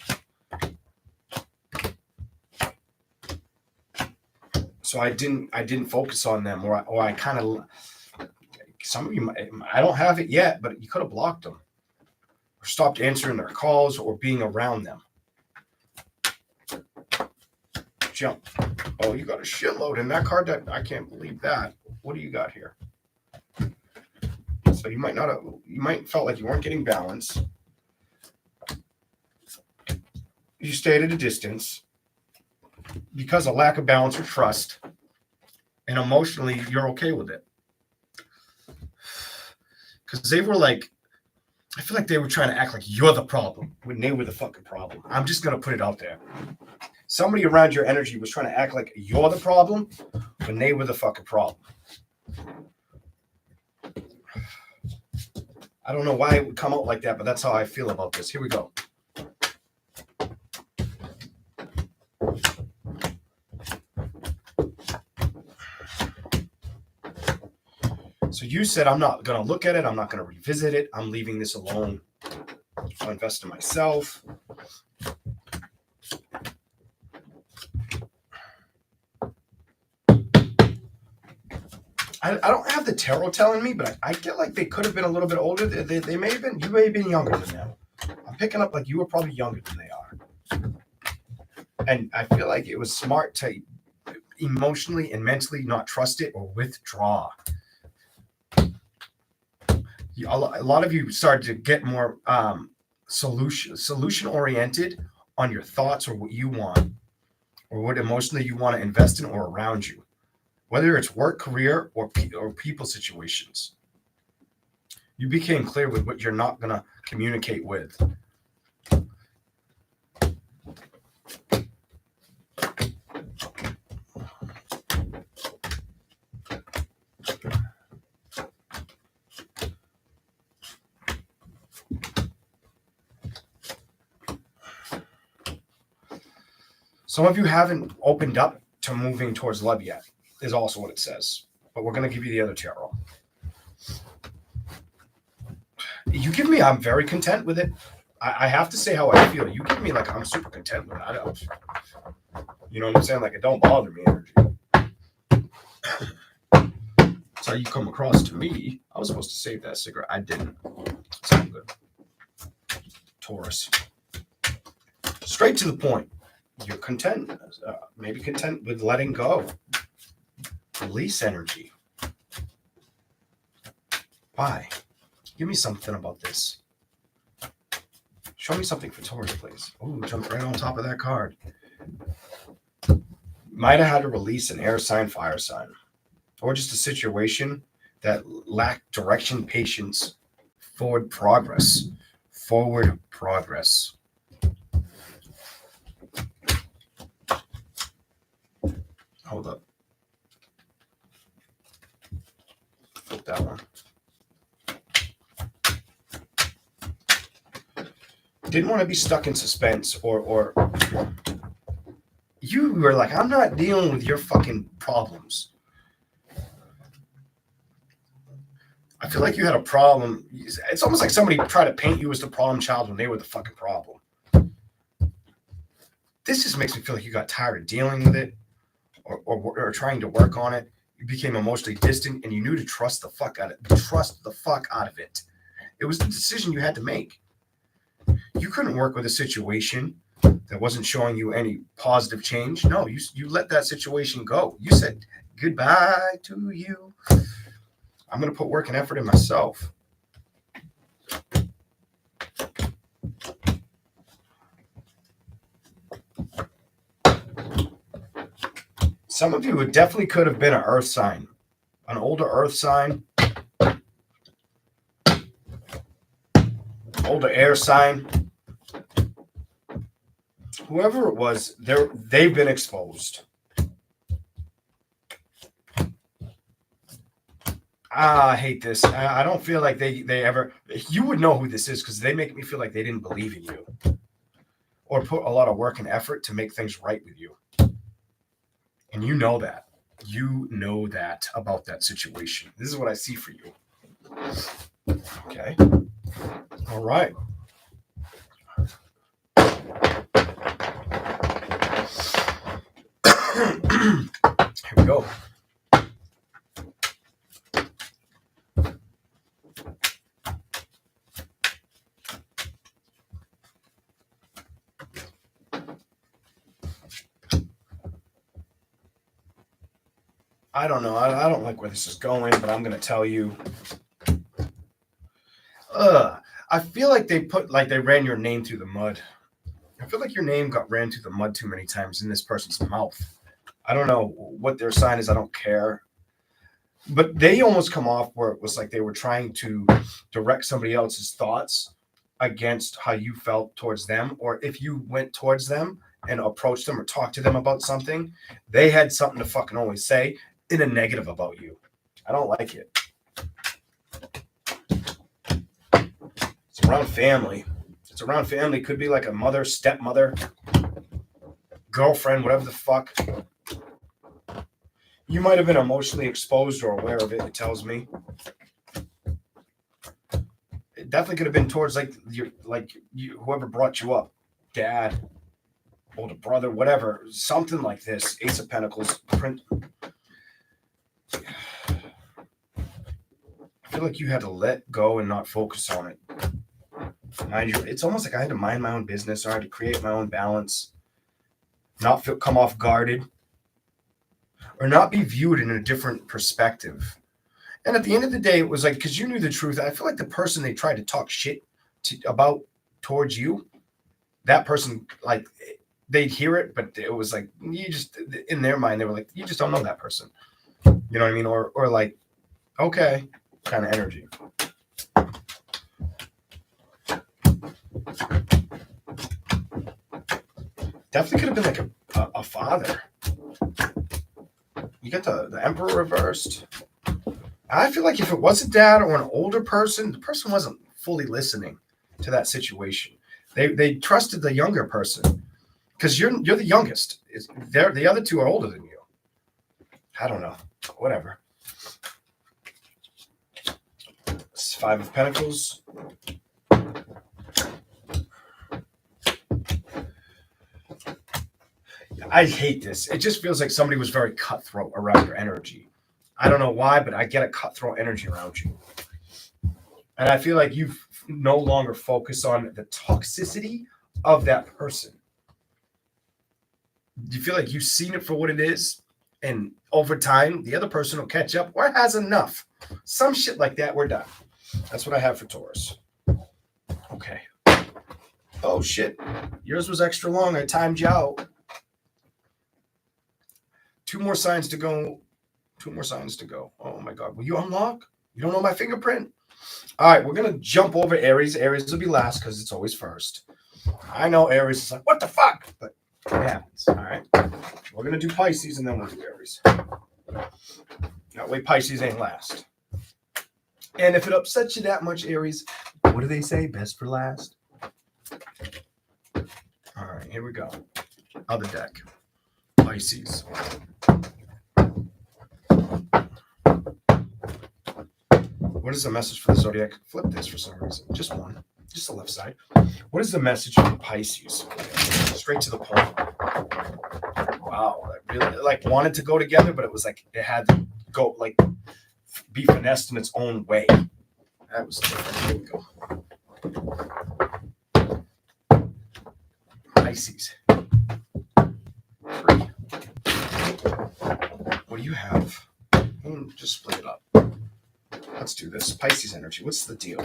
So I didn't focus on them, or I kind of, some of you, I don't have it yet, but you could have blocked them or stopped answering their calls or being around them. Jump. Oh, you got a shitload in that card. I can't believe that. What do you got here? So you might felt like you weren't getting balance. You stayed at a distance because of lack of balance or trust, and emotionally you're okay with it. Because they were like, I feel like they were trying to act like you're the problem when they were the fucking problem. I'm just going to put it out there. Somebody around your energy was trying to act like you're the problem when they were the fucking problem. I don't know why it would come out like that, but that's how I feel about this. Here we go. So you said, I'm not going to look at it. I'm not going to revisit it. I'm leaving this alone. I'll invest in myself. I don't have the tarot telling me, but I get like they could have been a little bit older. They may have been, you may have been younger than them. I'm picking up like you were probably younger than they are. And I feel like it was smart to emotionally and mentally not trust it or withdraw. A lot of you started to get more solution oriented on your thoughts or what you want or what emotionally you want to invest in or around you, whether it's work, career, or people situations. You became clear with what you're not going to communicate with. Some of you haven't opened up to moving towards love yet, is also what it says. But we're going to give you the other tarot. You give me, I'm very content with it. I have to say how I feel. You give me like I'm super content with it. You know what I'm saying? Like it don't bother me energy. That's how you come across to me. I was supposed to save that cigarette. I didn't. Sound good. Taurus. Straight to the point. You're content, maybe content with letting go. Release energy. Why? Give me something about this. Show me something for Taurus, please. Oh, jump right on top of that card. Might have had to release an air sign, fire sign, or just a situation that lacked direction, patience, forward progress. Forward progress. Hold up. Flip that one. Didn't want to be stuck in suspense or you were like, I'm not dealing with your fucking problems. I feel like you had a problem. It's almost like somebody tried to paint you as the problem child when they were the fucking problem. This just makes me feel like you got tired of dealing with it. Or trying to work on it, you became emotionally distant, and you knew to trust the fuck out of it. It was the decision you had to make. You couldn't work with a situation that wasn't showing you any positive change. No, you let that situation go. You said goodbye to you. I'm going to put work and effort in myself. Some of you, it definitely could have been an earth sign, an older earth sign, older air sign. Whoever it was, they've been exposed. I hate this. I don't feel like they ever, you would know who this is because they make me feel like they didn't believe in you or put a lot of work and effort to make things right with you. And you know that. You know that about that situation. This is what I see for you. Okay. All right. Here we go. I don't know. I don't like where this is going, but I'm going to tell you. I feel like they ran your name through the mud. I feel like your name got ran through the mud too many times in this person's mouth. I don't know what their sign is. I don't care. But they almost come off where it was like they were trying to direct somebody else's thoughts against how you felt towards them. Or if you went towards them and approached them or talked to them about something, they had something to fucking always say in a negative about you. I don't like it. It's around family. It's around family. Could be like a mother, stepmother, girlfriend, whatever the fuck. You might have been emotionally exposed or aware of it, it tells me. It definitely could have been towards whoever brought you up. Dad, older brother, whatever. Something like this. Ace of Pentacles. feel like you had to let go and not focus on it. Mind you, it's almost like I had to mind my own business, or I had to create my own balance, not come off guarded, or not be viewed in a different perspective. And at the end of the day, it was like, because you knew the truth. I feel like the person they tried to talk shit about towards you, that person, like, they'd hear it, but it was like, you just, in their mind, they were like, you just don't know that person. You know what I mean? Or like, okay, kind of energy. Definitely could have been like a father. You get the Emperor reversed. I feel like if it was a dad or an older person, the person wasn't fully listening to that situation. They trusted the younger person because you're the youngest. The other two are older than you. I don't know. Whatever. It's Five of Pentacles. I hate this. It just feels like somebody was very cutthroat around your energy. I don't know why, but I get a cutthroat energy around you. And I feel like you no longer focus on the toxicity of that person. You feel like you've seen it for what it is, and over time, the other person will catch up or has enough. Some shit like that, we're done. That's what I have for Taurus. Okay. Oh, shit. Yours was extra long. I timed you out. Two more signs to go. Oh, my God. Will you unlock? You don't know my fingerprint? All right, we're going to jump over Aries. Aries will be last because it's always first. I know Aries is like, what the fuck? But it happens. All right. We're going to do Pisces and then we'll do Aries. That way Pisces ain't last. And if it upsets you that much, Aries, what do they say? Best for last? All right, here we go. Other deck. Pisces. What is the message for the zodiac? Flip this for some reason. Just one. Just the left side. What is the message for Pisces? Straight to the point. Wow. I really wanted to go together, but it was like it had to go be finessed in its own way. That was different. Here we go. Pisces. 3. What do you have? Just split it up. Let's do this. Pisces energy. What's the deal?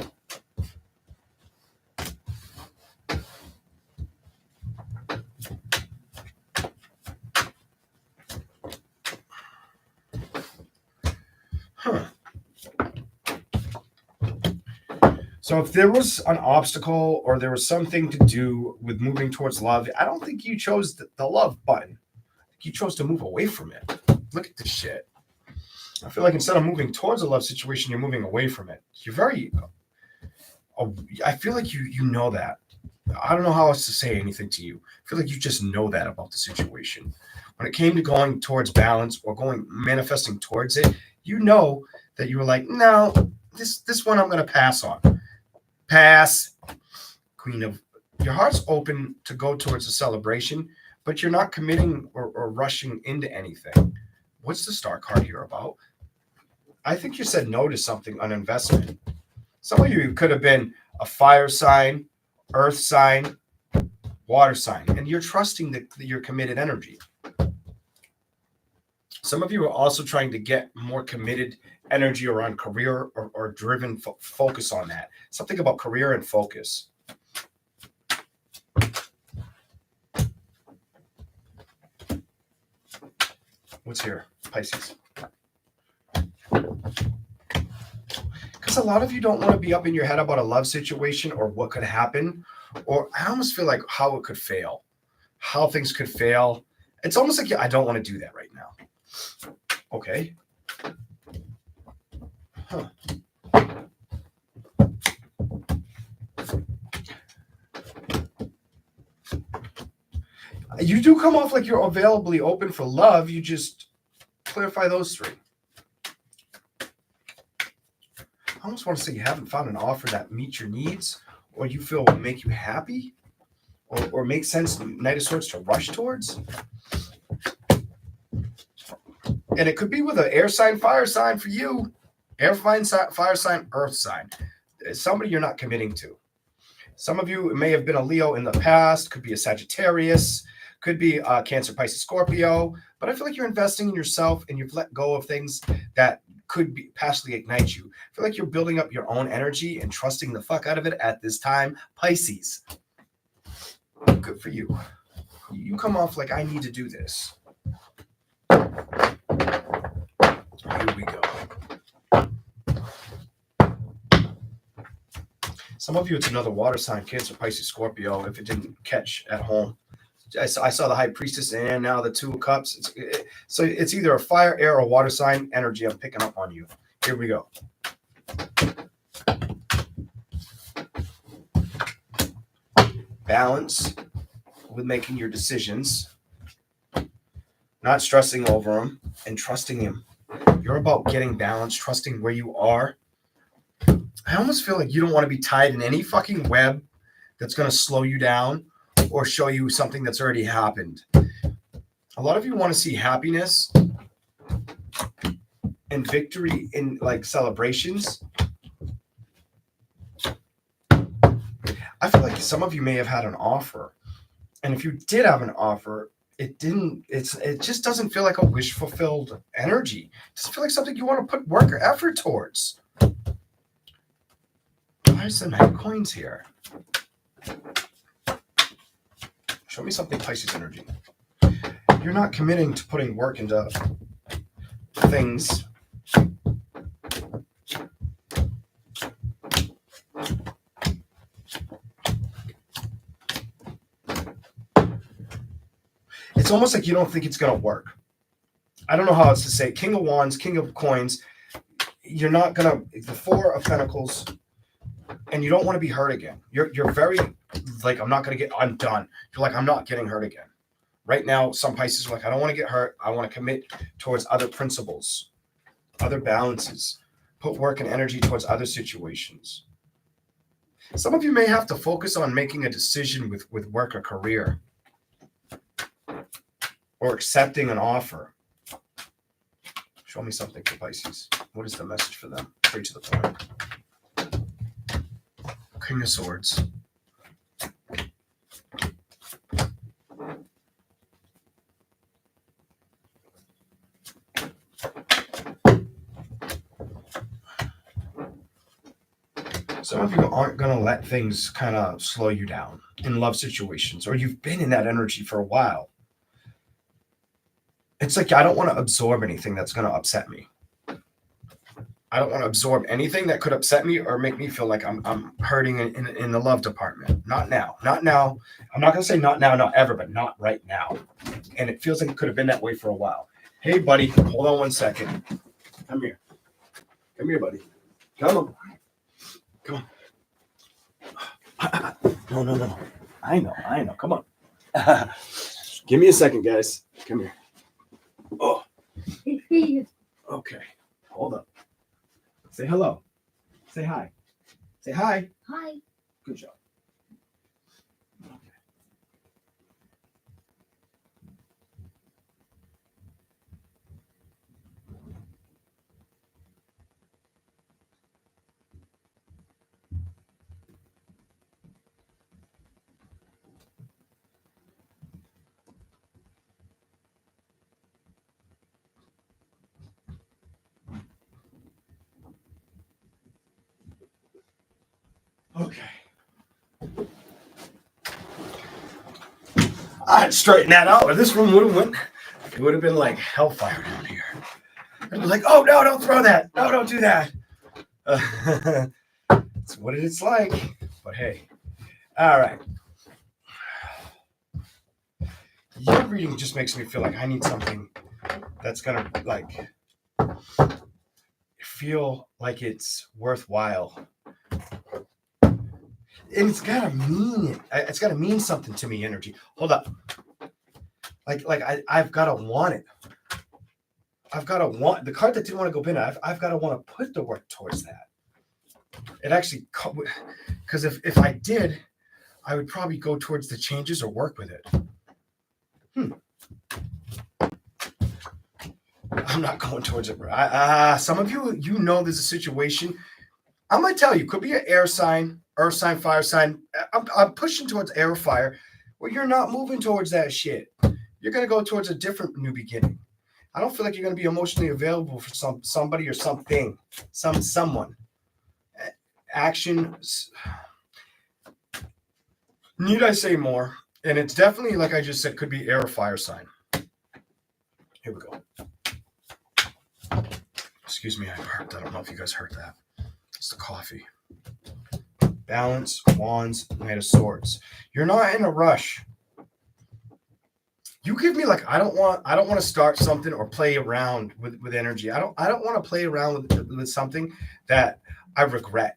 So if there was an obstacle or there was something to do with moving towards love, I don't think you chose the love button. I think you chose to move away from it. Look at this shit. I feel like instead of moving towards a love situation, you're moving away from it. You're very, I feel like you know that. I don't know how else to say anything to you. I feel like you just know that about the situation. When it came to going towards balance or manifesting towards it, you know that you were like, no, this one I'm going to pass on. Pass. Queen of, your heart's open to go towards a celebration, but you're not committing or rushing into anything. What's the star card here about? I think you said no to something, an investment. Some of you could have been a fire sign, earth sign, water sign, and you're trusting your committed energy. Some of you are also trying to get more committed energy around career or driven focus on that. Something about career and focus. What's here? Pisces. Because a lot of you don't want to be up in your head about a love situation or what could happen. Or I almost feel like how it could fail. How things could fail. It's almost like I don't want to do that right now. Okay. Huh. You do come off like you're availably open for love. You just clarify those 3. I almost want to say you haven't found an offer that meets your needs or you feel will make you happy or make sense, Knight of Swords, to rush towards. And it could be with an air sign, fire sign for you. Air, fire sign, earth sign. Somebody you're not committing to. Some of you may have been a Leo in the past, could be a Sagittarius, could be a Cancer, Pisces, Scorpio, but I feel like you're investing in yourself and you've let go of things that could be passionately ignite you. I feel like you're building up your own energy and trusting the fuck out of it at this time, Pisces. Good for you. You come off like, I need to do this. Here we go. Some of you, it's another water sign, Cancer, Pisces, Scorpio, if it didn't catch at home. I saw the High Priestess and now the Two of Cups. So it's either a fire, air, or water sign energy I'm picking up on you. Here we go. Balance with making your decisions, not stressing over them, and trusting him. You're about getting balance, trusting where you are. I almost feel like you don't want to be tied in any fucking web that's going to slow you down or show you something that's already happened. A lot of you want to see happiness and victory in like celebrations. I feel like some of you may have had an offer. And if you did have an offer, it just doesn't feel like a wish fulfilled energy. It doesn't feel like something you want to put work or effort towards. Where's the Knight of Coins here? Show me something Pisces energy. You're not committing to putting work into things. It's almost like you don't think it's going to work. I don't know how else to say. King of Wands, King of Coins. You're not going to, the Four of Pentacles, and you don't want to be hurt again. You're very like, I'm not going to get undone. You're like, I'm not getting hurt again. Right now, some Pisces are like, I don't want to get hurt. I want to commit towards other principles, other balances, put work and energy towards other situations. Some of you may have to focus on making a decision with work or career or accepting an offer. Show me something for Pisces. What is the message for them? Straight to the point. King of Swords. Some of you aren't going to let things kind of slow you down in love situations, or you've been in that energy for a while. It's like, I don't want to absorb anything that's going to upset me. I don't want to absorb anything that could upset me or make me feel like I'm hurting in the love department. Not now. Not now. I'm not going to say not now, not ever, but not right now. And it feels like it could have been that way for a while. Hey, buddy, hold on 1 second. Come here. Come here, buddy. Come on. Come on. No. I know. Come on. Give me a second, guys. Come here. Oh. Okay. Hold up. Say hello. Say hi. Say hi. Hi. Good job. Okay. I'd straighten that out. If this room would have went, it would have been like hellfire down here. I'd be like, oh, no, don't throw that. No, don't do that. It's what it's like. But hey. All right. Your reading just makes me feel like I need something that's going to like feel like it's worthwhile. And it's gotta mean something to me, energy. Hold up. I've gotta want it. I've gotta want the card that didn't want to go in. I've gotta want to put the work towards that. It actually, because if I did, I would probably go towards the changes or work with it. I'm not going towards it, bro. Some of you, there's a situation. I'm going to tell you, could be an air sign, earth sign, fire sign. I'm pushing towards air, fire, where you're not moving towards that shit. You're going to go towards a different new beginning. I don't feel like you're going to be emotionally available for somebody or something, someone. Action. Need I say more? And it's definitely, like I just said, could be air or fire sign. Here we go. Excuse me, I burped. I don't know if you guys heard that. It's the coffee. Balance, wands, Knight of Swords. You're not in a rush. You give me like I don't want to start something or play around with energy. I don't want to play around with something that I regret.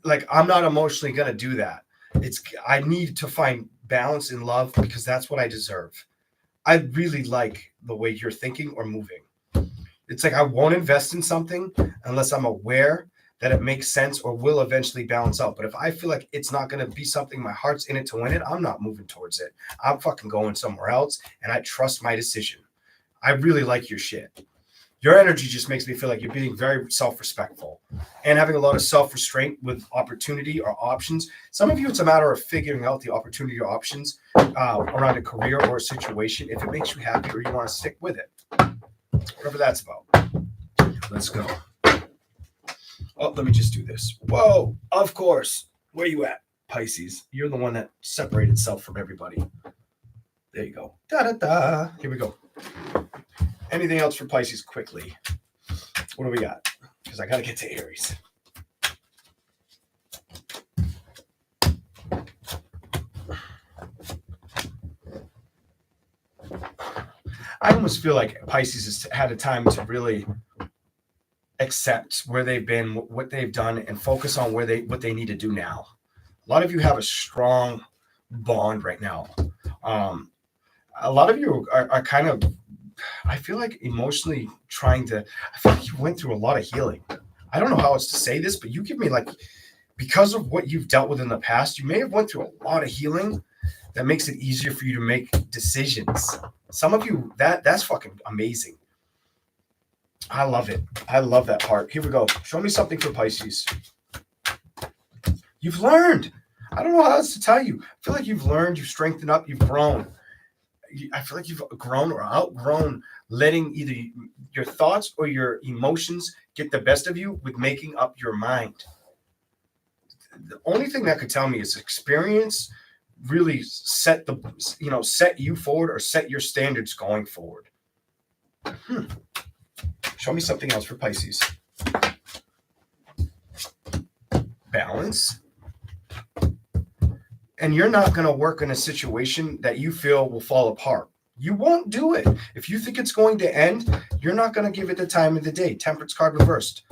Like I'm not emotionally gonna do that. I need to find balance in love because that's what I deserve. I really like the way you're thinking or moving. It's like I won't invest in something unless I'm aware that it makes sense or will eventually balance out. But if I feel like it's not going to be something, my heart's in it to win it, I'm not moving towards it. I'm fucking going somewhere else, and I trust my decision. I really like your shit. Your energy just makes me feel like you're being very self-respectful and having a lot of self-restraint with opportunity or options. Some of you, it's a matter of figuring out the opportunity or options around a career or a situation. If it makes you happy or you want to stick with it, whatever that's about. Let's go. Oh, let me just do this. Whoa, of course. Where you at, Pisces? You're the one that separated itself from everybody. There you go. Da-da-da. Here we go. Anything else for Pisces quickly? What do we got? Because I got to get to Aries. I almost feel like Pisces has had a time to really accept where they've been, what they've done, and focus on what they need to do now. A lot of you have a strong bond right now. A lot of you are kind of, I feel like emotionally I feel like you went through a lot of healing. I don't know how else to say this, but you give me like, because of what you've dealt with in the past, you may have went through a lot of healing that makes it easier for you to make decisions. Some of you, that's fucking amazing. I love it. I love that part. Here we go. Show me something for Pisces. You've learned. I don't know how else to tell you. I feel like you've learned, you've strengthened up, you've grown. I feel like you've grown or outgrown letting either your thoughts or your emotions get the best of you with making up your mind. The only thing that could tell me is experience really set you forward or set your standards going forward. Show me something else for Pisces. Balance. And you're not going to work in a situation that you feel will fall apart. You won't do it. If you think it's going to end, you're not going to give it the time of the day. Temperance card reversed.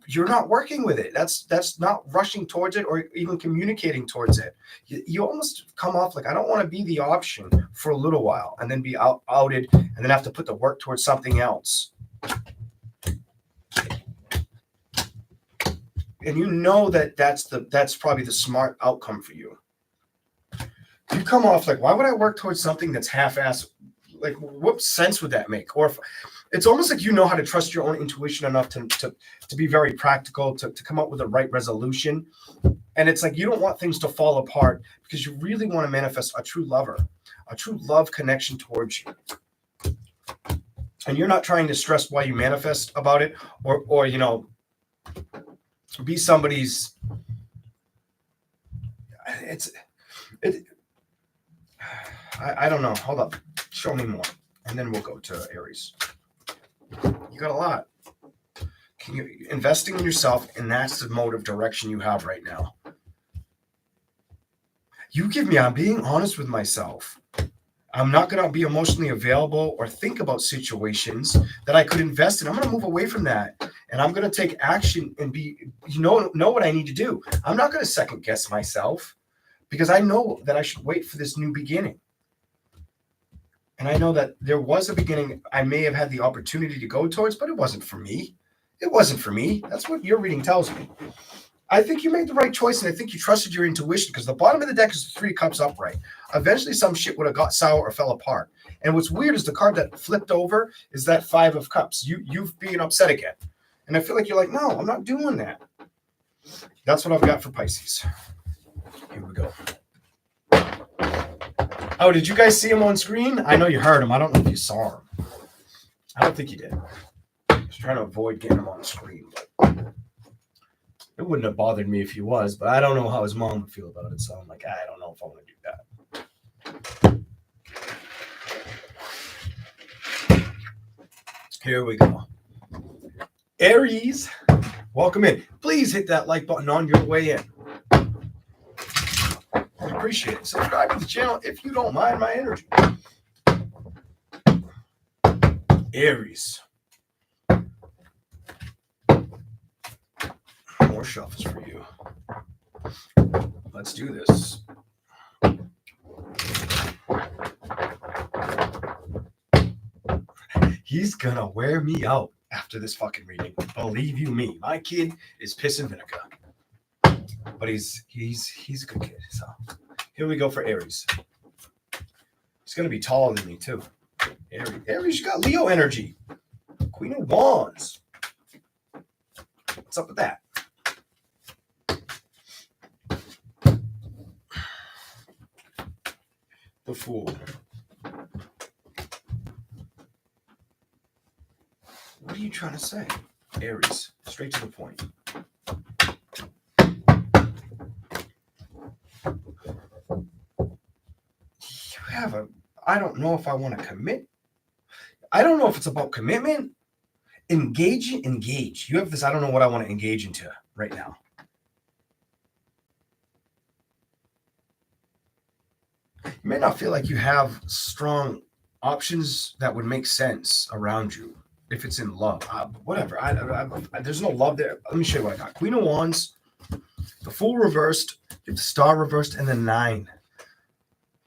You're not working with it. That's not rushing towards it or even communicating towards it. You almost come off like, I don't want to be the option for a little while and then be outed and then have to put the work towards something else. And you know that's probably the smart outcome for you. You come off like, why would I work towards something that's half-assed? Like, what sense would that make? Or if, it's almost like you know how to trust your own intuition enough to be very practical, to come up with the right resolution. And it's like you don't want things to fall apart because you really want to manifest a true lover, a true love connection towards you. And you're not trying to stress why you manifest about it or be somebody's. I don't know. Hold up. Show me more. And then we'll go to Aries. You got a lot. Investing in yourself, and that's the mode of direction you have right now. You give me, I'm being honest with myself. I'm not going to be emotionally available or think about situations that I could invest in. I'm going to move away from that. And I'm going to take action and know what I need to do. I'm not going to second guess myself because I know that I should wait for this new beginning. And I know that there was a beginning I may have had the opportunity to go towards, but it wasn't for me. It wasn't for me. That's what your reading tells me. I think you made the right choice, and I think you trusted your intuition because the bottom of the deck is the 3 cups upright. Eventually, some shit would have got sour or fell apart. And what's weird is the card that flipped over is that Five of Cups. You've being upset again. And I feel like you're like, no, I'm not doing that. That's what I've got for Pisces. Here we go. Oh, did you guys see him on screen? I know you heard him. I don't know if you saw him. I don't think you did. I was trying to avoid getting him on the screen, but it wouldn't have bothered me if he was, but I don't know how his mom would feel about it. So I'm like, I don't know if I want to do that. Here we go. Aries, welcome in. Please hit that like button on your way in. I appreciate it. Subscribe to the channel if you don't mind my energy. Aries. More shuffles for you. Let's do this. He's gonna wear me out after this fucking reading. Believe you me. My kid is piss and vinegar. But he's a good kid. So here we go for Aries. He's gonna be taller than me too. Aries, you got Leo energy. Queen of Wands. What's up with that? The Fool. What are you trying to say? Aries, straight to the point. I don't know if I want to commit. I don't know if it's about commitment. Engage. You have this, I don't know what I want to engage into right now. You may not feel like you have strong options that would make sense around you if it's in love. Whatever. There's no love there. Let me show you what I got. Queen of Wands, the Fool reversed, the Star reversed, and the Nine.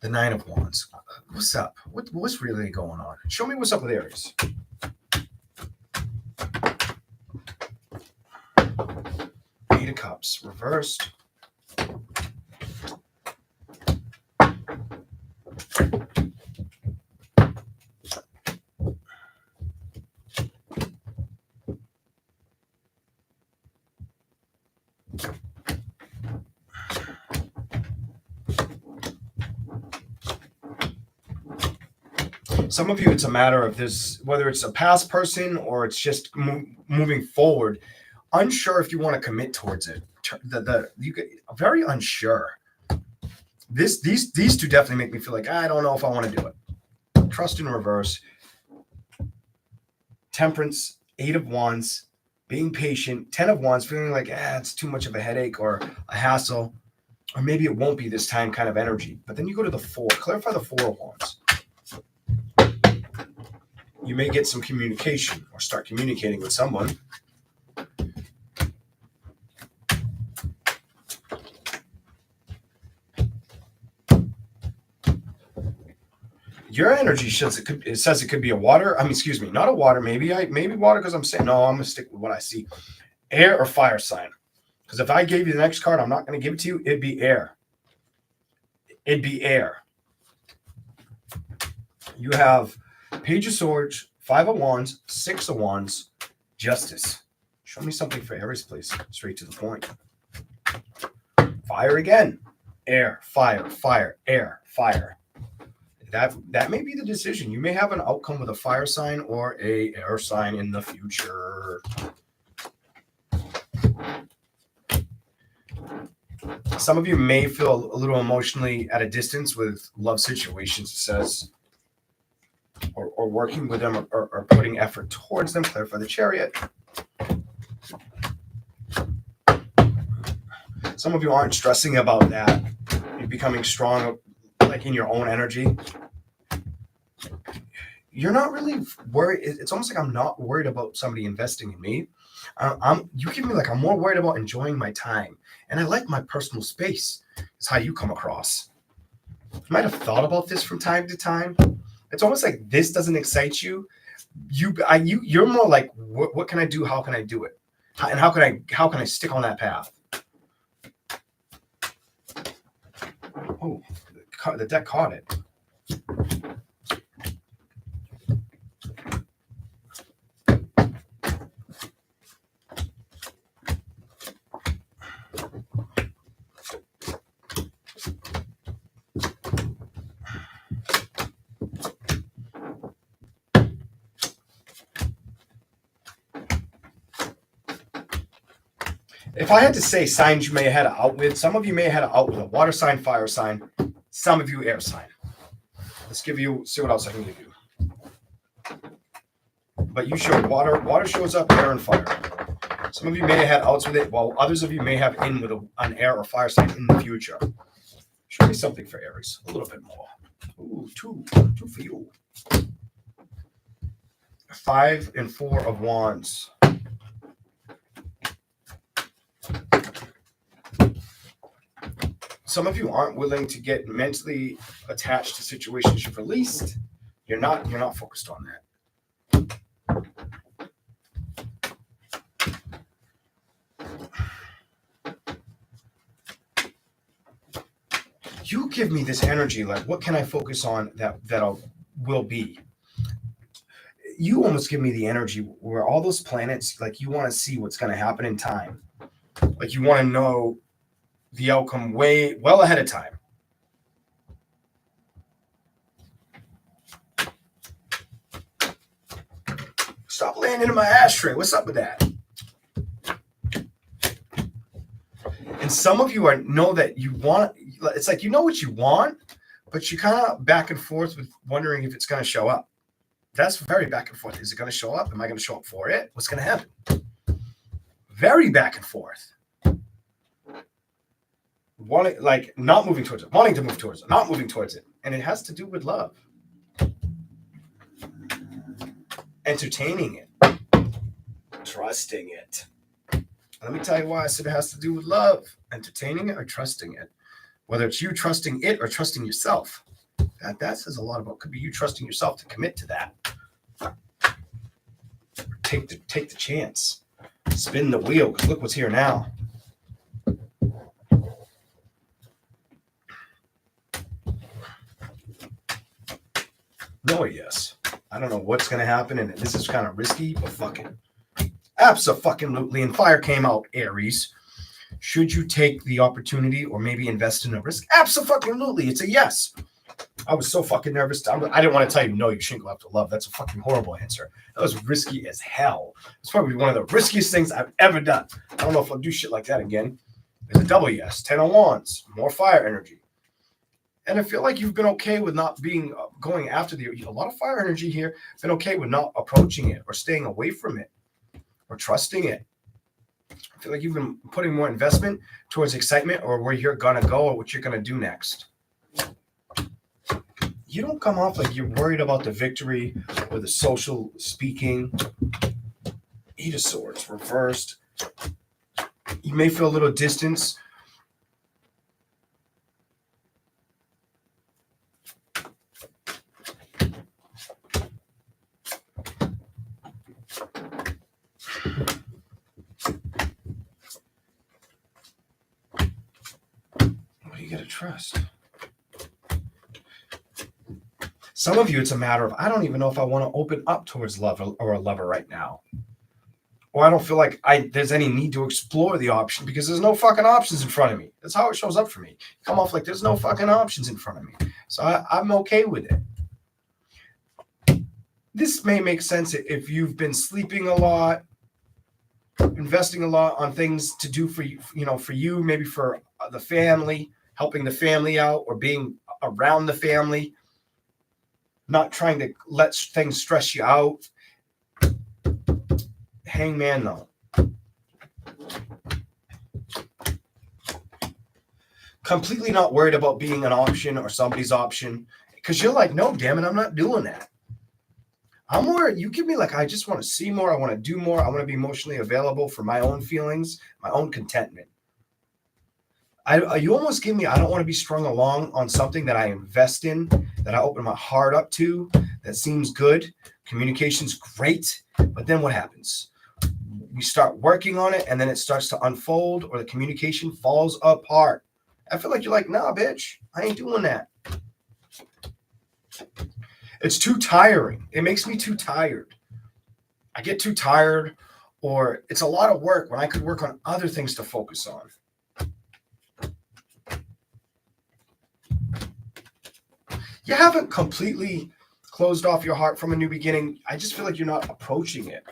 The Nine of Wands. What's up? What's really going on? Show me what's up with Aries. Eight of Cups reversed. Some of you, it's a matter of this, whether it's a past person or it's just moving forward, unsure if you want to commit towards it. You get very unsure. These two definitely make me feel like I don't know if I want to do it. Trust in reverse. Temperance, Eight of Wands, being patient. 10 of Wands, feeling like it's too much of a headache or a hassle, or maybe it won't be this time kind of energy. But then you go to the Four. Clarify the Four of Wands. You may get some communication or start communicating with someone. Your energy says it could be a water. Excuse me, not a water. Maybe water because I'm saying no. I'm gonna stick with what I see. Air or fire sign. Because if I gave you the next card, I'm not gonna give it to you. It'd be air. It'd be air. You have Page of Swords, Five of Wands, Six of Wands, Justice. Show me something for Aries, please. Straight to the point. Fire again. Air, fire, fire, air, fire. That may be the decision. You may have an outcome with a fire sign or a air sign in the future. Some of you may feel a little emotionally at a distance with love situations, it says. Or working with them or putting effort towards them. Clarify the Chariot. Some of you aren't stressing about that. You're becoming strong, like in your own energy. You're not really worried. It's almost like I'm not worried about somebody investing in me. You give me like I'm more worried about enjoying my time. And I like my personal space. Is how you come across. You might have thought about this from time to time. It's almost like this doesn't excite you. You're more like, what can I do? How can I do it? And how can I stick on that path? Oh, the deck caught it. If I had to say signs you may have had it out with, some of you may have had it out with a water sign, fire sign, some of you air sign. Let's see what else I can give you. But you showed water. Water shows up, air and fire. Some of you may have had outs with it, while others of you may have in with an air or fire sign in the future. Show me something for Aries. A little bit more. Ooh, two for you. 5 and 4 of Wands. Some of you aren't willing to get mentally attached to situations you've released. You're not focused on that. You give me this energy, like, what can I focus on that will be? You almost give me the energy where all those planets, like, you want to see what's going to happen in time. Like, you want to know the outcome well ahead of time. Stop landing in my ashtray. What's up with that? And some of you know that you want, it's like you know what you want, but you kind of back and forth with wondering if it's going to show up. That's very back and forth. Is it going to show up? Am I going to show up for it? What's going to happen? Very back and forth. Wanting, like, not moving towards it, wanting to move towards it, not moving towards it. And it has to do with love. Entertaining it. Trusting it. Let me tell you why I said it has to do with love. Entertaining it or trusting it. Whether it's you trusting it or trusting yourself. That says a lot about, could be you trusting yourself to commit to that. Take the chance. Spin the wheel, because look what's here now. No, yes. I don't know what's going to happen, and this is kind of risky, but fuck it. Abso-fucking-lutely. And fire came out, Aries. Should you take the opportunity or maybe invest in a risk? Abso-fucking-lutely. It's a yes. I was so fucking nervous. I didn't want to tell you, no, you shouldn't go after love. That's a fucking horrible answer. That was risky as hell. It's probably one of the riskiest things I've ever done. I don't know if I'll do shit like that again. There's a double yes. 10 of Wands. More fire energy. And I feel like you've been okay with not being going after a lot of fire energy here. Been okay with not approaching it or staying away from it or trusting it. I feel like you've been putting more investment towards excitement or where you're going to go or what you're going to do next. You don't come off like you're worried about the victory or the social speaking. 8 of Swords reversed. You may feel a little distance. What do you got to trust? Some of you, it's a matter of, I don't even know if I want to open up towards love or a lover right now. Or I don't feel like there's any need to explore the option because there's no fucking options in front of me. That's how it shows up for me. Come off like there's no fucking options in front of me. So I'm okay with it. This may make sense if you've been sleeping a lot, investing a lot on things to do for you, for you, maybe for the family, helping the family out or being around the family. Not trying to let things stress you out. Hangman, though. Completely not worried about being an option or somebody's option. Because you're like, no, damn it, I'm not doing that. I'm more, you give me like, I just want to see more. I want to do more. I want to be emotionally available for my own feelings, my own contentment. You almost give me, I don't want to be strung along on something that I invest in, that I open my heart up to, that seems good. Communication's great, but then what happens? We start working on it, and then it starts to unfold, or the communication falls apart. I feel like you're like, nah, bitch, I ain't doing that. It's too tiring. It makes me too tired. I get too tired, or it's a lot of work when I could work on other things to focus on. You haven't completely closed off your heart from a new beginning. I just feel like you're not approaching it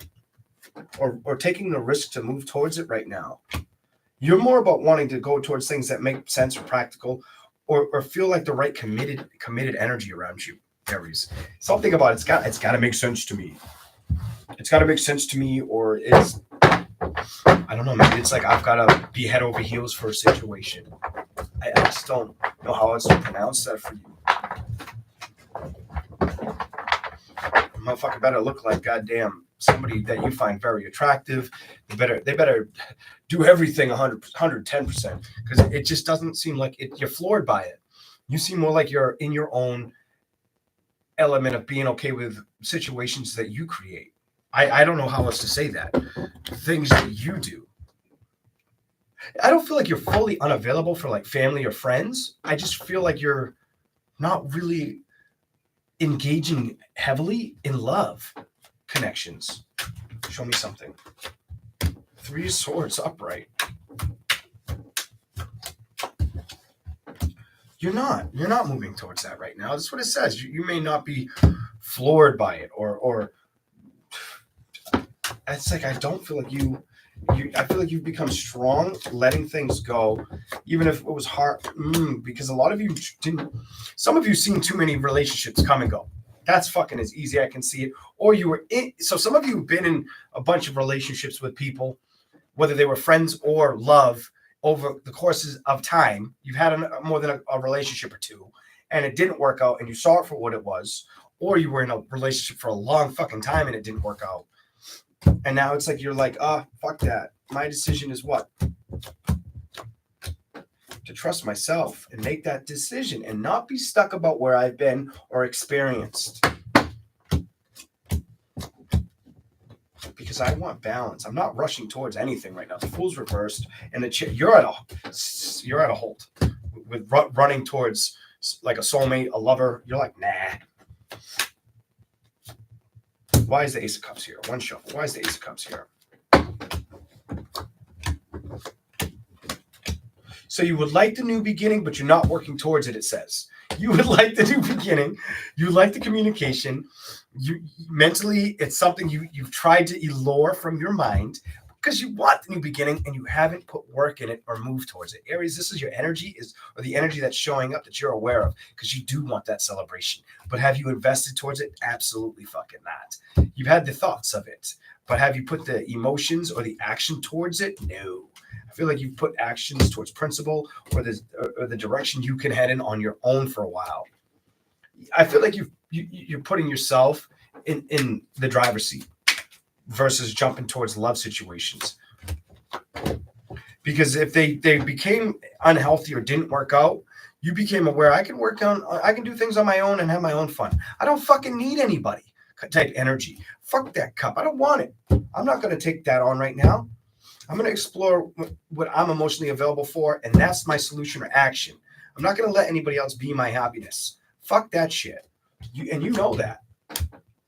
or taking the risk to move towards it right now. You're more about wanting to go towards things that make sense or practical, or feel like the right committed energy around you, Aries. Something about it's got to make sense to me. It's got to make sense to me, or it's, I don't know, maybe it's like I've got to be head over heels for a situation. I just don't know how else to pronounce that for you. Motherfucker better look like goddamn somebody that you find very attractive. They better do everything 110%, because it just doesn't seem like it. You're floored by it. You seem more like you're in your own element of being okay with situations that you create. I don't know how else to say that. Things that you do. I don't feel like you're fully unavailable for like family or friends. I just feel like you're not really engaging heavily in love connections. Show me something. 3 of Swords upright. You're not moving towards that right now. That's what it says. You may not be floored by it, or it's like I don't feel like you I feel like you've become strong, letting things go, even if it was hard. Because a lot of you didn't. Some of you seen too many relationships come and go. That's fucking as easy. I can see it. Or you were in. So some of you have been in a bunch of relationships with people, whether they were friends or love, over the courses of time. You've had more than a relationship or two, and it didn't work out, and you saw it for what it was. Or you were in a relationship for a long fucking time and it didn't work out. And now it's like you're like, fuck that. My decision is what? To trust myself and make that decision and not be stuck about where I've been or experienced. Because I want balance. I'm not rushing towards anything right now. The Fool's reversed, and you're at a halt with running towards like a soulmate, a lover. You're like, nah. Why is the Ace of Cups here? One shuffle. Why is the Ace of Cups here? So you would like the new beginning, but you're not working towards it, it says. You would like the new beginning. You like the communication. You mentally, it's something you've tried to allure from your mind because you want the new beginning and you haven't put work in it or moved towards it. Aries, this is your energy, or the energy that's showing up that you're aware of, because you do want that celebration. But have you invested towards it? Absolutely fucking not. You've had the thoughts of it, but have you put the emotions or the action towards it? No. I feel like you've put actions towards principle or the direction you can head in on your own for a while. I feel like you're putting yourself in the driver's seat versus jumping towards love situations. Because if they became unhealthy or didn't work out, you became aware, I can do things on my own and have my own fun. I don't fucking need anybody type energy. Fuck that cup. I don't want it. I'm not going to take that on right now. I'm going to explore what I'm emotionally available for, and that's my solution or action. I'm not going to let anybody else be my happiness. Fuck that shit. You know that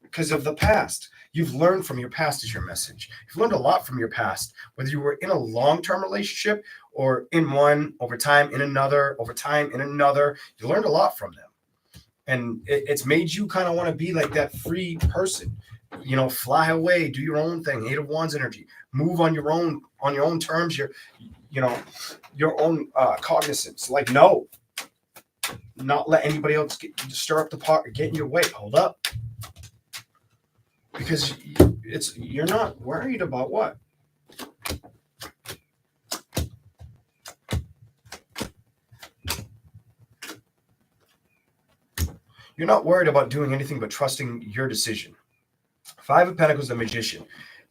because of the past. You've learned from your past is your message. You've learned a lot from your past, whether you were in a long-term relationship or in one, over time in another, over time in another. You learned a lot from them. And it's made you kind of want to be like that free person. You know, fly away, do your own thing. 8 of Wands energy. Move on your own terms. Your own cognizance. Like, no, not let anybody else stir up the pot or get in your way. Hold up, because you're not worried about what. You're not worried about doing anything but trusting your decision. 5 of Pentacles, the Magician.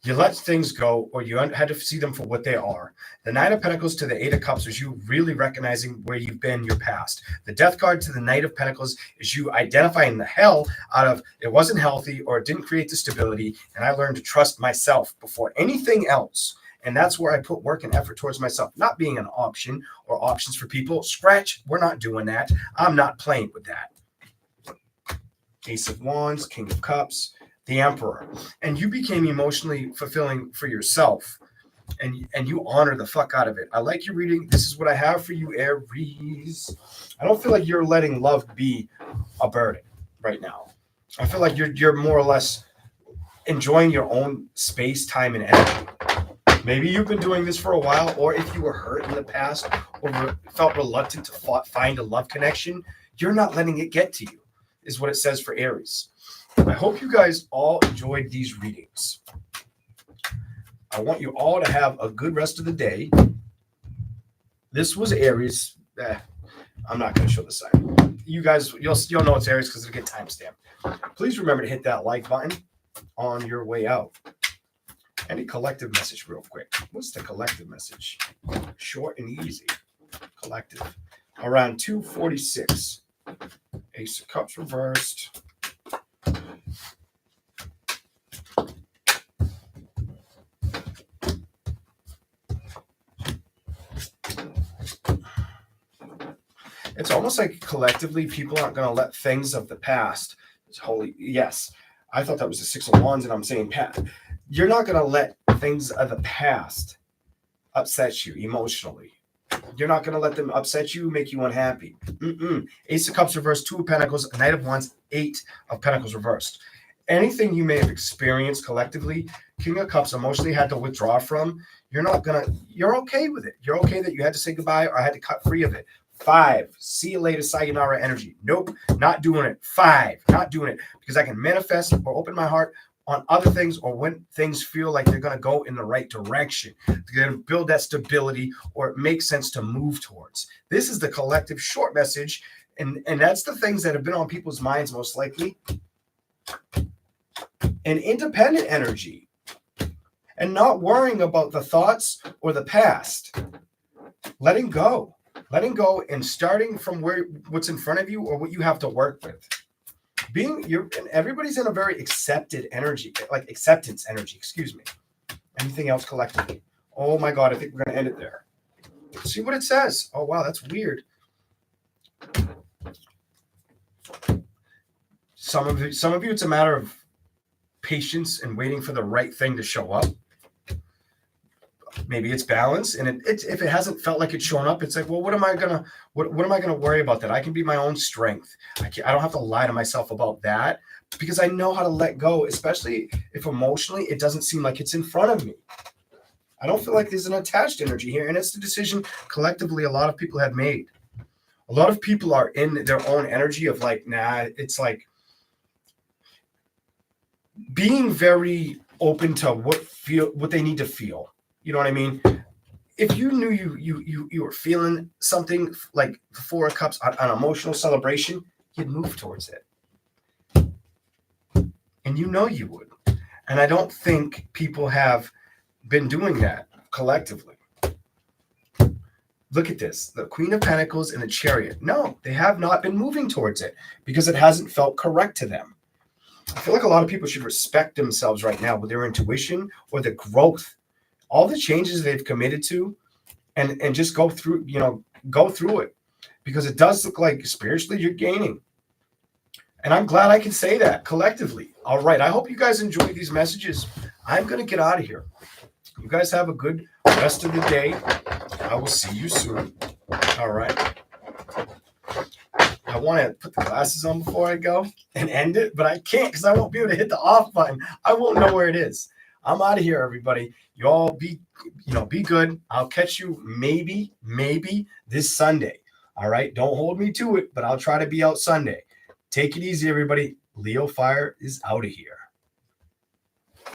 You let things go, or you had to see them for what they are. The 9 of Pentacles to the 8 of Cups is you really recognizing where you've been, your past. The Death card to the Knight of Pentacles is you identifying the hell out of it wasn't healthy or it didn't create the stability, and I learned to trust myself before anything else. And that's where I put work and effort towards myself, not being an option or options for people. Scratch, we're not doing that. I'm not playing with that. Ace of Wands, King of Cups, the Emperor, and you became emotionally fulfilling for yourself, and you honor the fuck out of it. I like your reading. This is what I have for you, Aries. I don't feel like you're letting love be a burden right now. I feel like you're more or less enjoying your own space, time, and energy. Maybe you've been doing this for a while, or if you were hurt in the past or felt reluctant to find a love connection, you're not letting it get to you, is what it says for Aries. I hope you guys all enjoyed these readings. I want you all to have a good rest of the day. This was Aries. I'm not going to show the sign. You guys, you'll know it's Aries because it'll get timestamped. Please remember to hit that like button on your way out. Any collective message real quick. What's the collective message? Short and easy. Collective. Around 246. Ace of Cups reversed. It's almost like collectively people aren't going to let things of the past. Yes. I thought that was the Six of Wands, and I'm saying you're not going to let things of the past upset you emotionally. You're not going to let them upset you, make you unhappy. Ace of Cups reversed, Two of Pentacles, Knight of Wands, Eight of Pentacles reversed. Anything you may have experienced collectively, King of Cups emotionally had to withdraw from, you're okay with it. You're okay that you had to say goodbye or had to cut free of it. 5, see you later, sayonara energy. Nope, not doing it. 5, not doing it, because I can manifest or open my heart on other things, or when things feel like they're going to go in the right direction, they're going to build that stability, or it makes sense to move towards. This is the collective short message, and that's the things that have been on people's minds most likely. An independent energy, and not worrying about the thoughts or the past. Letting go and starting from what's in front of you or what you have to work with. Everybody's in a very accepted energy, like acceptance energy, excuse me. Anything else collectively? Oh my God, I think we're going to end it there. See what it says. Oh wow, that's weird. Some of you, it's a matter of patience and waiting for the right thing to show up. Maybe it's balance, and if it hasn't felt like it's shown up, it's like, well, what am I gonna worry about that? I can be my own strength. I don't have to lie to myself about that, because I know how to let go, especially if emotionally it doesn't seem like it's in front of me. I don't feel like there's an attached energy here, and it's the decision collectively a lot of people have made. A lot of people are in their own energy of like, nah, it's like being very open to what they need to feel. You know what I mean? If you knew you were feeling something like the Four of Cups, an emotional celebration, you'd move towards it. And you know you would. And I don't think people have been doing that collectively. Look at this. The Queen of Pentacles and the Chariot. No, they have not been moving towards it because it hasn't felt correct to them. I feel like a lot of people should respect themselves right now with their intuition or the growth, all the changes they've committed to, and just go through it, because it does look like spiritually you're gaining. And I'm glad I can say that collectively. All right. I hope you guys enjoyed these messages. I'm going to get out of here. You guys have a good rest of the day. I will see you soon. All right. I want to put the glasses on before I go and end it, but I can't because I won't be able to hit the off button. I won't know where it is. I'm out of here, everybody. You all be good. I'll catch you maybe this Sunday. All right. Don't hold me to it, but I'll try to be out Sunday. Take it easy, everybody. Leo Fire is out of here.